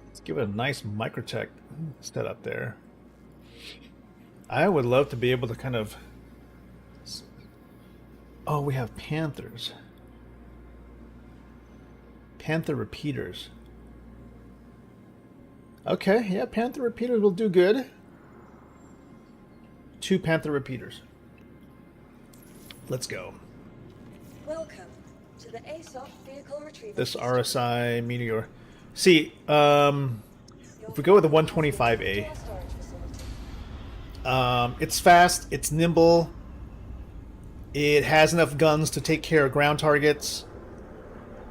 Let's give it a nice Microtech setup there. I would love to be able to kind of... Oh, we have Panthers. Panther repeaters. Okay, yeah, Panther repeaters will do good. 2 Panther repeaters. Let's go. Welcome to the ASOP vehicle retrieval This system. RSI Meteor. See, if we go with the 125A, it's fast, it's nimble. It has enough guns to take care of ground targets,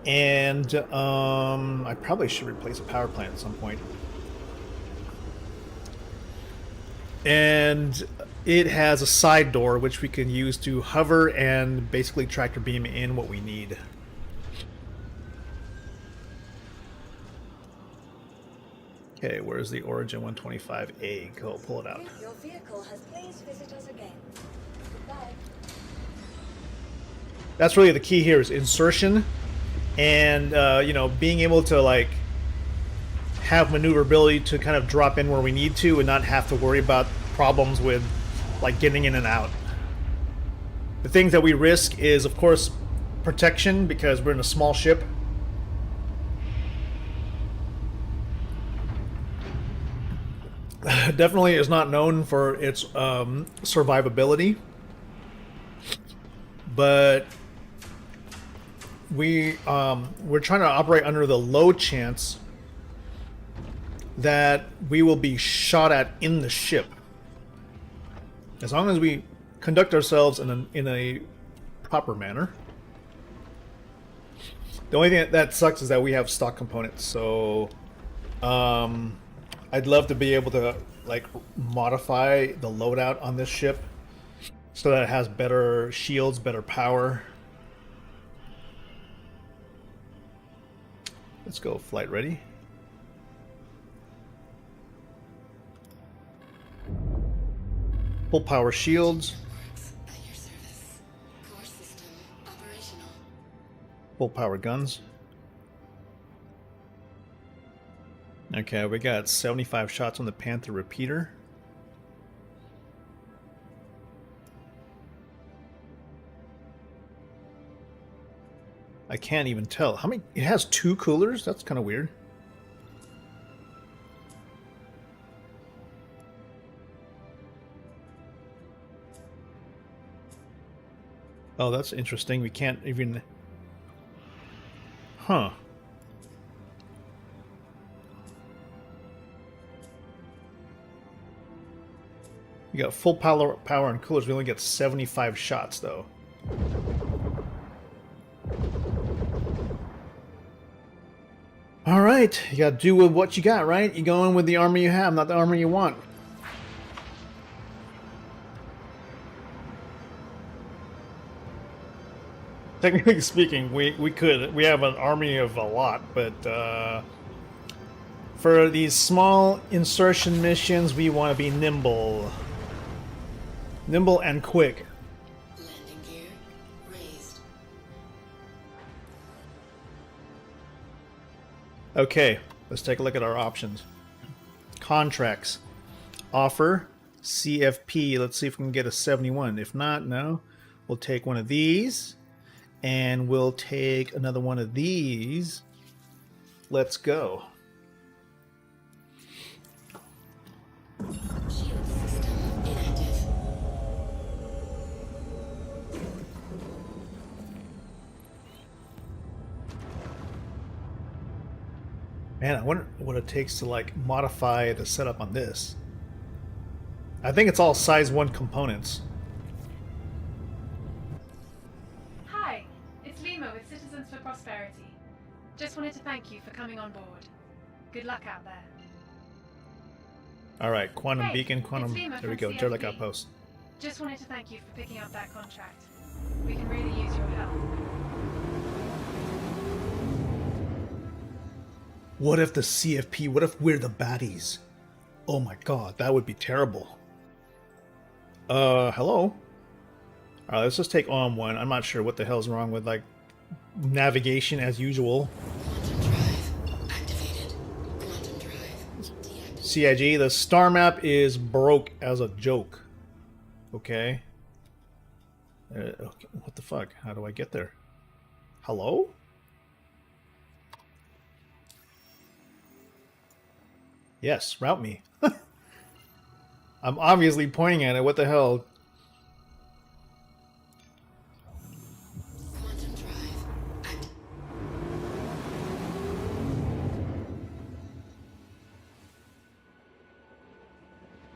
and I probably should replace a power plant at some point. And it has a side door which we can use to hover and basically tractor beam in what we need. Okay, where's the Origin 125A? Go pull it out. Your vehicle has please visit us again. Goodbye. That's really the key here, is insertion and you know, being able to like have maneuverability to kind of drop in where we need to and not have to worry about problems with like getting in and out. The things that we risk is, of course, protection, because we're in a small ship. Definitely is not known for its survivability, but we're trying to operate under the low chance that we will be shot at in the ship. As long as we conduct ourselves in a proper manner. The only thing that sucks is that we have stock components, so I'd love to be able to like modify the loadout on this ship so that it has better shields, better power. Let's go flight ready. Full power shields. At your service. Core system operational. Full power guns. Okay, we got 75 shots on the Panther repeater. I can't even tell. How many? It has 2 coolers? That's kind of weird. Oh, that's interesting. We can't even... Huh. We got full power and coolers. We only get 75 shots, though. Alright, you gotta do with what you got, right? You go in with the armor you have, not the armor you want. Technically speaking, we have an army of a lot, but for these small insertion missions, we want to be nimble. Nimble and quick. Landing gear raised. Okay, let's take a look at our options. Contracts. Offer. CFP. Let's see if we can get a 71. If not, no. We'll take one of these. And we'll take another one of these. Let's go. Shield system inactive. Man, I wonder what it takes to like modify the setup on this. I think it's all size 1 components. Hi, it's Lima with Citizens for Prosperity. Just wanted to thank you for coming on board. Good luck out there. All right, quantum Hey, beacon, quantum. it's Lima There we from go. Derelict CFP. outpost. Just wanted to thank you for picking up that contract. We can really use your help. What if the CFP? What if we're the baddies? Oh my god, that would be terrible. Hello? Alright, let's just take on one. I'm not sure what the hell's wrong with, like, navigation as usual. Quantum drive activated. Quantum drive deactivated. CIG, the star map is broke as a joke. Okay. Okay. What the fuck? How do I get there? Hello? Yes, route me. I'm obviously pointing at it. What the hell? Quantum drive activated.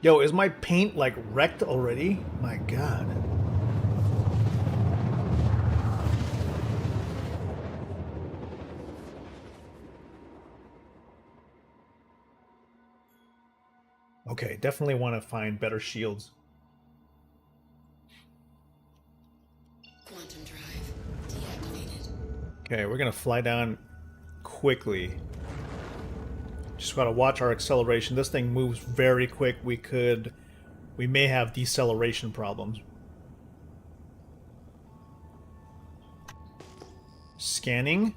Yo, is my paint like wrecked already? My god. Okay, definitely want to find better shields. Quantum drive deactivated. Okay, we're gonna fly down quickly. Just gotta watch our acceleration. This thing moves very quick. We may have deceleration problems. Scanning.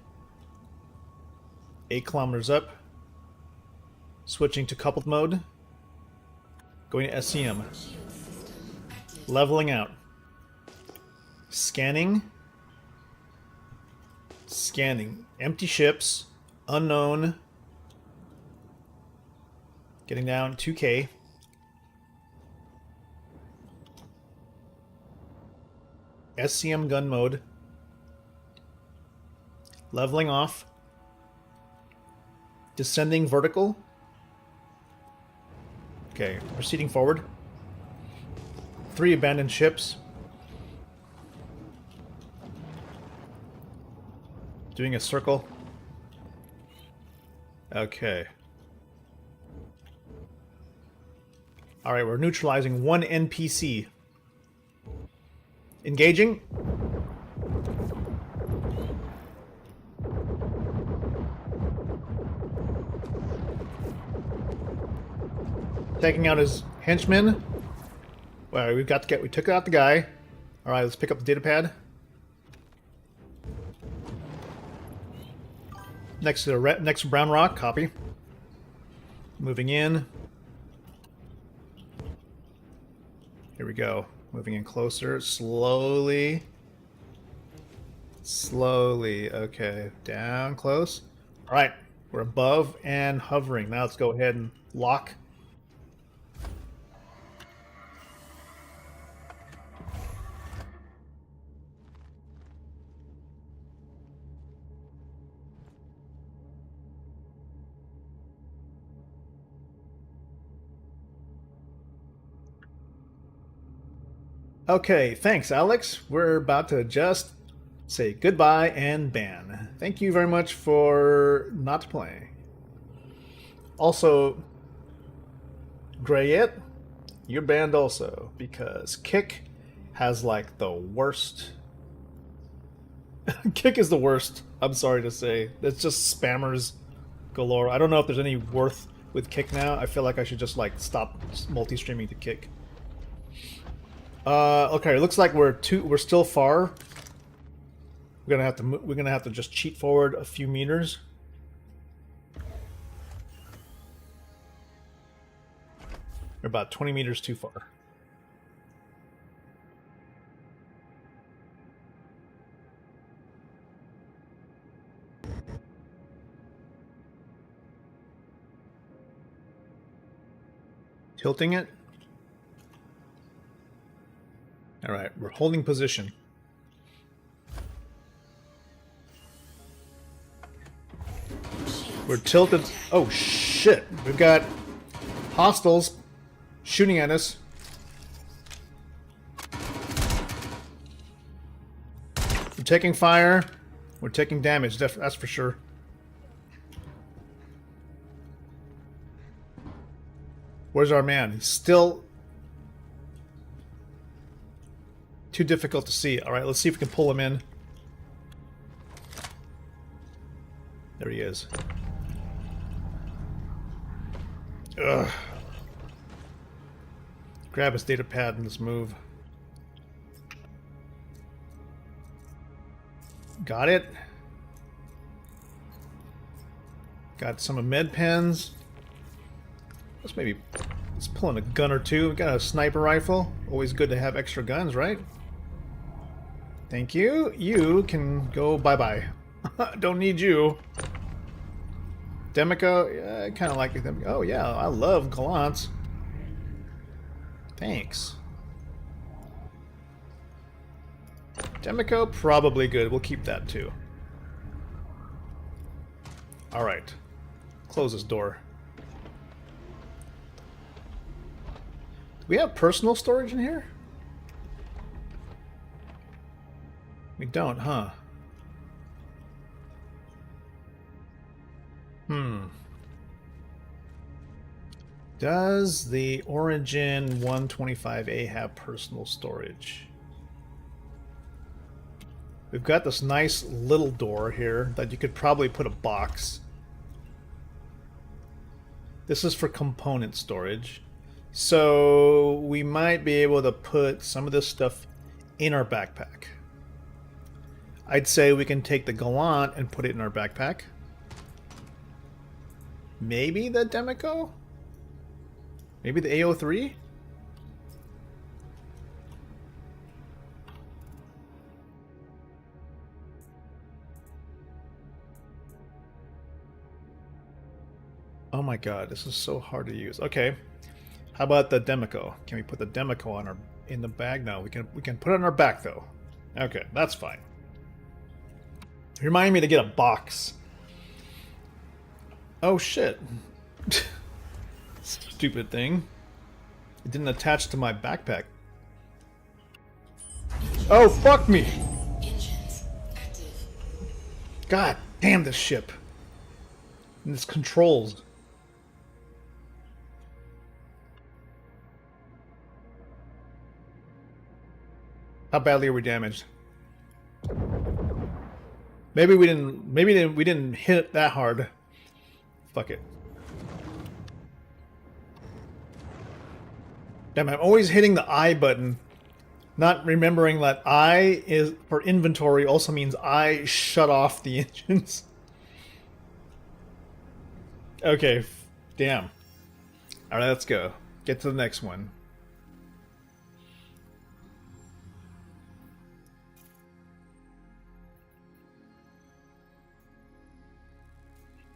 8 kilometers up. Switching to coupled mode. Going to SCM. Shield system active. Leveling out. Scanning. Scanning. Empty ships. Unknown. Getting down 2K. SCM gun mode. Leveling off. Descending vertical. Okay, proceeding forward. 3 abandoned ships. Doing a circle. Okay. Alright, we're neutralizing 1 NPC. Engaging. Taking out his henchmen. Well, we took out the guy. Alright, let's pick up the data pad. Next to the next brown rock, copy. Moving in. Here we go. Moving in closer, slowly. Slowly, okay. Down close. All right, we're above and hovering. Now let's go ahead and lock. Okay, thanks, Alex. We're about to just say goodbye and ban. Thank you very much for not playing. Also, Grayet, you're banned also because Kick has like the worst. Kick is the worst. I'm sorry to say. It's just spammers galore. I don't know if there's any worth with Kick now. I feel like I should just like stop multi-streaming to Kick. Okay, it looks like we're still far. We're gonna have to just cheat forward a few meters. We're about 20 meters too far. Tilting it. All right, we're holding position. We're tilted. Oh shit! We've got hostiles shooting at us. We're taking fire. We're taking damage. That's for sure. Where's our man? He's still too difficult to see. All right, let's see if we can pull him in. There he is. Ugh. Grab his data pad and let's move. Got it. Got some med pens. Let's pull in a gun or two. We got a sniper rifle. Always good to have extra guns, right? Thank you. You can go bye-bye. Don't need you. Demico, yeah, I kind of like them. Oh yeah, I love gallants. Thanks. Demico, probably good. We'll keep that too. All right. Close this door. Do we have personal storage in here? We don't, huh? Does the Origin 125A have personal storage? We've got this nice little door here that you could probably put a box. This is for component storage. So we might be able to put some of this stuff in our backpack. I'd say we can take the Gallant and put it in our backpack. Maybe the Demico? Maybe the AO3? Oh my god, this is so hard to use. Okay. How about the Demico? Can we put the Demico on in the bag? No, we can put it on our back though. Okay, that's fine. Remind me to get a box. Oh shit. Stupid thing. It didn't attach to my backpack. Oh, fuck me! Engines active. God damn this ship. And its controls. How badly are we damaged? Maybe we didn't hit it that hard. Fuck it. Damn, I'm always hitting the I button, not remembering that I is for inventory also means I shut off the engines. Okay, damn. Alright, let's go. Get to the next one.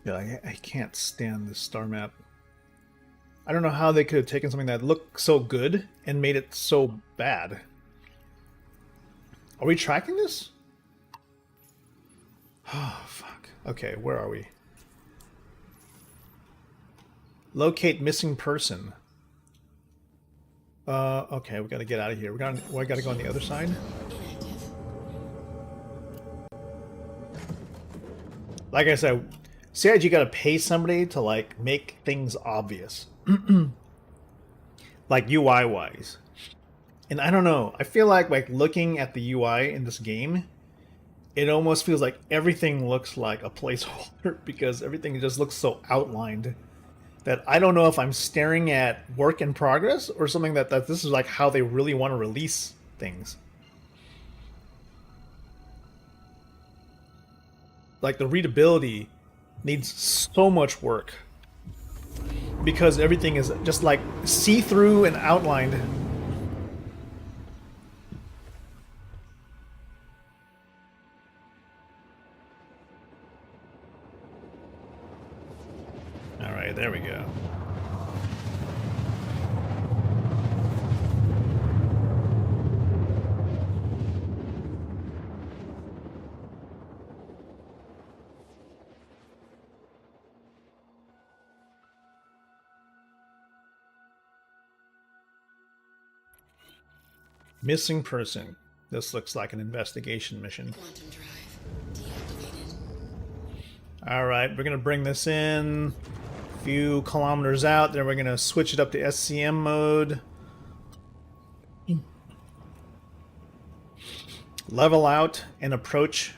Yeah, I can't stand this star map. I don't know how they could have taken something that looked so good and made it so bad. Are we tracking this? Oh, fuck. Okay, where are we? Locate missing person. Okay, we gotta get out of here. We gotta go on the other side. Like I said, CIG gotta pay somebody to like make things obvious. Like UI wise. And I don't know, I feel like looking at the UI in this game, it almost feels like everything looks like a placeholder because everything just looks so outlined that I don't know if I'm staring at work in progress or something that this is like how they really want to release things. Like the readability needs so much work because everything is just like see-through and outlined. All right, there we go. Missing person. This looks like an investigation mission. Quantum drive deactivated. All right, we're gonna bring this in a few kilometers out. Then we're gonna switch it up to SCM mode. Level out and approach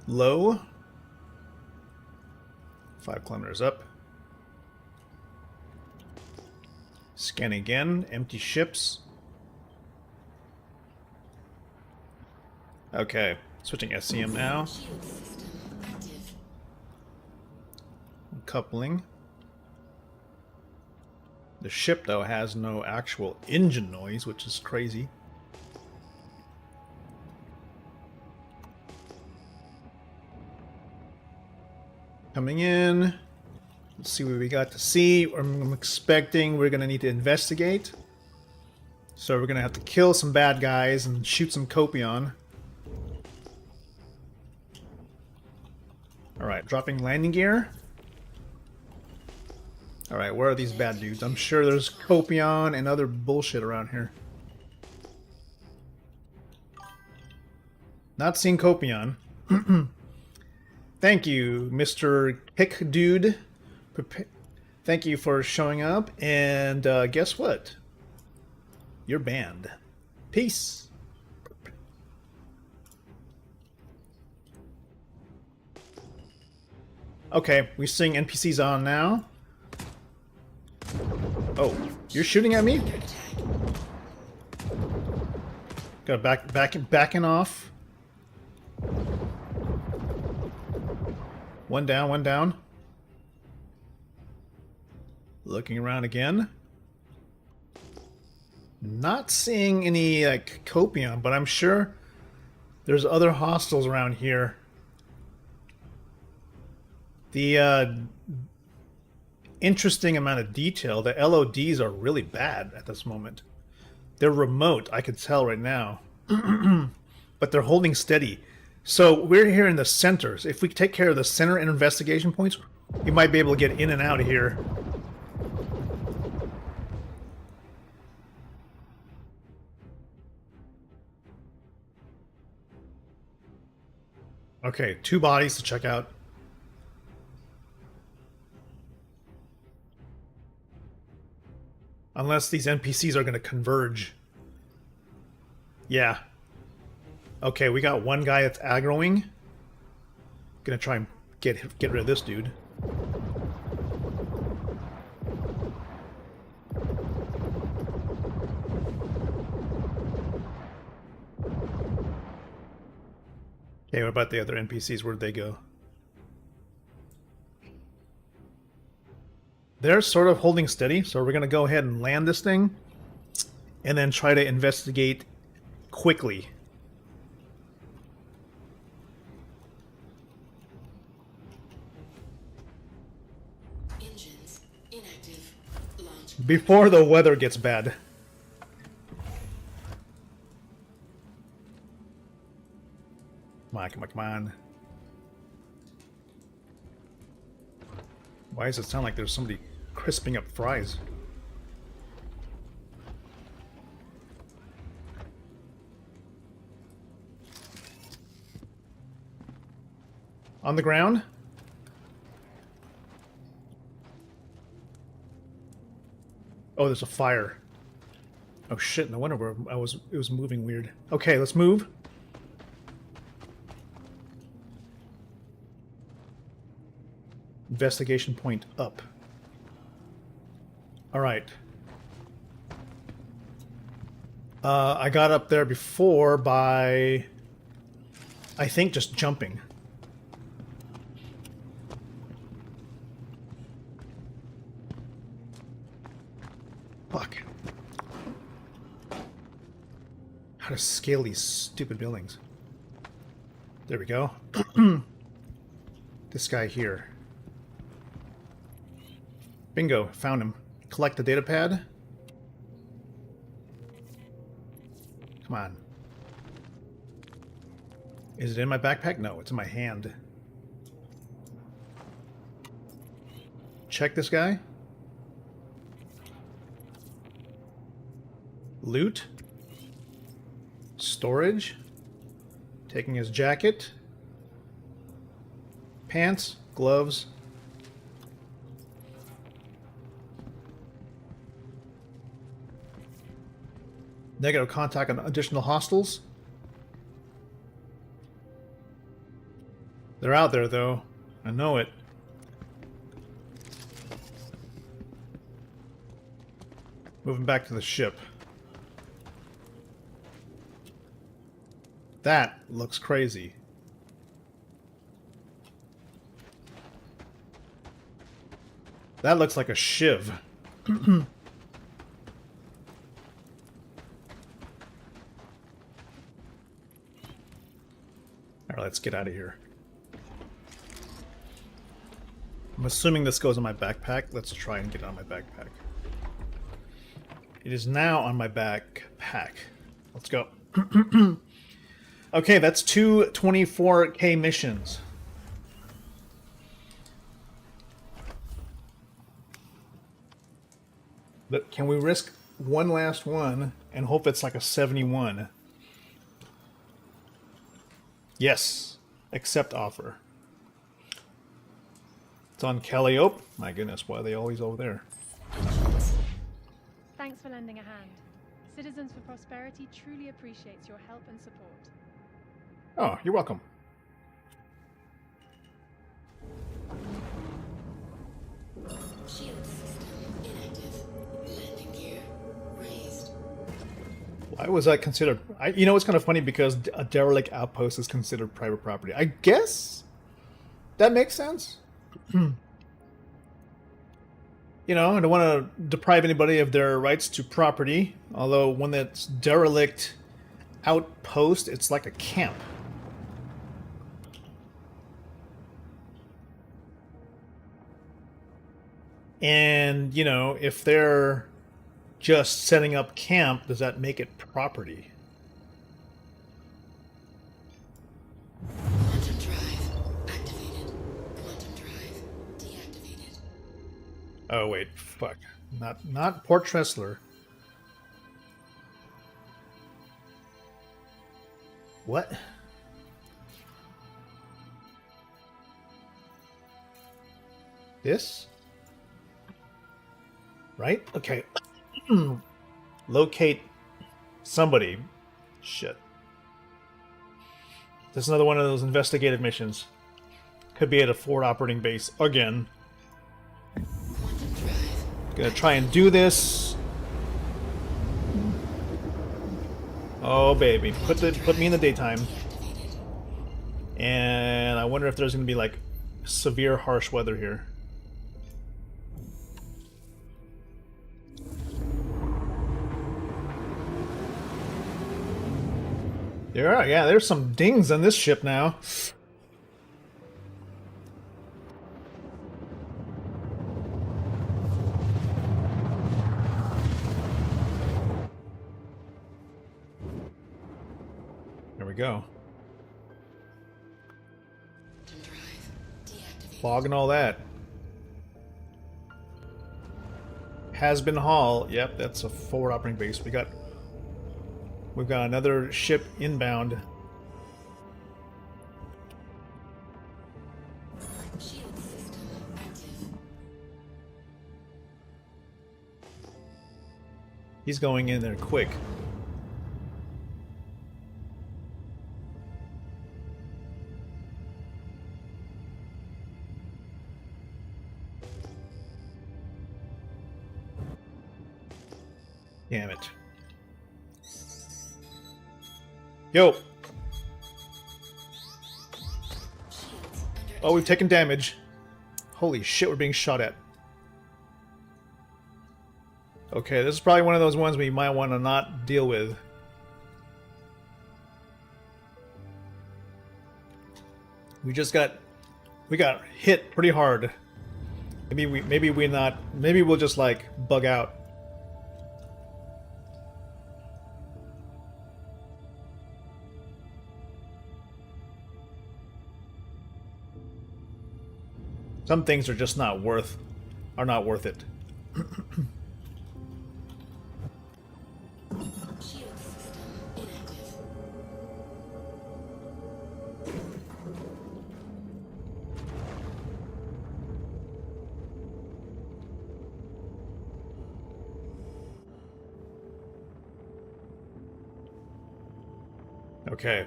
low. 5 kilometers up. Scan again. Empty ships. Okay, switching SCM now. Shield system active. Coupling. The ship, though, has no actual engine noise, which is crazy. Coming in. Let's see what we got to see. I'm expecting we're going to need to investigate. So we're going to have to kill some bad guys and shoot some Copion. Alright, dropping landing gear. Alright, where are these bad dudes? I'm sure there's Copion and other bullshit around here. Not seeing Copion. Thank you, Mr. Pick Dude. Thank you for showing up. And guess what? You're banned. Peace. Okay, we're seeing NPCs on now. Oh, you're shooting at me? Got backing off. One down, one down. Looking around again. Not seeing any like Copion, but I'm sure there's other hostiles around here. The interesting amount of detail, the LODs are really bad at this moment. They're remote, I could tell right now. But they're holding steady. So we're here in the centers. If we take care of the center and investigation points, we might be able to get in and out of here. Okay, 2 bodies to check out. Unless these NPCs are going to converge. Yeah. Okay, we got one guy that's aggroing. Gonna try and get rid of this dude. Okay, what about the other NPCs? Where'd they go? They're sort of holding steady, so we're gonna go ahead and land this thing and then try to investigate quickly. Engines inactive. Launch. Before the weather gets bad. Come on, come on, come on. Why does it sound like there's somebody crisping up fries? On the ground? Oh, there's a fire. Oh shit, no wonder where it was moving weird. Okay, let's move. Investigation point up. Alright. I got up there before by, I think, just jumping. Fuck. How to scale these stupid buildings. There we go. This guy here. Bingo, found him. Collect the data pad. Come on. Is it in my backpack? No, it's in my hand. Check this guy. Loot. Storage. Taking his jacket. Pants. Gloves. Negative contact on additional hostiles. They're out there, though. I know it. Moving back to the ship. That looks crazy. That looks like a shiv. Alright, let's get out of here. I'm assuming this goes in my backpack. Let's try and get it on my backpack. It is now on my backpack. Let's go. Okay, that's 2 24K missions. But can we risk one last one and hope it's like a 71? Yes. Accept offer. It's on Calliope. My goodness, why are they always over there? Thanks for lending a hand. Citizens for Prosperity truly appreciates your help and support. Oh, you're welcome. Shield system inactive. Landing gear raised. Why was that considered? You know, it's kind of funny because a derelict outpost is considered private property. I guess that makes sense. You know, I don't want to deprive anybody of their rights to property. Although when that's derelict outpost, it's like a camp. And, you know, if they're just setting up camp, does that make it property? Quantum drive activated. Quantum drive deactivated. Oh wait, fuck. Not Port Tressler. What? This? Right? Okay. Locate somebody. Shit. This is another one of those investigative missions. Could be at a forward operating base again. Quantum drive. Gonna try and do this. Oh baby, put me in the daytime. Deactivated. And I wonder if there's gonna be like severe harsh weather here. There are, yeah, there's some dings on this ship now. There we go. Quantum drive deactivated. Fog and all that. Has been Hall. Yep, that's a forward operating base. We've got another ship inbound. Shield system active. He's going in there quick. Damn it. Yo! Shields under Oh, we've taken damage. Holy shit, we're being shot at. Okay, this is probably one of those ones we might want to not deal with. We got hit pretty hard. Maybe we'll just like bug out. Some things are just not worth it. shield system inactive. Okay.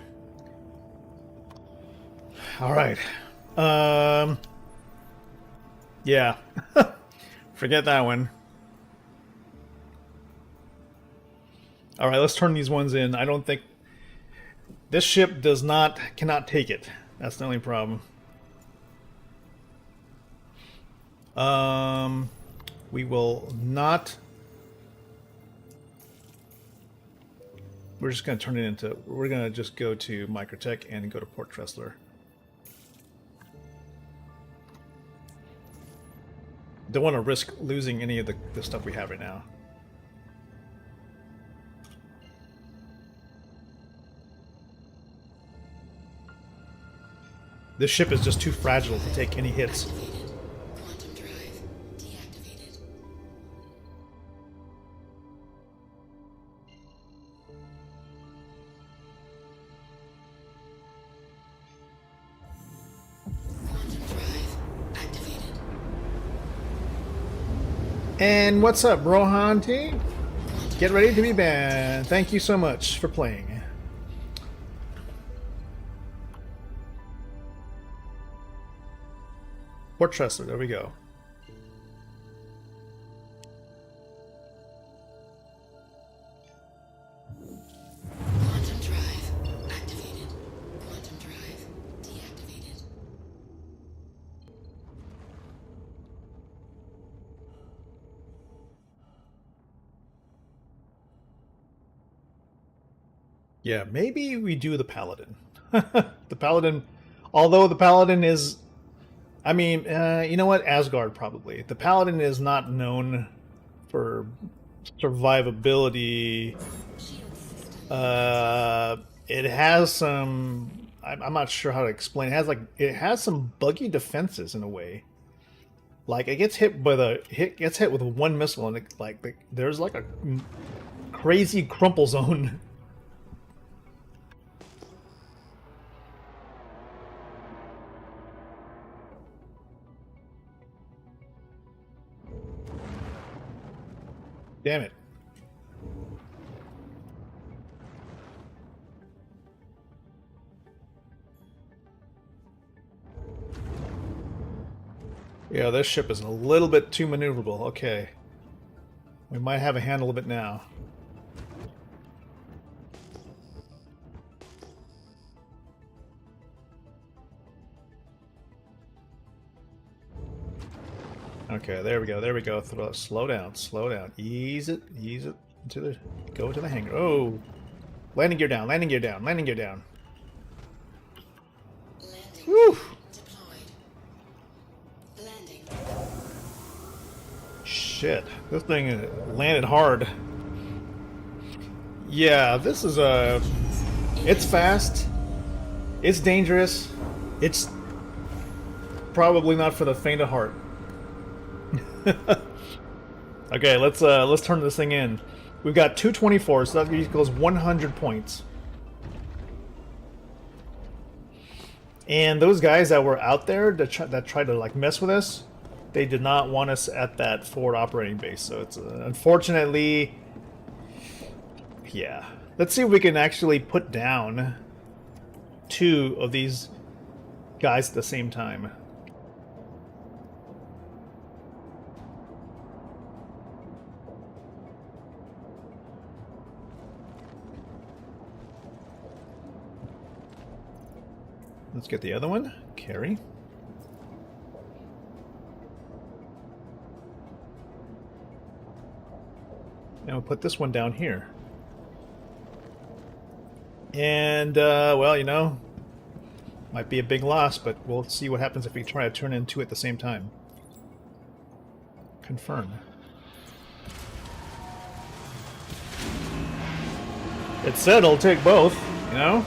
All right. Yeah. Forget that one. All right, let's turn these ones in. I don't think this ship cannot take it. That's the only problem. We will not. We're just going to turn it into. We're going to just go to Microtech and go to Port Tressler. Don't want to risk losing any of the stuff we have right now. This ship is just too fragile to take any hits. Activated. Quantum drive deactivated. Quantum drive activated. And what's up, Rohan T? Get ready to be banned. Thank you so much for playing. Port Tressler, there we go. Quantum drive activated. Quantum drive deactivated. Yeah, maybe we do the Paladin. The Paladin, although the Paladin is, I mean, you know what? Asgard probably. The Paladin is not known for survivability. Shield system. It has some. I'm not sure how to explain. It has some buggy defenses in a way. Like it gets hit with one missile, and there's like a crazy crumple zone. Damn it. Yeah, this ship is a little bit too maneuverable. Okay. We might have a handle of it now. Okay, there we go. There we go. Slow down. Slow down. Ease it. Ease it. Go to the hangar. Oh! Landing gear down. Landing gear down. Landing gear down. Landing. Whew! Deployed. Landing. Shit. This thing landed hard. Yeah, this is a... It's fast. It's dangerous. It's probably not for the faint of heart. Okay, let's turn this thing in. We've got 224, so that equals 100 points. And those guys that were out there that tried to like mess with us, they did not want us at that forward operating base. So it's unfortunately, yeah. Let's see if we can actually put down 2 of these guys at the same time. Let's get the other one. Carry. And we'll put this one down here. And, well, you know, might be a big loss, but we'll see what happens if we try to turn in 2 at the same time. Confirm. It said it'll take both, you know?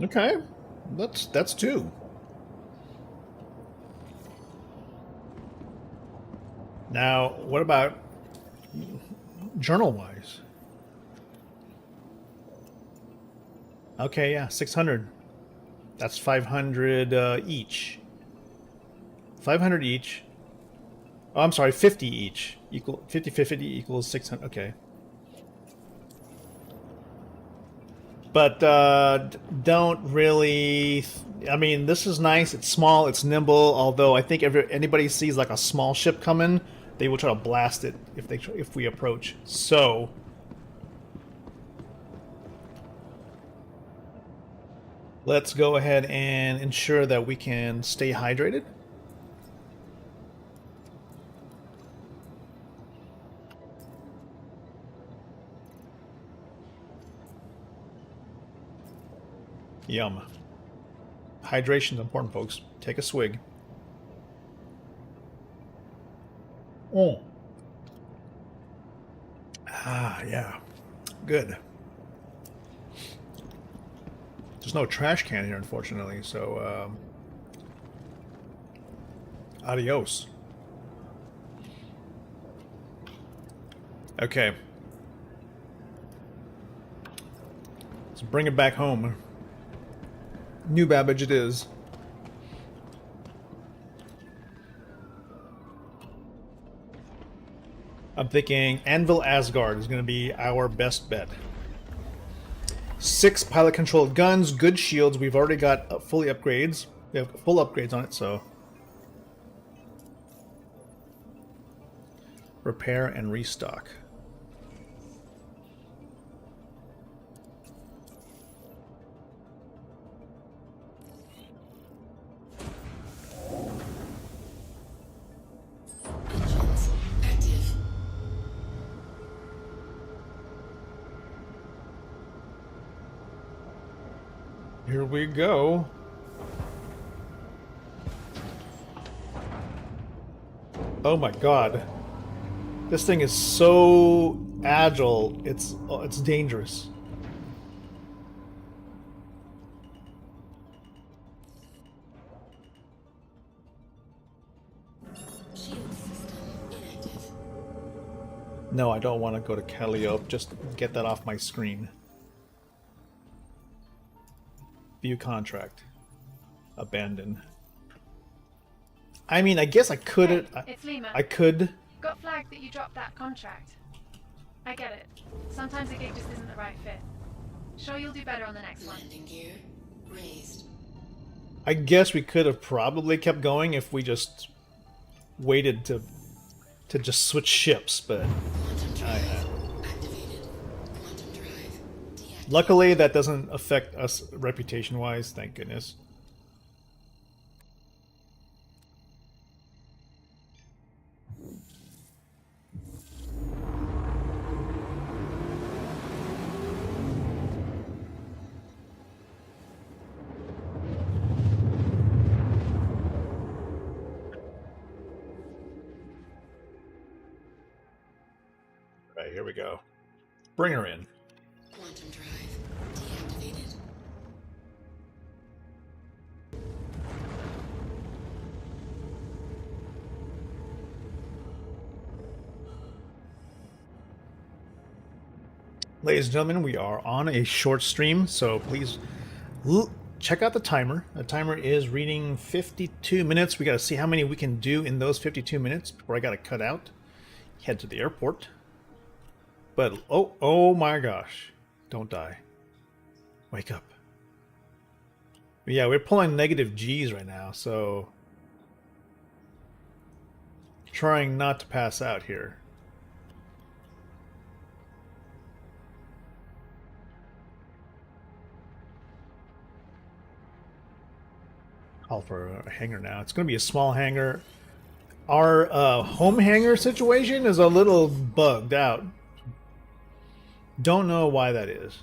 Okay, that's 2. Now, what about journal-wise? Okay, yeah, 600. That's 500 each. 500 each. Oh, I'm sorry, 50 each. 50 equals 600. Okay. But don't really... I mean, this is nice. It's small. It's nimble. Although I think if anybody sees like a small ship coming, they will try to blast it if we approach. So let's go ahead and ensure that we can stay hydrated. Yum. Hydration is important, folks. Take a swig. Oh. Ah, yeah. Good. There's no trash can here, unfortunately, so, adios. Okay. Let's bring it back home. New Babbage it is. I'm thinking Anvil Asgard is going to be our best bet. 6 pilot-controlled guns, good shields. We've already got fully upgrades. We have full upgrades on it, so... Repair and restock. Engines active. Here we go. Oh my god. This thing is so agile, it's dangerous. Shield system inactive. No, I don't want to go to Calliope. Just get that off my screen. View contract. Abandon. I mean, I guess I could. Hey, it's Lima. I could. Got flagged that you dropped that contract. I get it. Sometimes a gig just isn't the right fit. Sure you'll do better on the next one. Landing gear raised. I guess we could have probably kept going if we just waited to just switch ships, but Quantum drive activated. Quantum drive deactivated. luckily that doesn't affect us reputation-wise, thank goodness. Right, here we go. Bring her in. Quantum drive deactivated. Ladies and gentlemen, we are on a short stream, so please check out the timer. The timer is reading 52 minutes. We got to see how many we can do in those 52 minutes before I got to cut out. Head to the airport. But, oh my gosh. Don't die. Wake up. But yeah, we're pulling negative G's right now, so trying not to pass out here. Call for a hangar now. It's going to be a small hangar. Our home hangar situation is a little bugged out. Don't know why that is.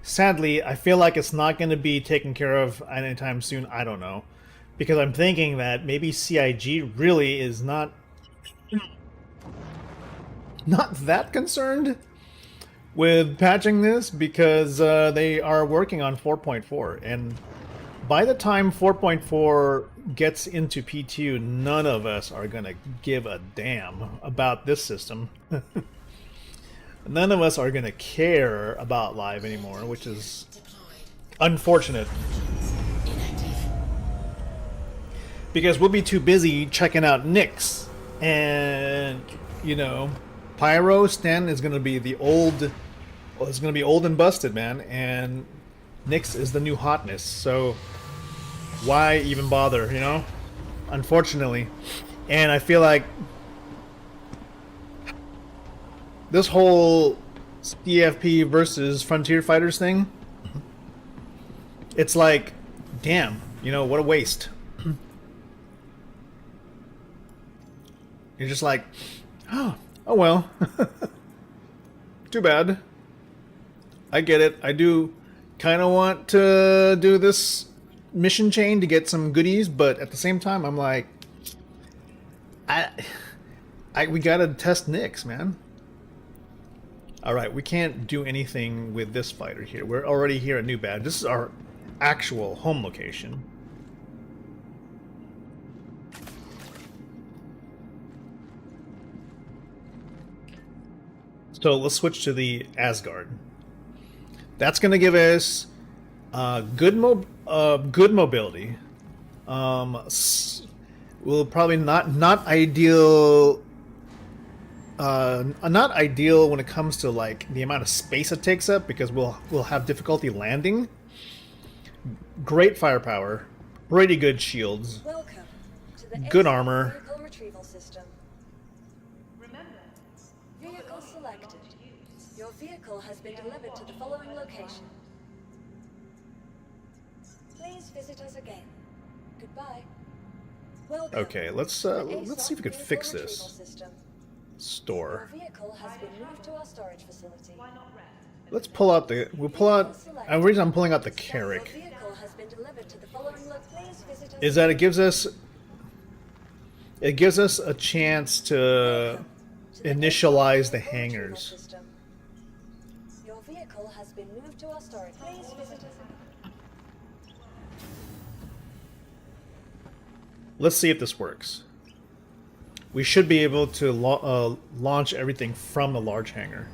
Sadly, I feel like it's not going to be taken care of anytime soon. I don't know. Because I'm thinking that maybe CIG really is not that concerned with patching this, because they are working on 4.4, and by the time 4.4 gets into P2, none of us are gonna give a damn about this system. None of us are gonna care about live anymore, which is unfortunate, because we'll be too busy checking out Nyx, and you know, Pyro Stan is gonna be the old. Well, it's gonna be old and busted, man, and Nyx is the new hotness, so why even bother, you know? Unfortunately. And I feel like this whole CFP versus Frontier Fighters thing, it's like, damn, you know, what a waste. You're just like, oh well. Too bad. I get it. I do kind of want to do this mission chain to get some goodies, but at the same time, I'm like, we gotta test Nyx, man. All right, we can't do anything with this fighter here. We're already here at New Bad. This is our actual home location. So let's switch to the Asgard. That's going to give us good mobility. Will probably not ideal. Not ideal when it comes to like the amount of space it takes up, because we'll have difficulty landing. Great firepower, pretty good shields, Welcome to the good ACE armor. Vehicle retrieval system. Vehicle selected. Your vehicle has been delivered to the following location. Please visit us again. Goodbye. Welcome Okay, let's to the see if we could vehicle fix retrieval this. system. Store. Your vehicle has been moved to our storage facility. Let's pull out the. We'll pull out. The reason I'm pulling out the Carrack Your vehicle has been delivered to the following Please visit us is that it gives us It gives us a chance to initialize the hangars. Your vehicle has been moved to our storage. Please visit us. Let's see if this works. We should be able to launch everything from the large hangar.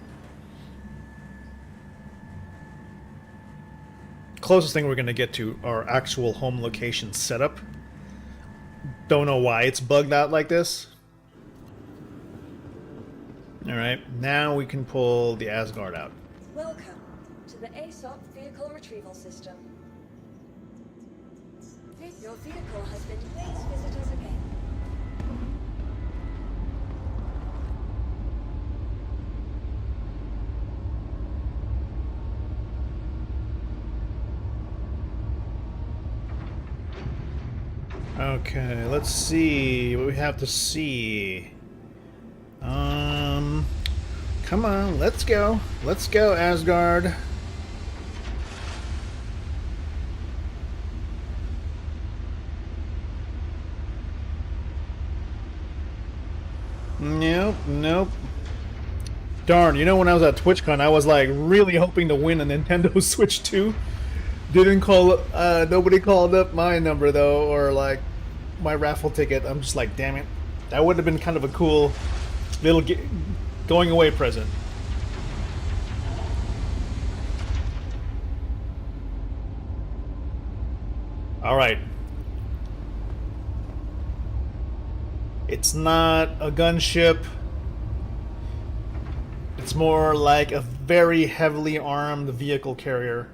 Closest thing we're going to get to our actual home location setup. Don't know why it's bugged out like this. Alright, now we can pull the Asgard out. Welcome to the ASOP Vehicle Retrieval System. Your vehicle has been. Please visit us again. Okay, let's see what we have to see. Come on, let's go. Let's go, Asgard. Nope, nope. Darn, you know when I was at TwitchCon, I was like really hoping to win a Nintendo Switch 2. Didn't call, nobody called up my number though, or like my raffle ticket. I'm just like, damn it. That would have been kind of a cool little going away present. Alright. It's not a gunship. It's more like a very heavily armed vehicle carrier.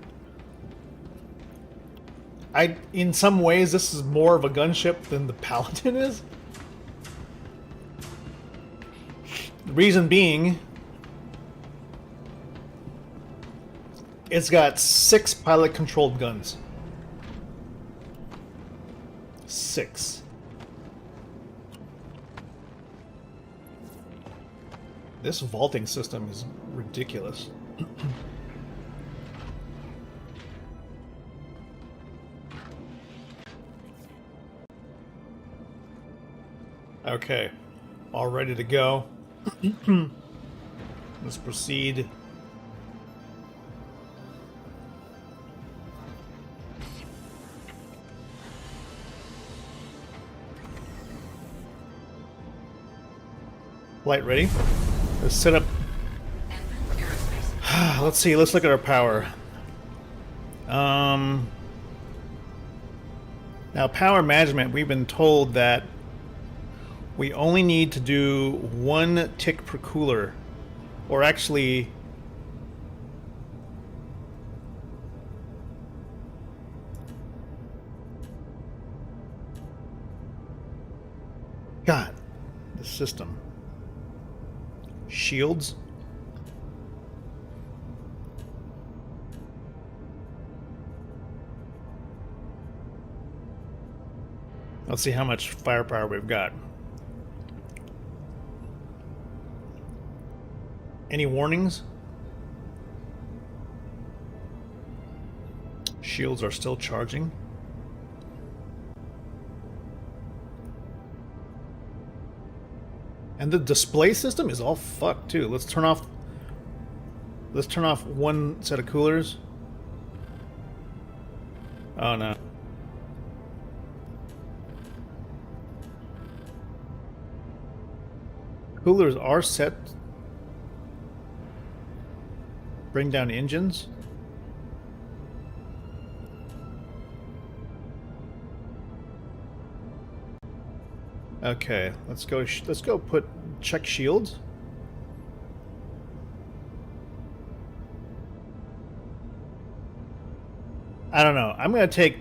In some ways, this is more of a gunship than the Paladin is. The reason being, it's got 6 pilot-controlled guns. 6. This vaulting system is ridiculous. Okay, all ready to go. Let's proceed. Light ready. Let's set up. Let's see. Let's look at our power. Now, power management. We've been told that we only need to do 1 tick per cooler, or actually, God, the system. Shields. Let's see how much firepower we've got. Any warnings? Shields are still charging. And the display system is all fucked too. Let's turn off 1 set of coolers. Oh no. Coolers are set. Bring down engines. Okay, let's go check shields. I don't know. I'm going to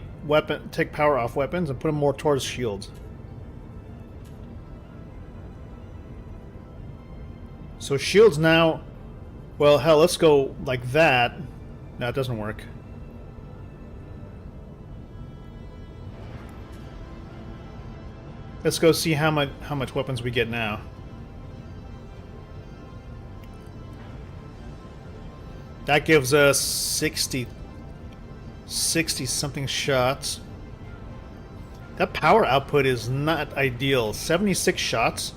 take power off weapons and put them more towards shields. So shields now, well, hell, let's go like that. No, it doesn't work. Let's go see how much weapons we get now. That gives us 60 something shots. That power output is not ideal. 76 shots.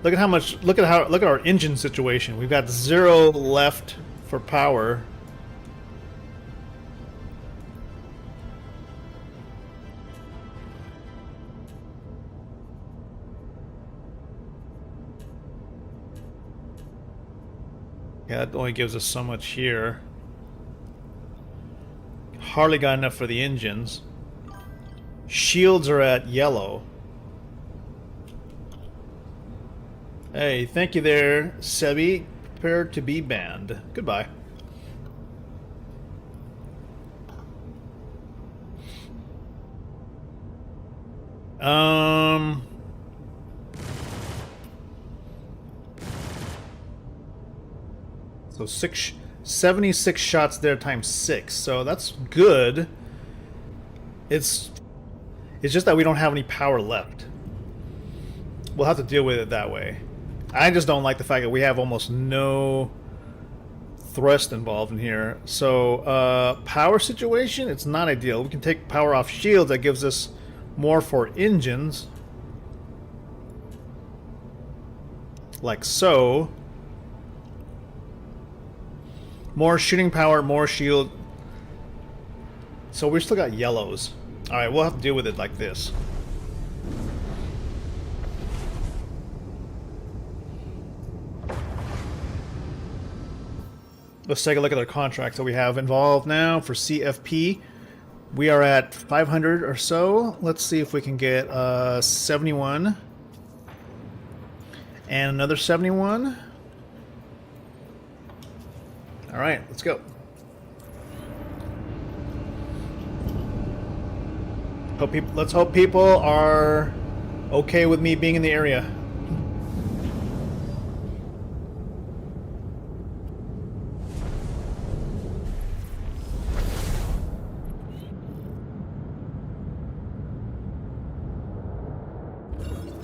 Look at how much. Look at our engine situation. We've got 0 left for power. Yeah, that only gives us so much here. Hardly got enough for the engines. Shields are at yellow. Hey, thank you there, Sebi. Prepare to be banned. Goodbye. So 76 shots there times 6. So that's good. It's just that we don't have any power left. We'll have to deal with it that way. I just don't like the fact that we have almost no thrust involved in here. So power situation, it's not ideal. We can take power off shields. That gives us more for engines. Like so. More shooting power, more shield. So we still got yellows. Alright, we'll have to deal with it like this. Let's take a look at our contracts that we have involved now for CFP. We are at 500 or so. Let's see if we can get 71. And another 71. Alright, let's go. Let's hope people are okay with me being in the area.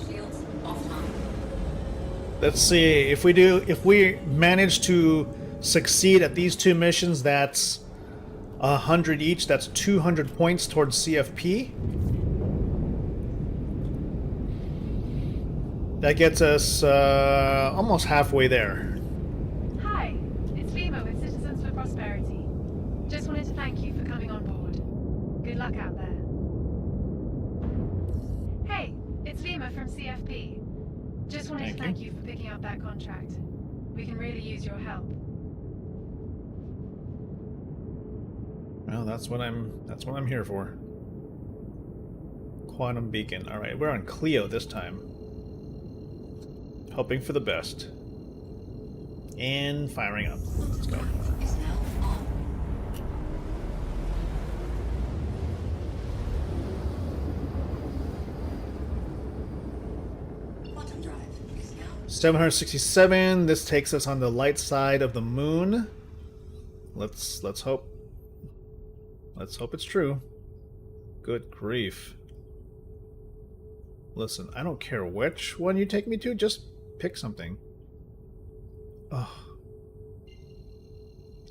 Shields offline. Let's see if we manage to succeed at these 2 missions. That's 100 each. That's 200 points towards CFP. That gets us almost halfway there. Hi, it's Lima with Citizens for Prosperity. Just wanted to thank you for coming on board. Good luck out there. Hey, it's Lima from CFP. Just wanted to thank you for picking up that contract. We can really use your help. Well, that's what I'm here for. Quantum Beacon. All right, we're on Clio this time. Hoping for the best. And firing up. Let's go. Is now on. Quantum drive is now 767. This takes us on the light side of the moon. Let's hope. Let's hope it's true. Good grief. Listen, I don't care which one you take me to, just pick something. Oh.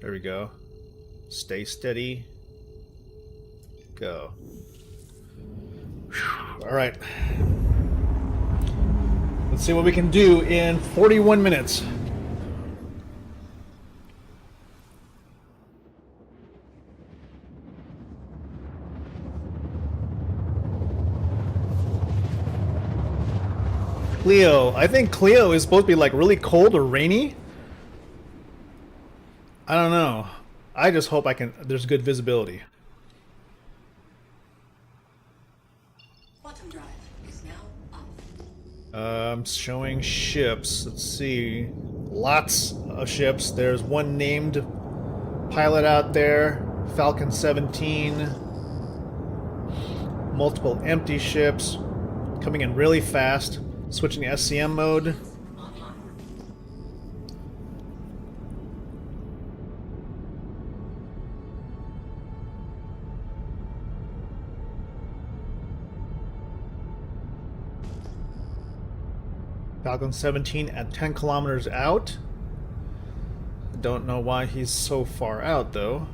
There we go. Stay steady. Go. Alright. Let's see what we can do in 41 minutes. Clio. I think Clio is supposed to be like really cold or rainy. I don't know. I just hope there's good visibility. quantum drive is now up. I'm showing ships. Let's see. Lots of ships. There's one named pilot out there. Falcon 17. Multiple empty ships. Coming in really fast. Switching to SCM mode. Falcon 17 at 10 kilometers out. Don't know why he's so far out though.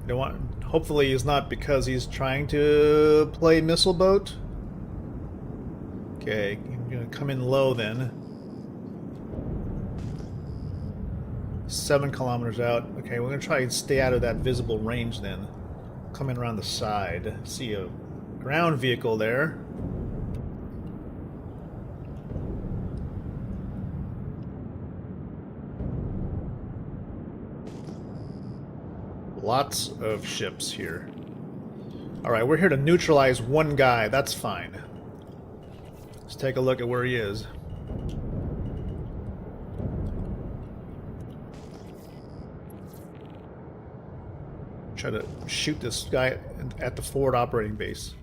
Don't want. Hopefully, it's not because he's trying to play missile boat. Okay, I'm gonna come in low then. 7 kilometers out. Okay, we're gonna try and stay out of that visible range then. Come in around the side. See a ground vehicle there. Lots of ships here. Alright, we're here to neutralize one guy. That's fine. Let's take a look at where he is. Try to shoot this guy at the forward operating base.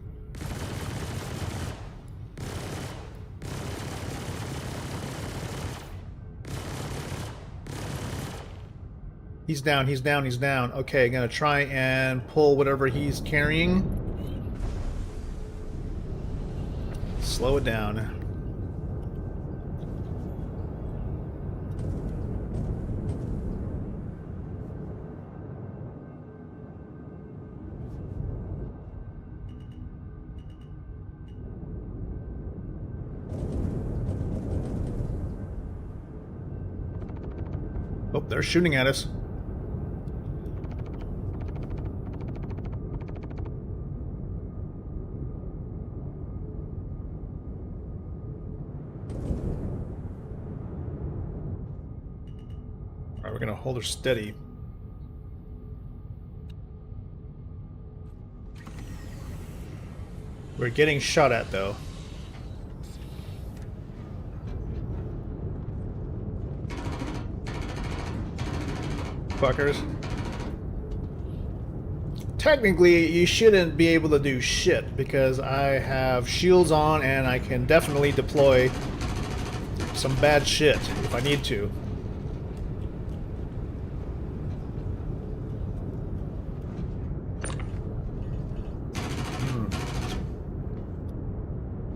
He's down, he's down, he's down. Okay, gonna try and pull whatever he's carrying. Slow it down. Oh, they're shooting at us. Alright, we're gonna hold her steady. We're getting shot at though. Fuckers. Technically, you shouldn't be able to do shit because I have shields on and I can definitely deploy some bad shit if I need to.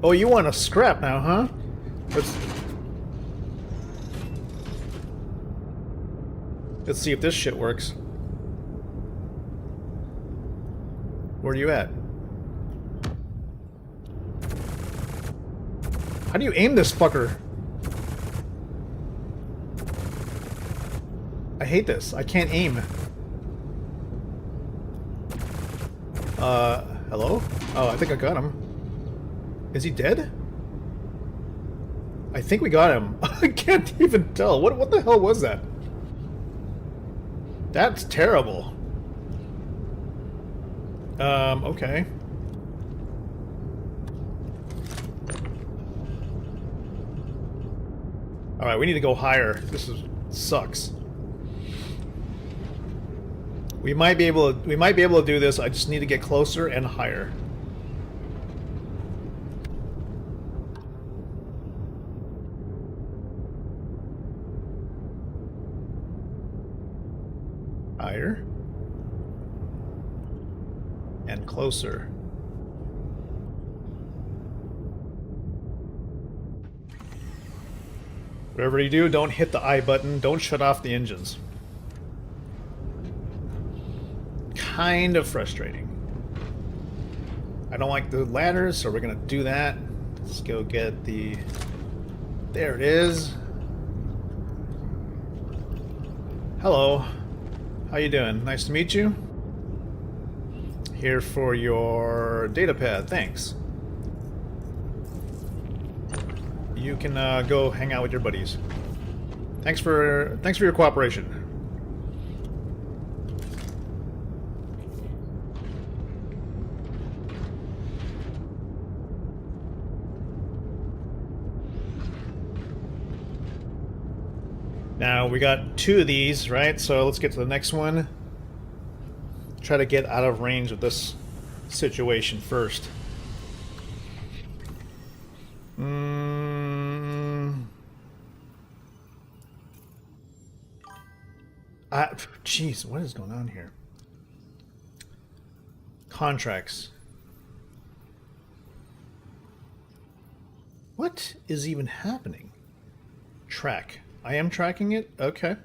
Oh, you want to scrap now, huh? Let's see if this shit works. Where are you at? How do you aim this fucker? I hate this. I can't aim. Hello? Oh, I think I got him. Is he dead? I think we got him. I can't even tell. What the hell was that? That's terrible. Okay. Alright, we need to go higher. This sucks. We might be able to do this. I just need to get closer and higher. Higher. And closer. Whatever you do, don't hit the I button. Don't shut off the engines. Kind of frustrating. I don't like the ladders, so we're gonna do that. Let's go get the... There it is. Hello. How you doing? Nice to meet you. Here for your data pad. Thanks. You can go hang out with your buddies. Thanks for your cooperation. Now we got 2 of these, right? So let's get to the next one. Try to get out of range of this situation first. Jeez, what is going on here? Contracts. What is even happening? Track. I am tracking it? Okay.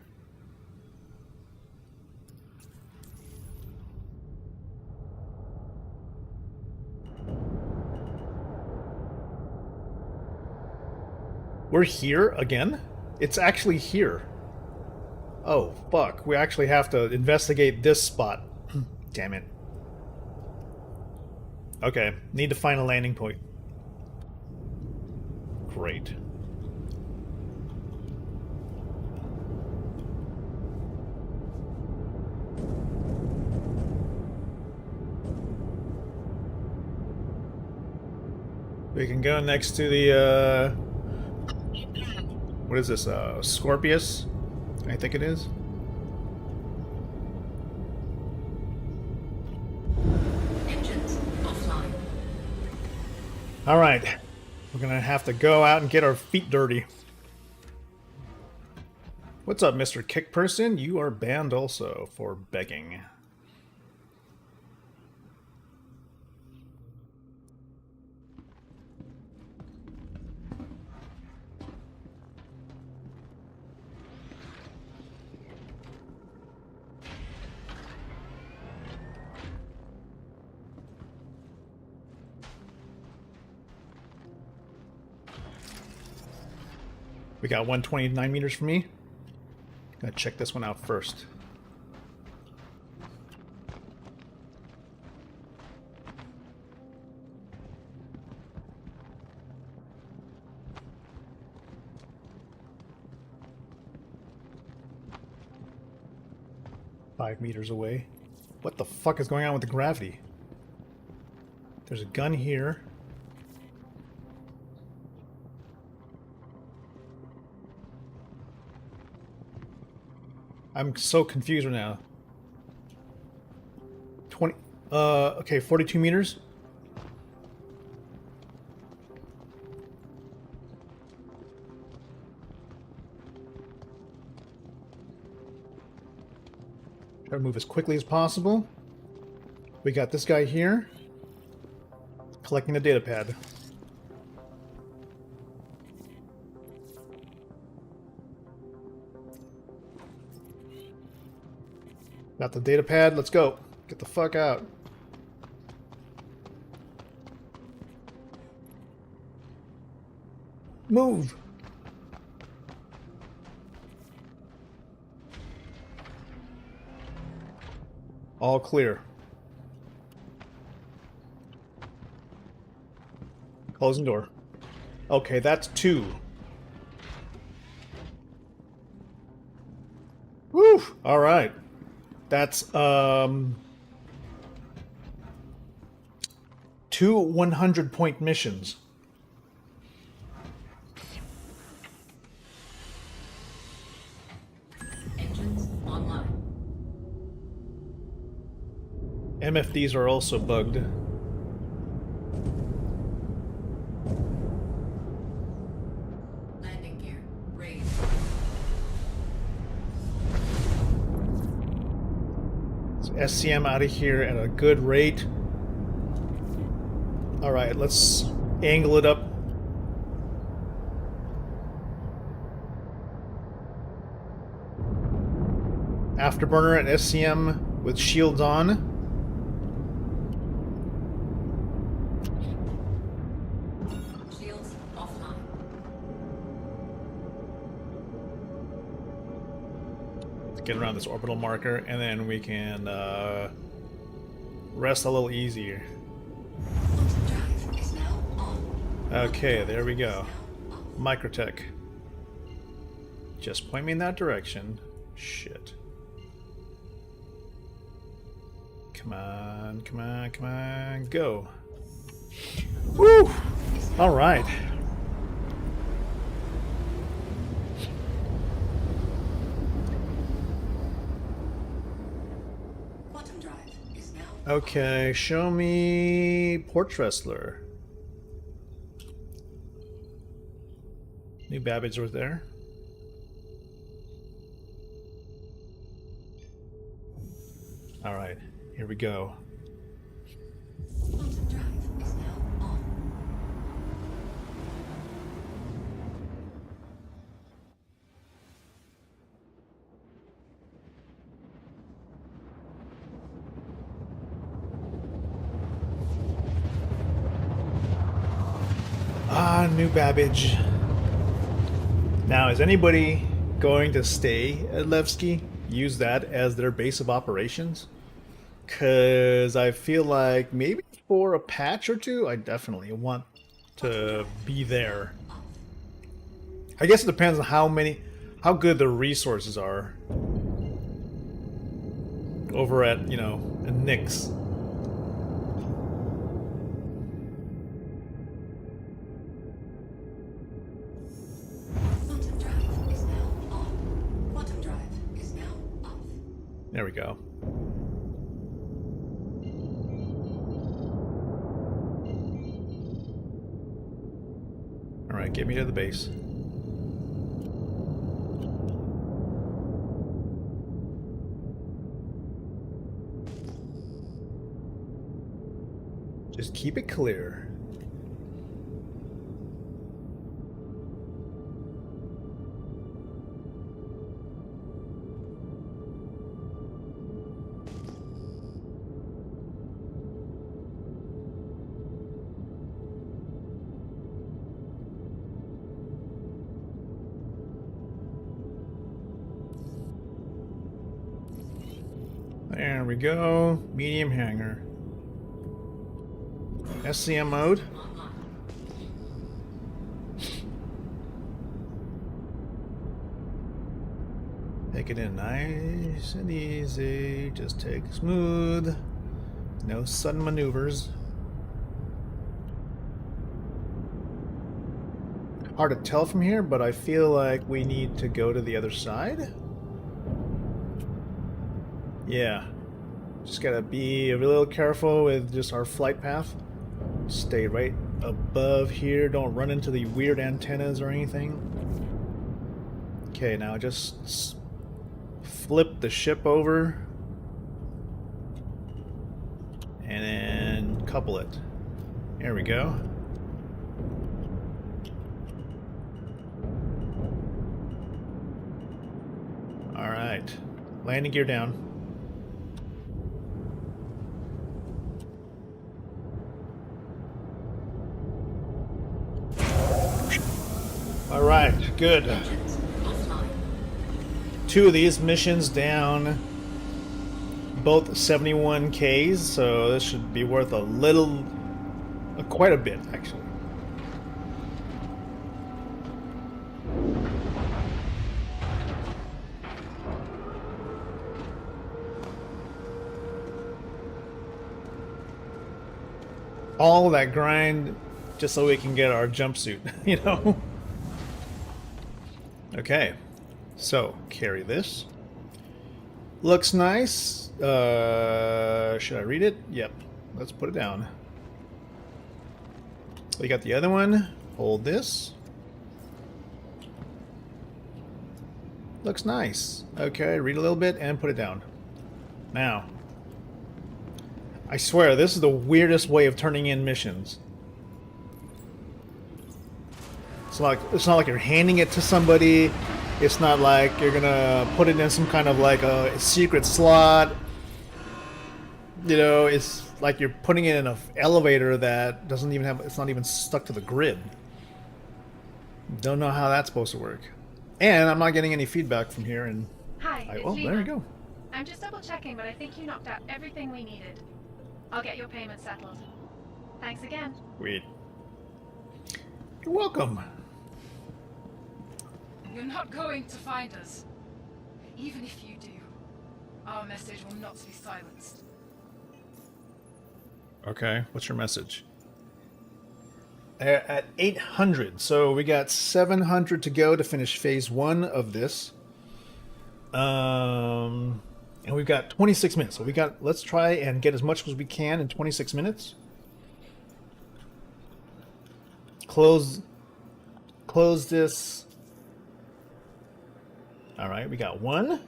We're here again? It's actually here. Oh, fuck. We actually have to investigate this spot. Damn it. Okay, need to find a landing point. Great. We can go next to the, what is this, Scorpius? I think it is. Engines offline. Alright. We're gonna have to go out and get our feet dirty. What's up, Mr. Kick Person? You are banned also for begging. We got 129 meters from me. Gotta check this one out first. Five meters away. What the fuck is going on with the gravity? There's a gun here. I'm so confused right now. 20, okay, 42 meters. Try to move as quickly as possible. We got this guy here. Collecting the data pad. Got the data pad, let's go. Get the fuck out. Move! All clear. Closing door. Okay, that's 2. Woo! Alright. That's, 2 100-point missions. Engines online. MFDs are also bugged. Landing gear raised. SCM out of here at a good rate. Alright, let's angle it up. Afterburner at SCM with shields on. Shields offline. Let's get around this orbital marker, and then we can rest a little easier. Quantum drive is now on. Okay, there we go. Microtech. Just point me in that direction. Shit. Come on, come on, come on, go. Woo! Alright. Quantum drive is now. Okay, show me Porch Wrestler. New Babbage was there. Alright, here we go. Quantum drive is now on. Ah, New Babbage. Now, is anybody going to stay at Levski? Use that as their base of operations? Because I feel like maybe for a patch or two, I definitely want to be there. I guess it depends on how good the resources are over at, you know, Nyx. Quantum drive is now on. Quantum drive is now off. There we go. Alright, get me to the base. Just keep it clear. There we go. Medium hangar. SCM mode. Take it in nice and easy. Just take it smooth. No sudden maneuvers. Hard to tell from here, but I feel like we need to go to the other side. Yeah. Just gotta be a little careful with just our flight path. Stay right above here. Don't run into the weird antennas or anything. Okay, now just flip the ship over. And then couple it. There we go. Alright. Landing gear down. Alright, good. Two of these missions down, both 71 Ks, so this should be worth a little, quite a bit actually. All that grind just so we can get our jumpsuit, you know? Okay, so carry this. Looks nice. Should I read it? Yep. Let's put it down. We got the other one. Hold this. Looks nice. Okay, read a little bit and put it down. Now, I swear this is the weirdest way of turning in missions. It's not like you're handing it to somebody. It's not like you're gonna put it in some kind of like a secret slot. You know, it's like you're putting it in an elevator that doesn't even have, it's not even stuck to the grid. Don't know how that's supposed to work. And I'm not getting any feedback from here. And Hi, it's oh, there you go. I'm just double checking, but I think you knocked out everything we needed. I'll get your payment settled. Thanks again. Sweet. You're welcome. You're not going to find us. Even if you do, our message will not be silenced. Okay, what's your message? They're at 800, so we got 700 to go to finish phase 1 of this. And we've got 26 minutes, so let's try and get as much as we can in 26 minutes. Close this. All right, we got one.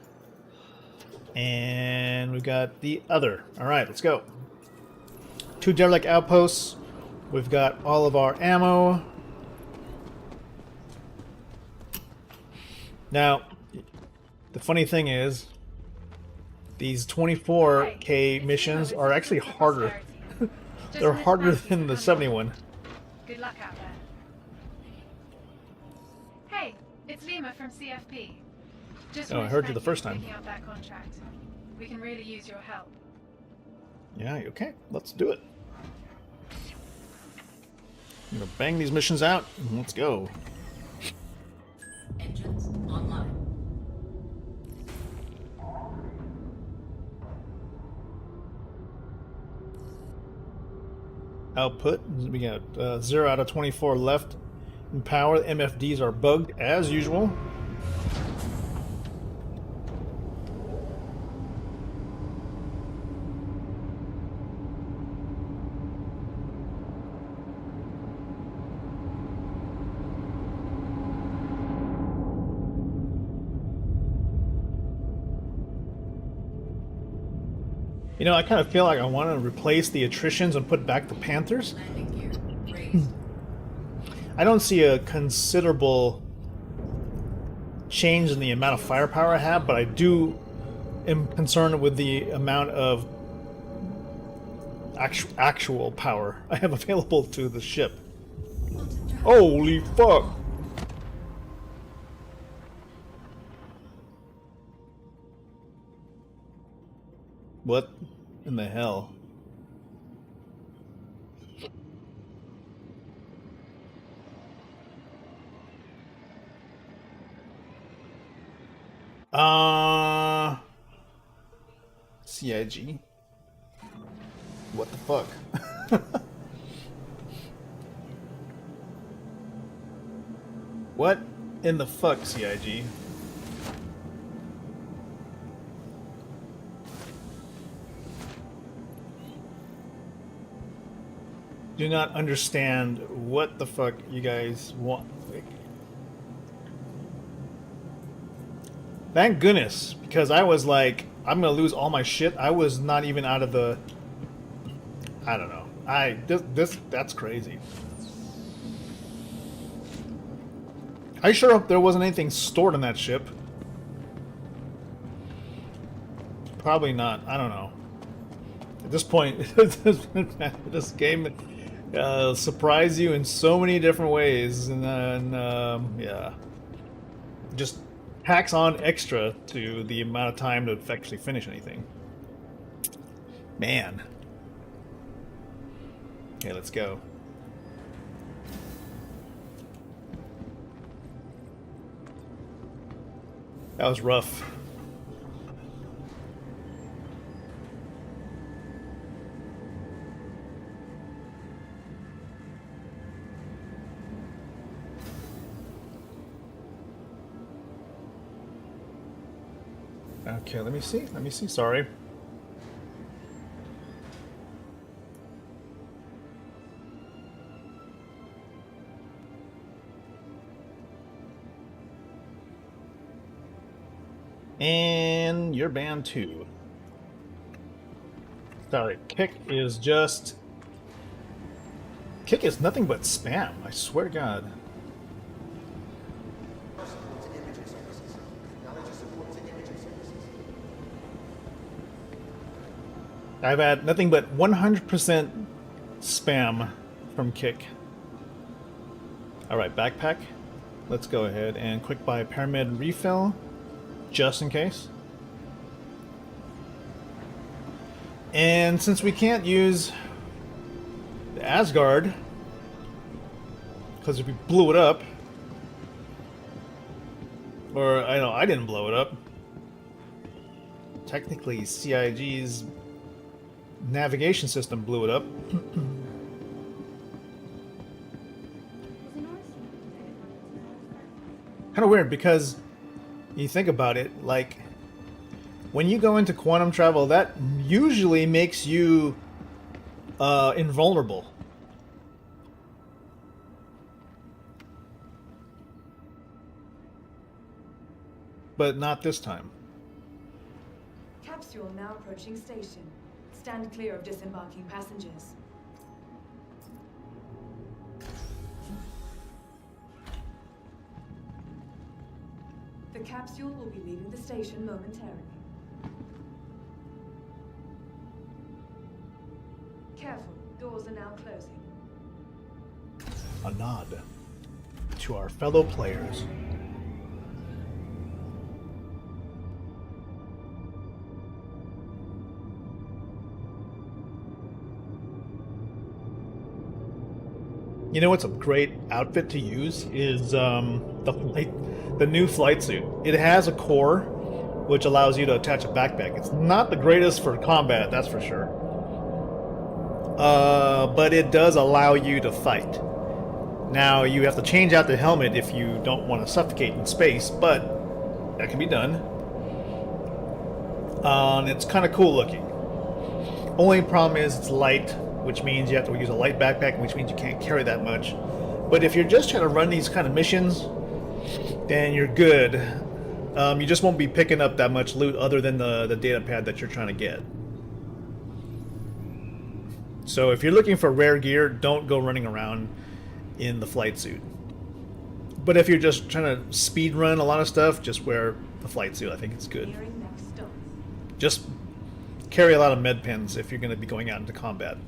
And we got the other. All right, let's go. 2 derelict outposts. We've got all of our ammo. Now, the funny thing is, these 24K missions are actually harder. They're harder than the 71. Good luck out there. Hey, it's It's Lima from CFP. Just Oh, I wanted to heard you thank the first for time. picking up that contract. We can really use your help. Yeah, okay. Let's do it. I'm gonna bang these missions out and let's go. Engines online. Output, we got 0 out of 24 left in power. The MFDs are bugged as usual. You know, I kind of feel like I want to replace the attritions and put back the Panthers. Landing gear raised. I don't see a considerable change in the amount of firepower I have, but I am concerned with the amount of actual power I have available to the ship. Holy fuck! What in the hell? CIG. What the fuck? What in the fuck, CIG? Do not understand what the fuck you guys want. Thank goodness, because I was like, I'm gonna lose all my shit. I was not even out of the. I don't know. That's crazy. I sure hope there wasn't anything stored in that ship. Probably not. I don't know. At this point, this game surprise you in so many different ways, and then yeah, just packs on extra to the amount of time to actually finish anything. Man. Okay, let's go. That was rough. Okay, let me see. Let me see. Sorry. And you're banned too. Sorry, Kick is just... Kick is nothing but spam, I swear to God. I've had nothing but 100% spam from Kick. Alright, backpack. Let's go ahead and quick buy Pyramid refill, just in case. And since we can't use the Asgard, because if we blew it up, or I know I didn't blow it up, technically CIG's navigation system blew it up. Kind of weird because you think about it, like when you go into quantum travel, that usually makes you invulnerable. But not this time. Capsule now approaching station. Stand clear of disembarking passengers. The capsule will be leaving the station momentarily. Careful, doors are now closing. A nod to our fellow players. You know what's a great outfit to use is the new flight suit. It has a core, which allows you to attach a backpack. It's not the greatest for combat, that's for sure. But it does allow you to fight. Now, you have to change out the helmet if you don't want to suffocate in space, but that can be done. And it's kind of cool looking. Only problem is it's light, which means you have to use a light backpack, which means you can't carry that much. But if you're just trying to run these kind of missions, then you're good. You just won't be picking up that much loot other than the data pad that you're trying to get. So if you're looking for rare gear, don't go running around in the flight suit. But if you're just trying to speed run a lot of stuff, just wear the flight suit. I think it's good. Just carry a lot of med pens if you're going to be going out into combat.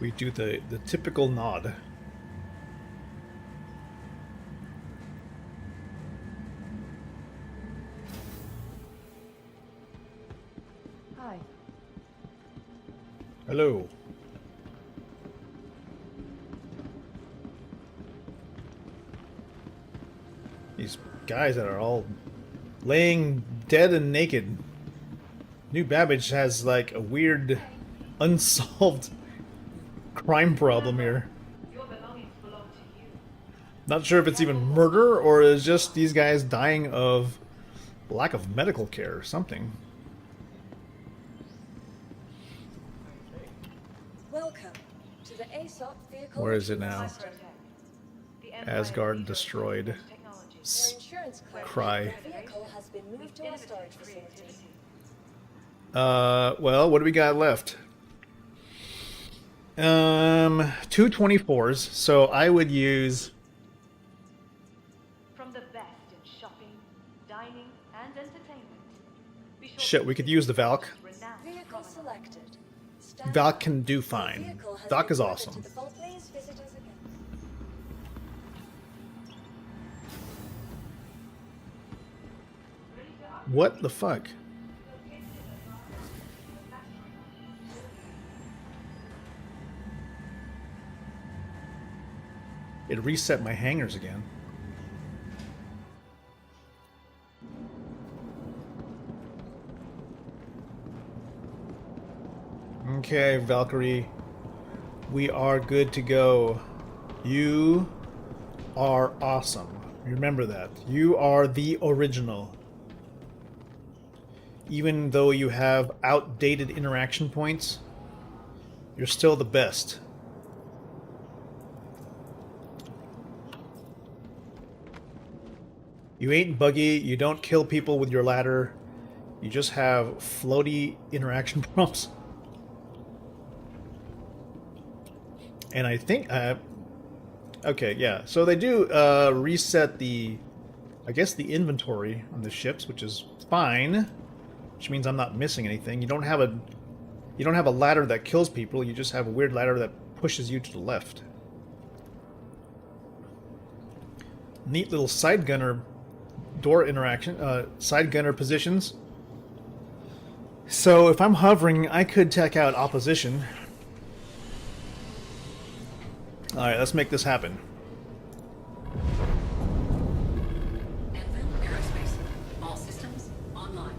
We do the typical nod. Hi. Hello. These guys that are all laying dead and naked. New Babbage has like a weird unsolved crime problem here. Not sure if it's even murder or is just these guys dying of lack of medical care or something. Welcome to the ASOP vehicle. Where is it now? Asgard destroyed. Your insurance claim. Cry. The vehicle has been moved to our storage facility. Well, what do we got left? 224s, so I would use... From the best in shopping, dining, and entertainment. Be sure Shit, we could use the Valk. Vehicle selected. Valk can do fine. Valk is awesome. Please visit us again. What the fuck? It reset my hangers again. Okay, Valkyrie. We are good to go. You are awesome. Remember that. You are the original. Even though you have outdated interaction points, you're still the best. You ain't buggy, you don't kill people with your ladder, you just have floaty interaction prompts. And I think, okay, yeah, so they do reset the, I guess the inventory on the ships, which is fine, which means I'm not missing anything. You don't have a ladder that kills people, you just have a weird ladder that pushes you to the left. Neat little side gunner door interaction, side gunner positions. So if I'm hovering, I could take out opposition. Alright, let's make this happen. Anthem Aerospace. All systems online.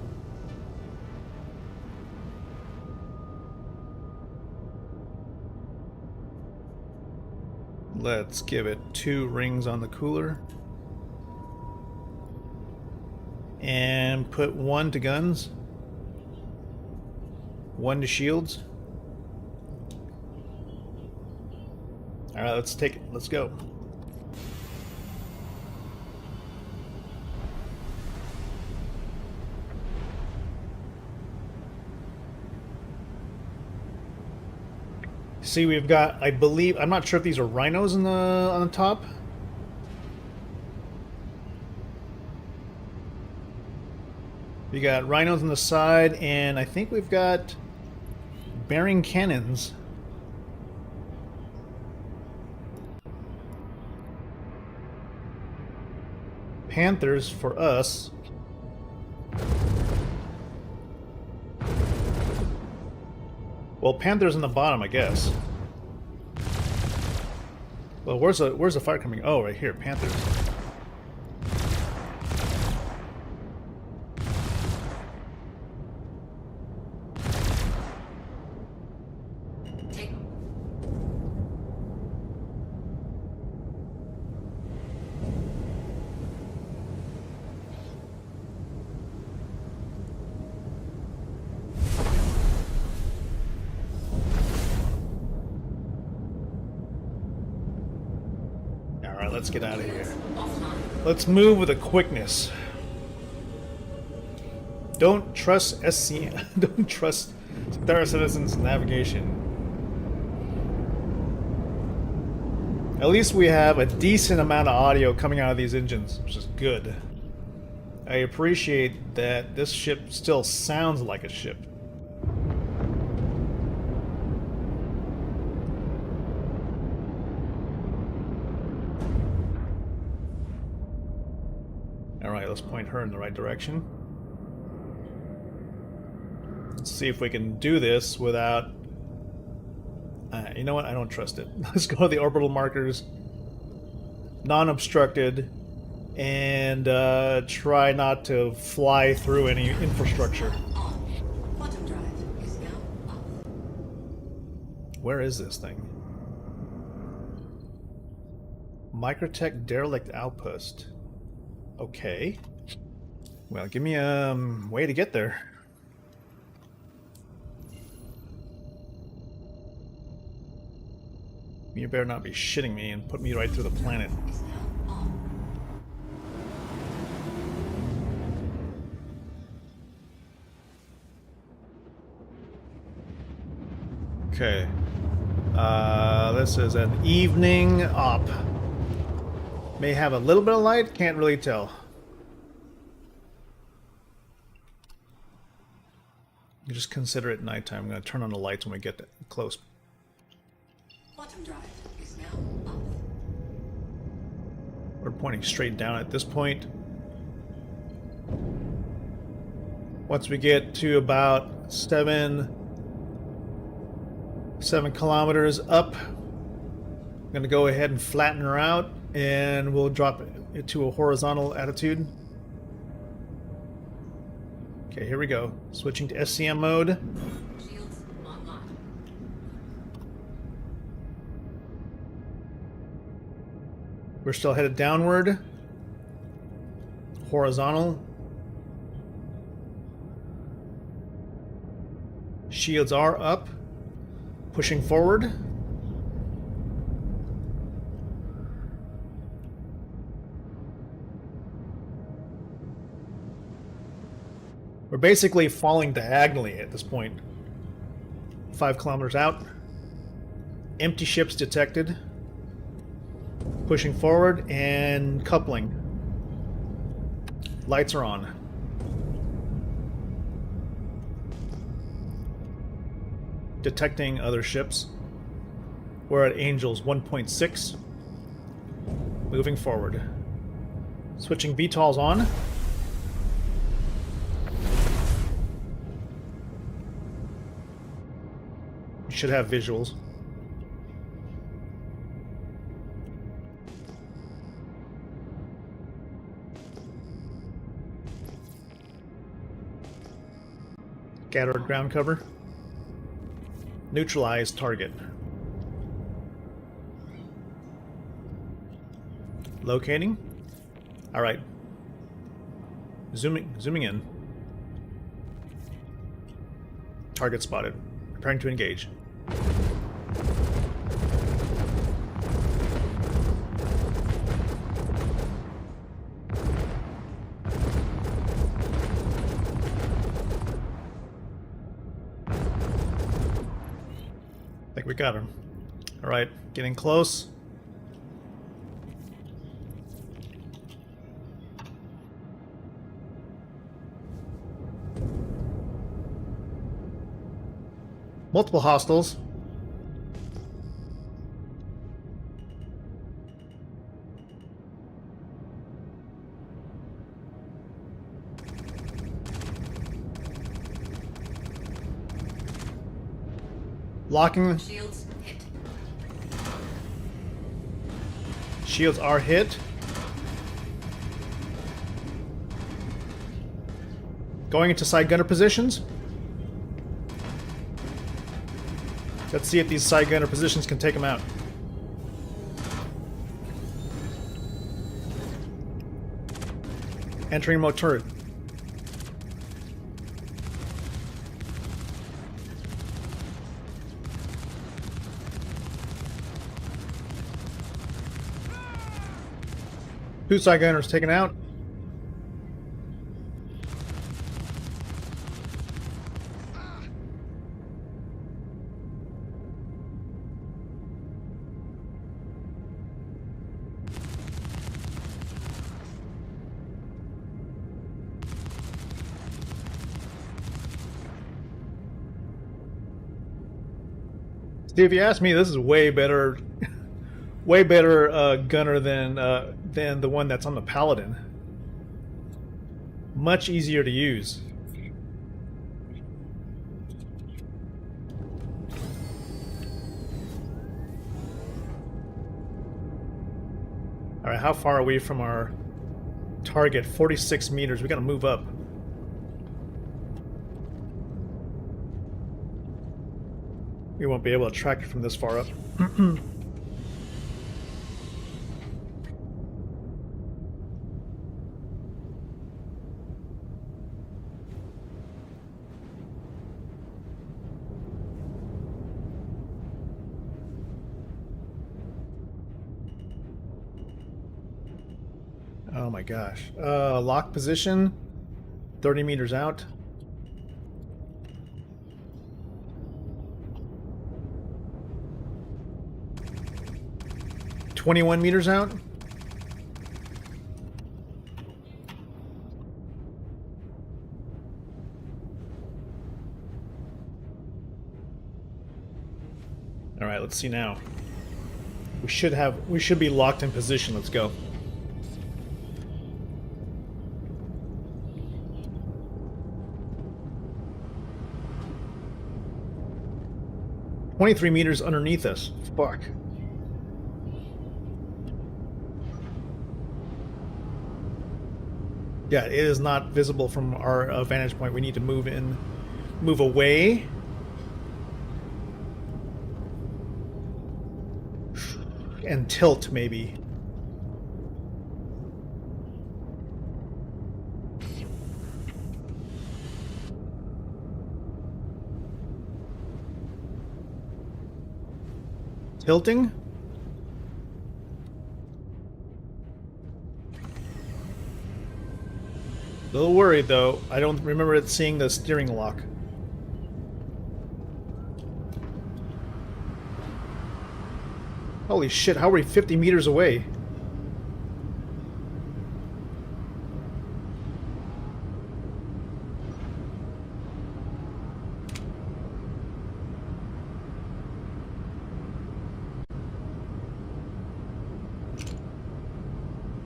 Let's give it 2 rings on the cooler. And put 1 to guns. 1 to shields. Alright, let's take it. Let's go. See, we've got, I believe, I'm not sure if these are rhinos on the top. We got rhinos on the side, and I think we've got bearing cannons. Panthers for us. Well, Panthers in the bottom, I guess. Well, where's the fire coming? Oh, right here, Panthers. Alright, let's get out of here. Let's move with a quickness. Don't trust SCN. Don't trust Star Citizen's navigation. At least we have a decent amount of audio coming out of these engines, which is good. I appreciate that this ship still sounds like a ship. Alright, let's point her in the right direction. Let's see if we can do this without... you know what? I don't trust it. Let's go to the orbital markers. Non-obstructed. And try not to fly through any infrastructure. Where is this thing? Microtech derelict outpost. Okay. Well, give me a way to get there. You better not be shitting me and put me right through the planet. Okay. This is an evening op. May have a little bit of light, can't really tell. You just consider it nighttime. I'm going to turn on the lights when we get close. Bottom drive is now off. We're pointing straight down at this point. Once we get to about 7 kilometers up, I'm going to go ahead and flatten her out, and we'll drop it to a horizontal attitude. Okay, here we go. Switching to SCM mode. Shields online. We're still headed downward. Horizontal. Shields are up. Pushing forward. We're basically falling diagonally at this point. 5 kilometers out. Empty ships detected. Pushing forward and coupling. Lights are on. Detecting other ships. We're at Angels 1.6. Moving forward. Switching VTOLs on. You should have visuals. Gather ground cover. Neutralize target. Locating. All right. Zooming in. Target spotted. Preparing to engage. I think we got him. All right, getting close. Multiple hostiles. Locking. Shields hit. Shields are hit. Going into side gunner positions. Let's see if these side gunner positions can take them out. Entering remote turret. Two side gunners taken out. See, if you ask me, this is way better, way better gunner than the one that's on the Paladin. Much easier to use. All right, how far are we from our target? 46 meters. We gotta move up. We won't be able to track it from this far up. Oh my gosh. Lock position. 30 meters out. $21 meters out. All right, let's see now. We should be locked in position. Let's go. $23 meters underneath us. Fuck. Yeah, it is not visible from our vantage point. We need to move away. And tilt, maybe. Tilting? A little worried though. I don't remember it seeing the steering lock. Holy shit, how are we 50 meters away?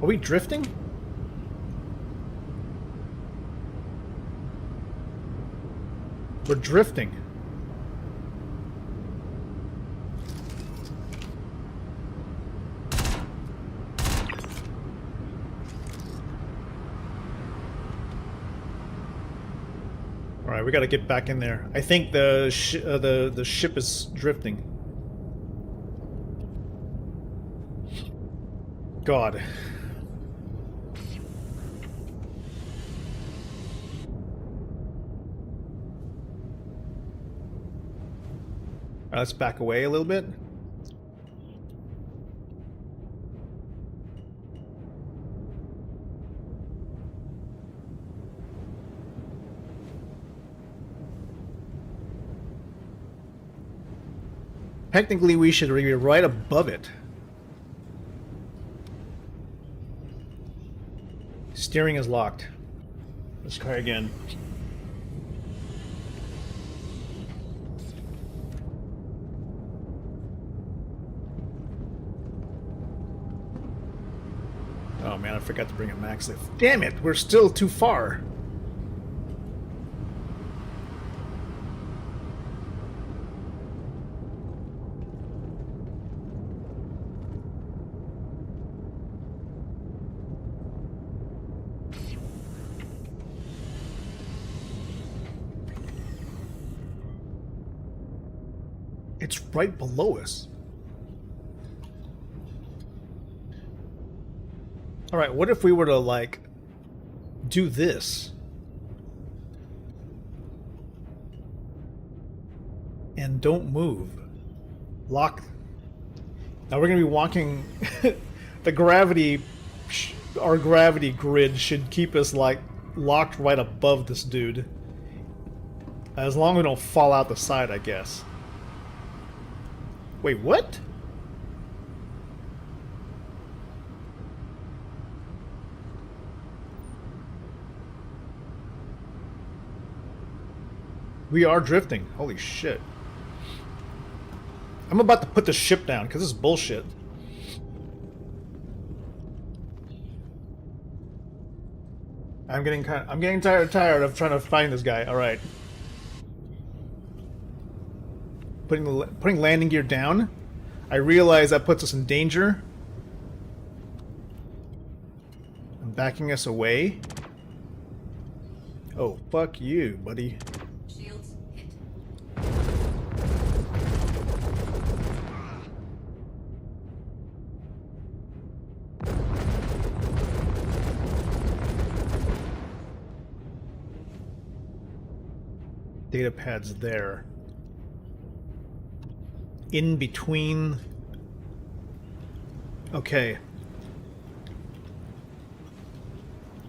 Are we drifting? We're drifting. All right, we got to get back in there. I think the ship is drifting. God. Let's back away a little bit. Technically, we should be right above it. Steering is locked. Let's try again. Oh man, I forgot to bring a max lift. Damn it, we're still too far. It's right below us. Alright, what if we were to, like, do this? And don't move. Lock. Now we're going to be walking... the gravity... Our gravity grid should keep us, like, locked right above this dude. As long as we don't fall out the side, I guess. Wait, what? We are drifting. Holy shit. I'm about to put the ship down because this is bullshit. I'm getting tired of trying to find this guy. All right. Putting landing gear down. I realize that puts us in danger. I'm backing us away. Oh, fuck you, buddy. Shields hit. Data pad's there. In between. Okay.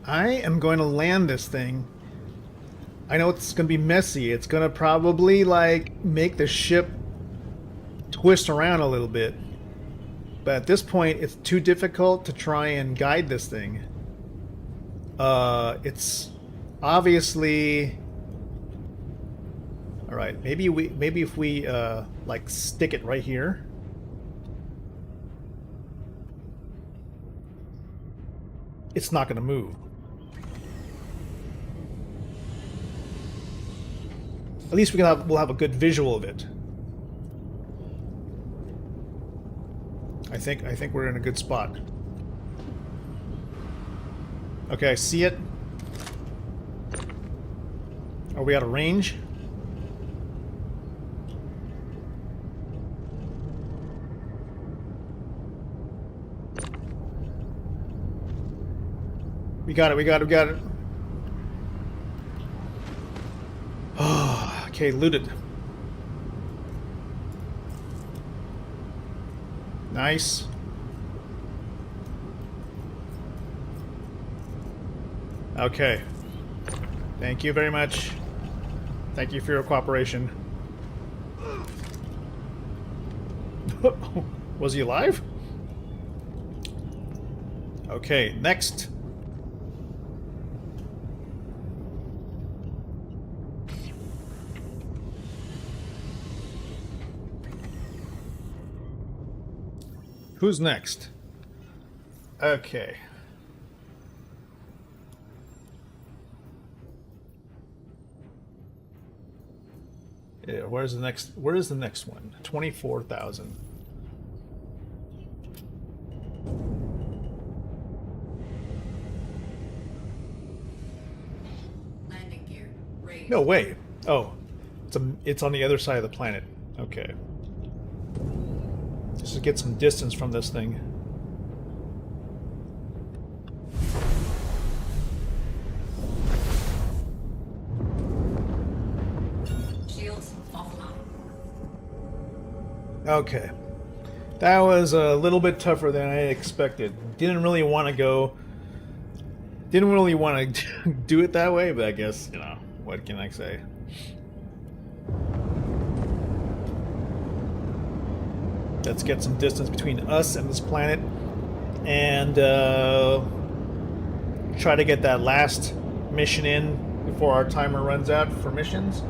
I am going to land this thing. I know it's going to be messy. It's going to probably, like, make the ship twist around a little bit. But at this point, it's too difficult to try and guide this thing. It's obviously... Alright, maybe if we, like, stick it right here. It's not going to move. At least we'll have a good visual of it. I think we're in a good spot. Okay, I see it. Are we out of range? We got it. Oh, okay, looted. Nice. Okay. Thank you very much. Thank you for your cooperation. Was he alive? Okay, next. Who's next? Okay. Yeah, where's the next? Where is the next one? 24,000. Landing gear raised. No way. Oh, it's on the other side of the planet. Okay. Just to get some distance from this thing. Shields offline. Okay. That was a little bit tougher than I expected. Didn't really want to do it that way, but I guess, you know, what can I say? Let's get some distance between us and this planet, and try to get that last mission in before our timer runs out for missions.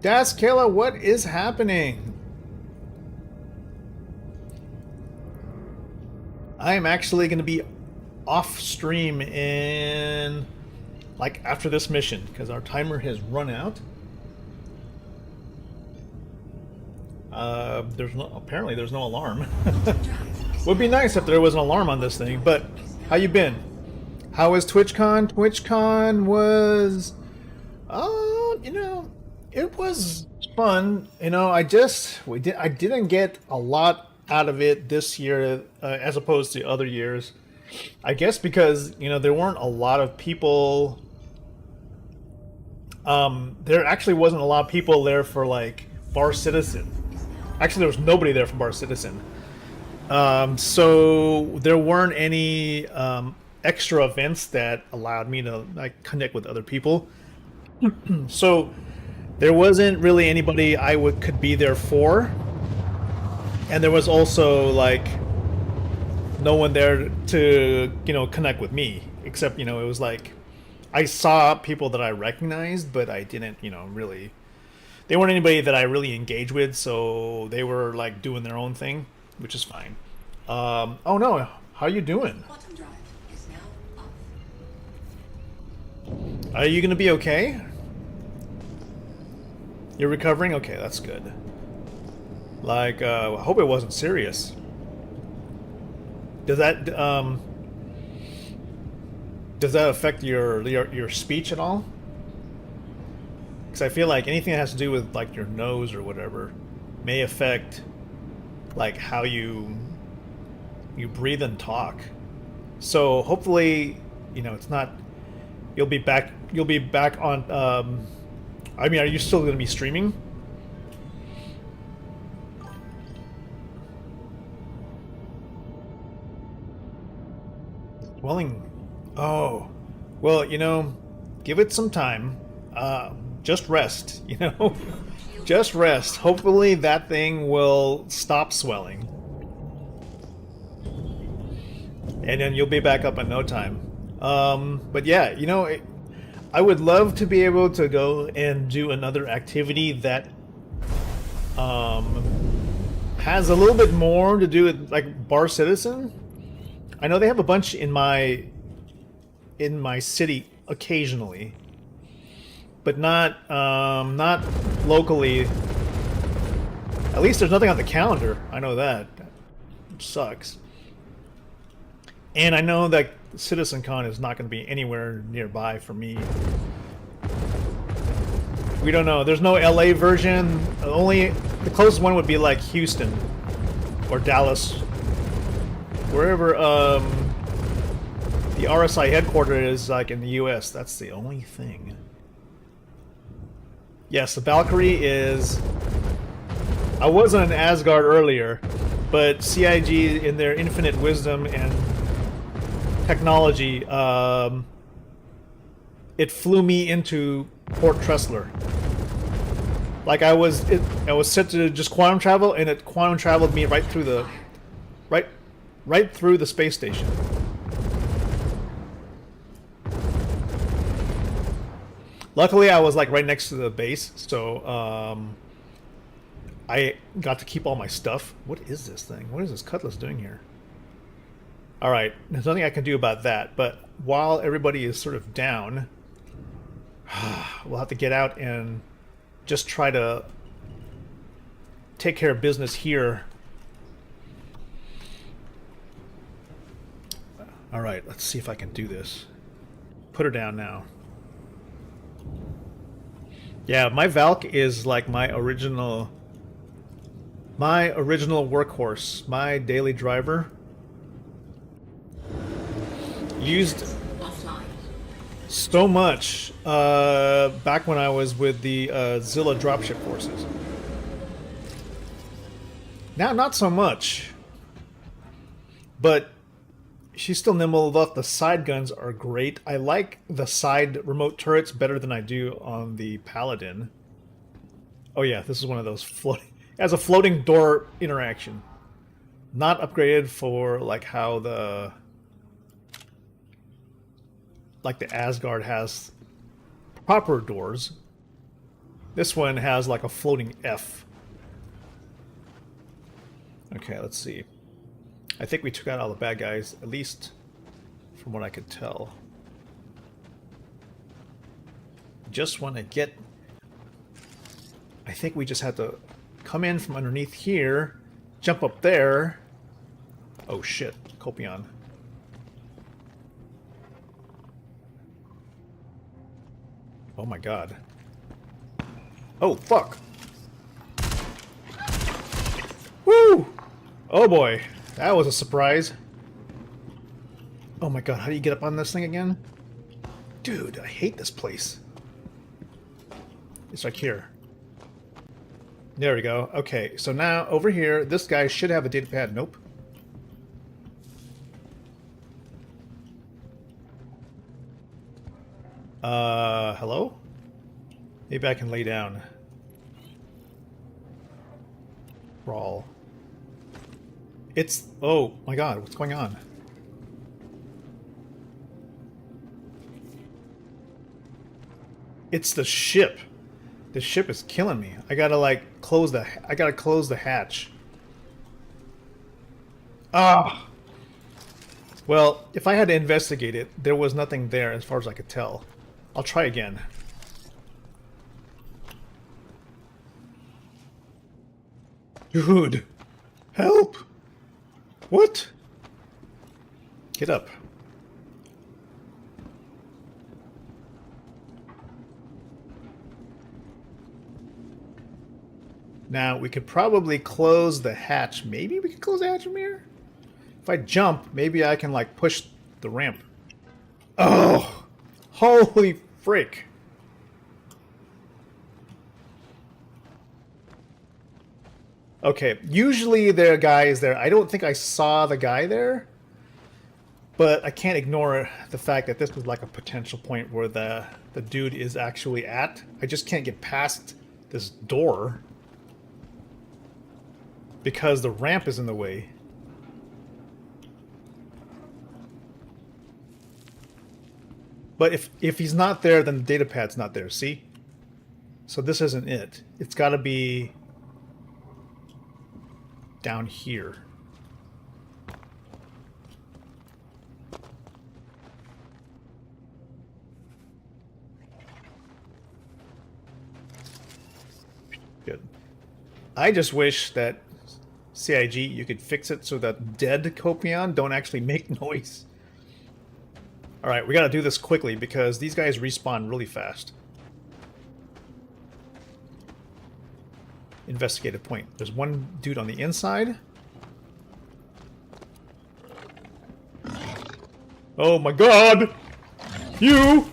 Das Kayla, what is happening? I am actually going to be off stream in like after this mission because our timer has run out. Apparently there's no alarm. Would be nice if there was an alarm on this thing, but how you been? How was TwitchCon? TwitchCon was, you know, it was fun. You know, I didn't get a lot out of it this year as opposed to other years. I guess because, you know, there weren't a lot of people. There actually wasn't a lot of people there for like Bar Citizen. Actually, there was nobody there for Bar Citizen. So there weren't any extra events that allowed me to like connect with other people. So there wasn't really anybody I could be there for, and there was also like no one there to, you know, connect with me, except, you know, it was like I saw people that I recognized, but I didn't, you know, really. They weren't anybody that I really engaged with, so they were like doing their own thing, which is fine. Oh no, how you doing? Bottom drive is now off. Are you gonna be okay? You're recovering? Okay, that's good. Like, I hope it wasn't serious. Does that affect your speech at all? Because I feel like anything that has to do with like your nose or whatever may affect like how you breathe and talk. So hopefully, you know, it's not. You'll be back on. I mean, are you still going to be streaming? Swelling. Oh, well, you know, give it some time. Just rest, you know? Just rest. Hopefully that thing will stop swelling. And then you'll be back up in no time. But yeah, you know, I would love to be able to go and do another activity that has a little bit more to do with like Bar Citizen. I know they have a bunch in my city occasionally, but not locally. At least there's nothing on the calendar. I know that. It sucks. And I know that CitizenCon is not going to be anywhere nearby for me. We don't know. There's no LA version. Only the closest one would be like Houston or Dallas, wherever the RSI headquarters is, like in the US. That's the only thing. Yes, the Valkyrie is. I wasn't in Asgard earlier, but CIG in their infinite wisdom and technology, it flew me into Port Tressler. Like I was set to just quantum travel, and it quantum traveled me right through the right through the space station. Luckily, I was like right next to the base, so I got to keep all my stuff. What is this thing? What is this Cutlass doing here? Alright, there's nothing I can do about that, but while everybody is sort of down, we'll have to get out and just try to take care of business here. Alright, let's see if I can do this. Put her down now. Yeah, my Valk is like my original workhorse, my daily driver. Used so much back when I was with the Zilla dropship forces. Now, not so much. But she's still nimble enough. The side guns are great. I like the side remote turrets better than I do on the Paladin. Oh yeah, this is one of those floating. It has a floating door interaction. Not upgraded for like how the Asgard has proper doors. This one has like a floating F. Okay, let's see. I think we took out all the bad guys, at least from what I could tell. Just want to get... I think we just have to come in from underneath here, jump up there. Oh shit, Copion. Oh my god. Oh, fuck! Woo! Oh boy, that was a surprise. Oh my god, how do you get up on this thing again? Dude, I hate this place. It's like here. There we go. Okay, so now over here, this guy should have a data pad. Nope. Hello? Maybe I can lay down. Crawl. It's... Oh my god, what's going on? It's the ship. The ship is killing me. I gotta like close the... I gotta close the hatch. Ah! Well, if I had to investigate it, there was nothing there as far as I could tell. I'll try again. Dude! Help! What? Get up. Now, we could probably close the hatch. Maybe we could close the hatch from here? If I jump, maybe I can, like, push the ramp. Oh! Holy frick! Okay, usually there are guys there. I don't think I saw the guy there. But I can't ignore the fact that this is like a potential point where the dude is actually at. I just can't get past this door. Because the ramp is in the way. But if he's not there, then the data pad's not there, see? So this isn't it. It's got to be down here. Good. I just wish that CIG, you could fix it so that dead Copion don't actually make noise. Alright, we gotta do this quickly because these guys respawn really fast. Investigative point. There's one dude on the inside. Oh my god! You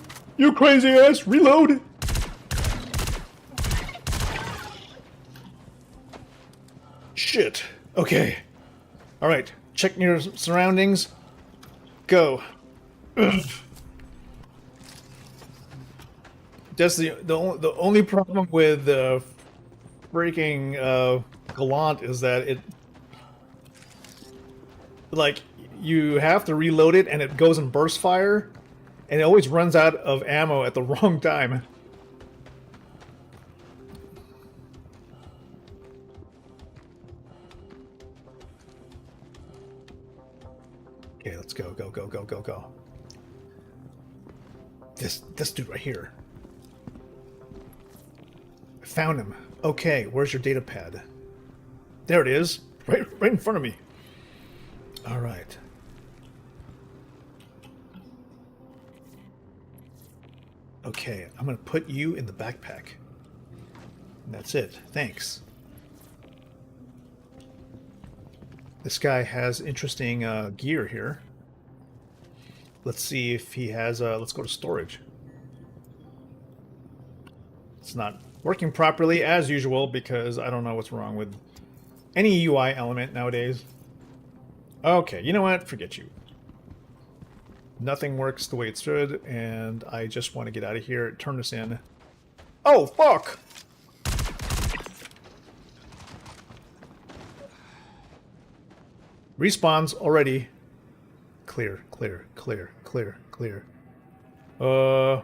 crazy ass! Reload! Shit. Okay. Alright. Check your surroundings. Go. Ugh. Just the only problem with freaking Gallant is that it... Like, you have to reload it and it goes in burst fire. And it always runs out of ammo at the wrong time. Okay, let's go, go, go, go, go, go. This dude right here. I found him. Okay, where's your data pad? There it is. Right in front of me. All right. Okay, I'm gonna put you in the backpack. And that's it. Thanks. This guy has interesting gear here. Let's see if he has... let's go to storage. It's not working properly as usual because I don't know what's wrong with any UI element nowadays. Okay, you know what? Forget you. Nothing works the way it should, and I just want to get out of here. Turn this in. Oh, fuck! Respawns already. Clear, clear, clear, clear, clear. The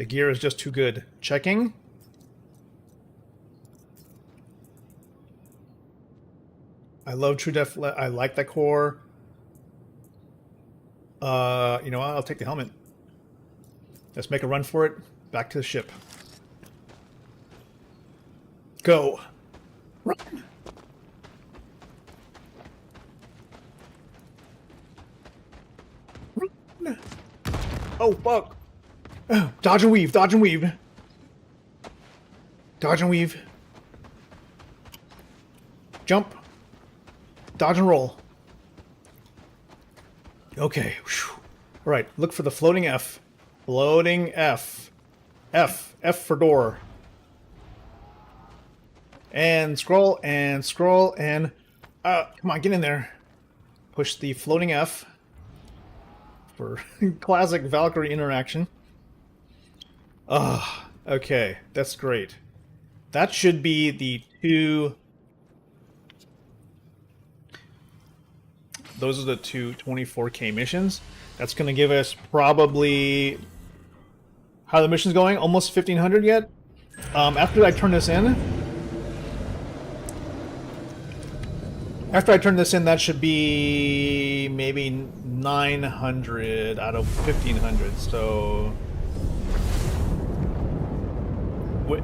gear is just too good. Checking. I love True Def. I like that core. You know what? I'll take the helmet. Let's make a run for it. Back to the ship. Go. Run. Run. Oh, fuck. Dodge and weave. Dodge and weave. Dodge and weave. Jump. Dodge and roll. Okay. Whew. All right. Look for the floating F. Floating F. F. F for door. And scroll and scroll and... come on, get in there. Push the floating F for classic Valkyrie interaction. Okay. That's great. That should be the two... Those are the two 24K missions. That's going to give us probably... How are the missions going? Almost 1,500 yet? After I turn this in... After I turn this in, that should be maybe 900 out of 1,500. So...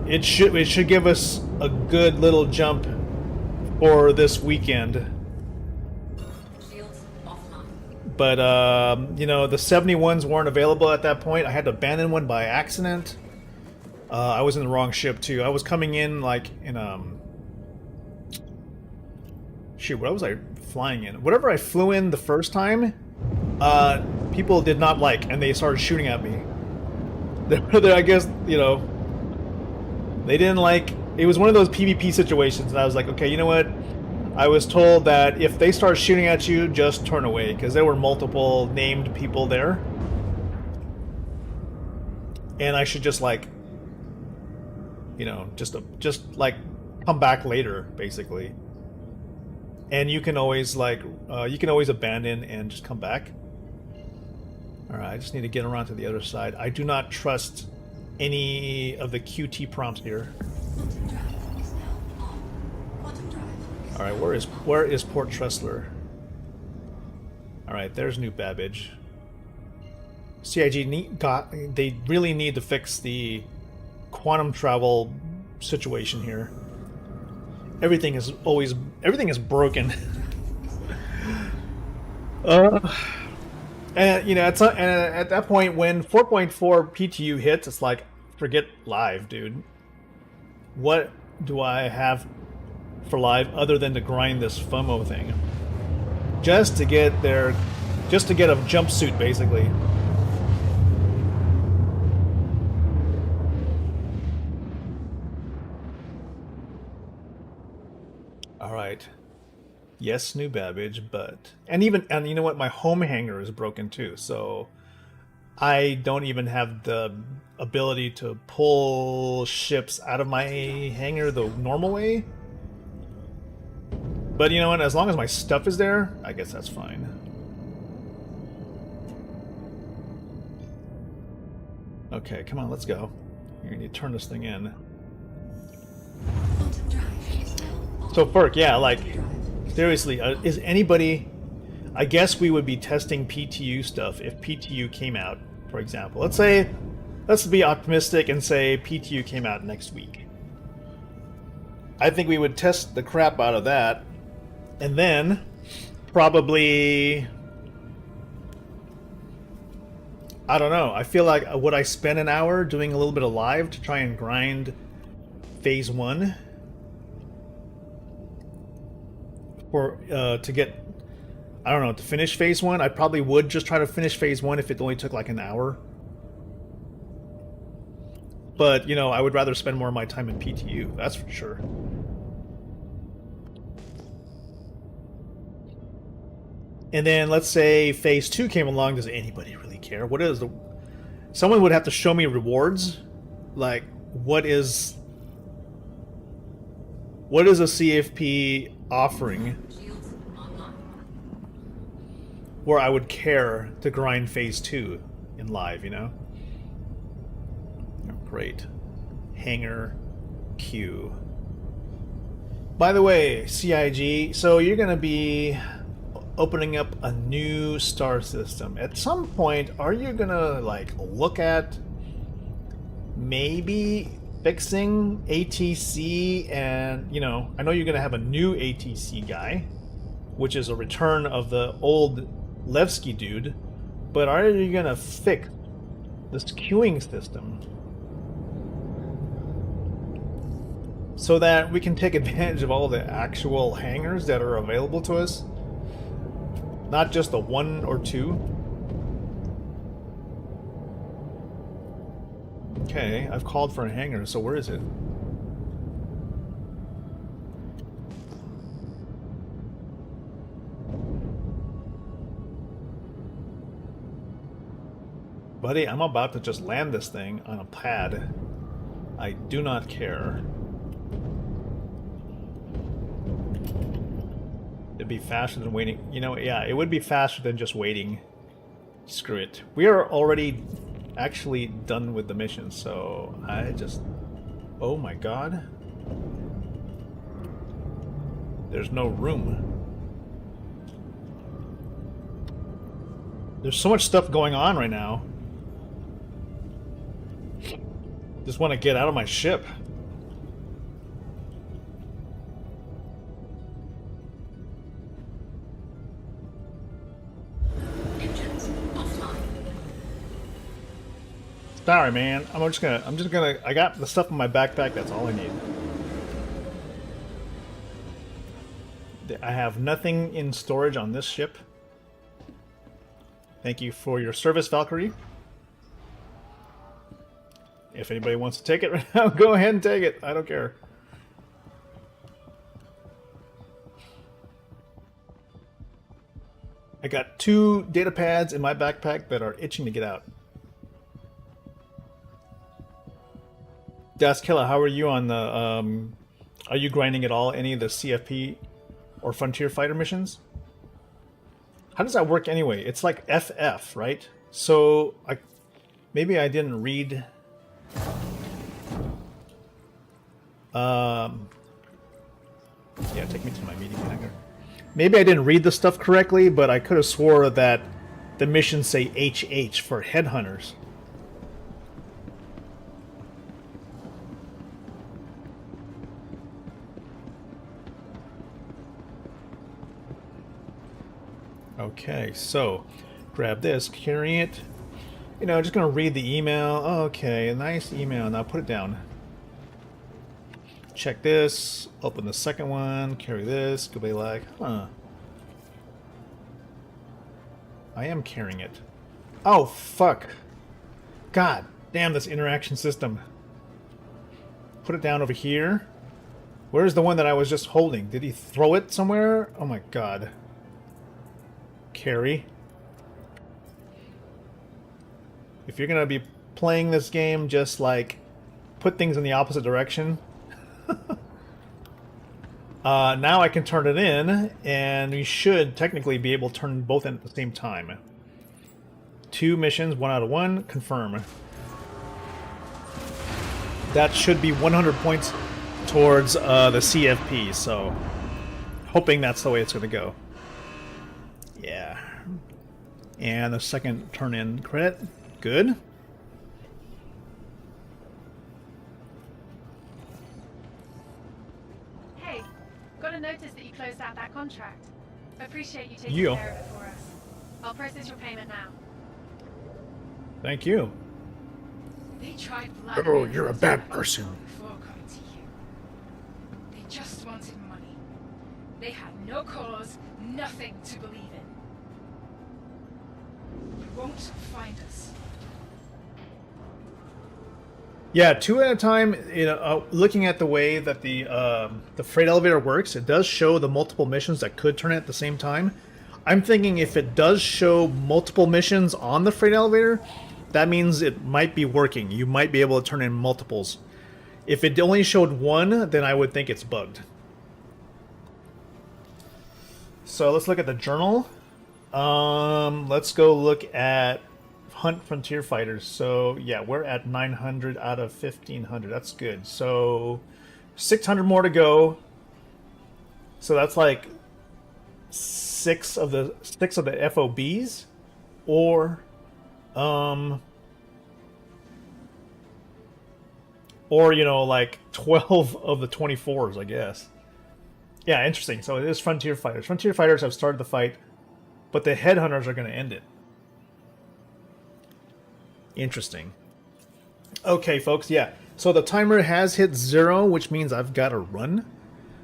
It should give us a good little jump for this weekend. But, you know, the 71s weren't available at that point. I had to abandon one by accident. I was in the wrong ship, too. I was coming in, like, in, shoot, what was I flying in? Whatever I flew in the first time, people did not like, and they started shooting at me. I guess, you know, they didn't like... It was one of those PvP situations, and I was like, okay, you know what? I was told that if they start shooting at you, just turn away, because there were multiple named people there. And I should just, like, you know, just like, come back later, basically. And you can always, like, you can always abandon and just come back. Alright, I just need to get around to the other side. I do not trust any of the QT prompts here. Alright, where is Port Tressler? Alright, there's New Babbage. CIG they really need to fix the quantum travel situation here. Everything is broken. And you know, at that point when 4.4 PTU hits, it's like, forget live, dude. What do I have for live other than to grind this FOMO thing? Just to get a jumpsuit, basically. Alright. Yes, New Babbage, but... And you know what? My home hangar is broken too, so... I don't even have the ability to pull ships out of my hangar the normal way. But you know what? As long as my stuff is there, I guess that's fine. Okay, come on, let's go. You need to turn this thing in. So, Ferk, yeah, like, seriously, is anybody... I guess we would be testing PTU stuff if PTU came out, for example. Let's be optimistic and say PTU came out next week. I think we would test the crap out of that, and then probably... I don't know. I feel like, would I spend an hour doing a little bit of live to try and grind Phase 1? Or to get... I don't know, to finish Phase 1? I probably would just try to finish Phase 1 if it only took like an hour. But, you know, I would rather spend more of my time in PTU, that's for sure. And then, let's say Phase 2 came along, does anybody really care? What is the... Someone would have to show me rewards? Like, what is a CFP offering where I would care to grind Phase 2 in live, you know? Oh, great. Hangar Q. By the way, CIG, so you're going to be opening up a new star system. At some point, are you going to like look at maybe fixing ATC? And, you know, I know you're going to have a new ATC guy, which is a return of the old Levski dude, but are you going to fix this queuing system so that we can take advantage of all the actual hangars that are available to us? Not just the one or two. Okay, I've called for a hangar, so where is it? Buddy, I'm about to just land this thing on a pad. I do not care. It'd be faster than waiting. You know, yeah, it would be faster than just waiting. Screw it. We are already actually done with the mission, so I just... Oh my god. There's no room. There's so much stuff going on right now. Just want to get out of my ship. Engines offline. Sorry, man. I'm just gonna. I got the stuff in my backpack. That's all I need. I have nothing in storage on this ship. Thank you for your service, Valkyrie. If anybody wants to take it right now, go ahead and take it. I don't care. I got 2 data pads in my backpack that are itching to get out. Daskilla, how are you on the... are you grinding at all any of the CFP or Frontier Fighter missions? How does that work anyway? It's like FF, right? So, maybe I didn't read... yeah, take me to my meeting hangar. Maybe I didn't read the stuff correctly, but I could have swore that the missions say HH for headhunters. Okay, so grab this, carry it. You know, just gonna read the email. Oh, okay, a nice email. Now put it down. Check this. Open the second one. Carry this. Could be like, huh. I am carrying it. Oh, fuck. God damn this interaction system. Put it down over here. Where's the one that I was just holding? Did he throw it somewhere? Oh my god. Carry. If you're gonna be playing this game, just like put things in the opposite direction. Now I can turn it in, and we should technically be able to turn both in at the same time. 2 missions, 1 out of 1, confirm. That should be 100 points towards the CFP, so hoping that's the way it's going to go. Yeah. And the second turn in credit. Good. Hey, got a notice that you closed out that contract. Appreciate you taking Yeah. care of it for us. I'll process your payment now. Thank you. They tried Oh, blackmailing you're a us bad person. before coming to you. They just wanted money. They had no cause, nothing to believe in. You won't find us. Yeah, 2 at a time. You know, looking at the way that the freight elevator works, it does show the multiple missions that could turn it at the same time. I'm thinking if it does show multiple missions on the freight elevator, that means it might be working. You might be able to turn in multiples. If it only showed 1, then I would think it's bugged. So let's look at the journal. Let's go look at Hunt Frontier Fighters. So yeah, we're at 900 out of 1500. That's good. So 600 more to go. So that's like six of the FOBs, or you know, like 12 of the 24s, I guess. Yeah, interesting. So it is Frontier Fighters. Frontier Fighters have started the fight, but the Headhunters are going to end it. Interesting. Okay, folks, yeah. So the timer has hit 0, which means I've got to run.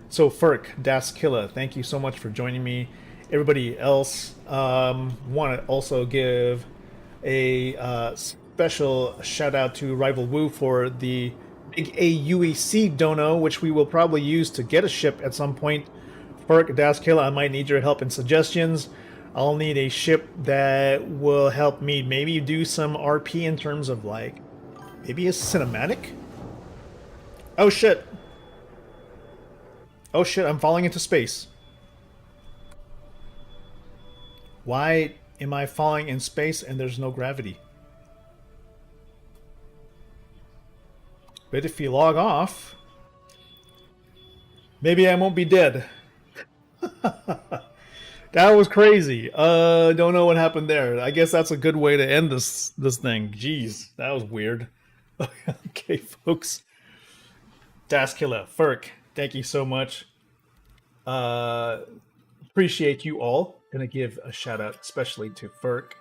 So Ferk, Daskilla, thank you so much for joining me. Everybody else, want to also give a special shout out to Rival Woo for the big AUEC dono, which we will probably use to get a ship at some point. Ferk, Daskilla, I might need your help and suggestions. I'll need a ship that will help me maybe do some RP in terms of like maybe a cinematic. Oh shit. Oh shit, I'm falling into space. Why am I falling in space and there's no gravity? But if you log off, maybe I won't be dead. That was crazy. Don't know what happened there. I guess that's a good way to end this thing. Jeez, that was weird. Okay, folks. Daskilla, Ferk, thank you so much. Appreciate you all. Gonna give a shout out especially to Ferk.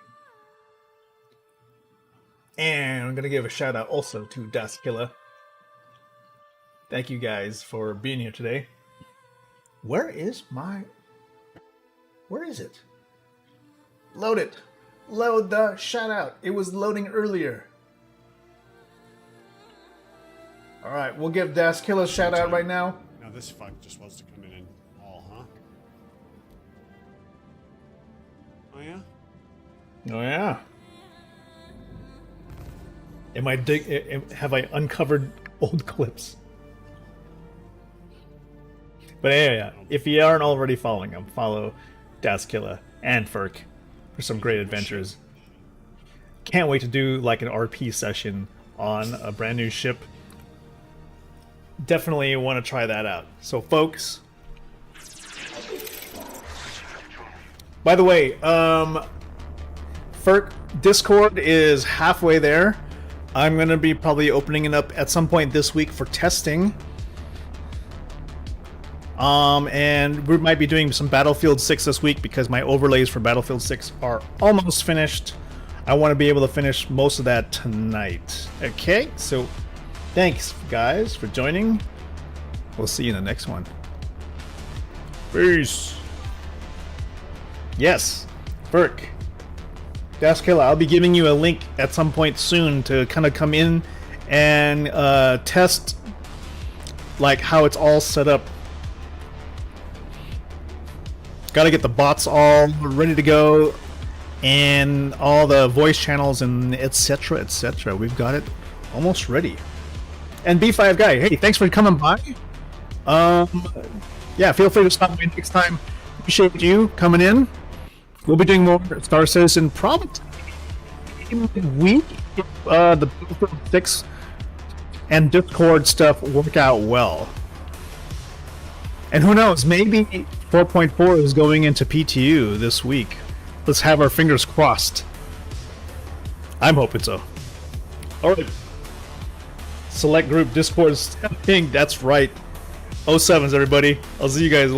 And I'm gonna give a shout out also to Daskilla. Thank you guys for being here today. Where is it? Load it. Load the shout out. It was loading earlier. Alright, we'll give Daskilla a shout out right now. Now this fuck just wants to come in and all, huh? Oh yeah? Oh yeah. Have I uncovered old clips? But yeah, if you aren't already following them, follow Daskilla and Ferk for some great adventures. Can't wait to do like an RP session on a brand new ship. Definitely want to try that out. So folks, by the way, Ferk Discord is halfway there. I'm going to be probably opening it up at some point this week for testing. And we might be doing some Battlefield 6 this week because my overlays for Battlefield 6 are almost finished. I want to be able to finish most of that tonight. Okay, so thanks guys for joining. We'll see you in the next one. Peace. Yes, Ferk, Daskilla, I'll be giving you a link at some point soon to kind of come in and test like how it's all set up. Got to get the bots all ready to go and all the voice channels and etc, etc. We've got it almost ready. And B5 guy, hey, thanks for coming by. Yeah, feel free to stop by next time. Appreciate you coming in. We'll be doing more Star Citizen probably week if the Battlefield 6 and Discord stuff work out well. And who knows, maybe 4.4 is going into PTU this week. Let's have our fingers crossed. I'm hoping so. Alright. Select group Discord is thing. That's right. 07s, everybody. I'll see you guys later.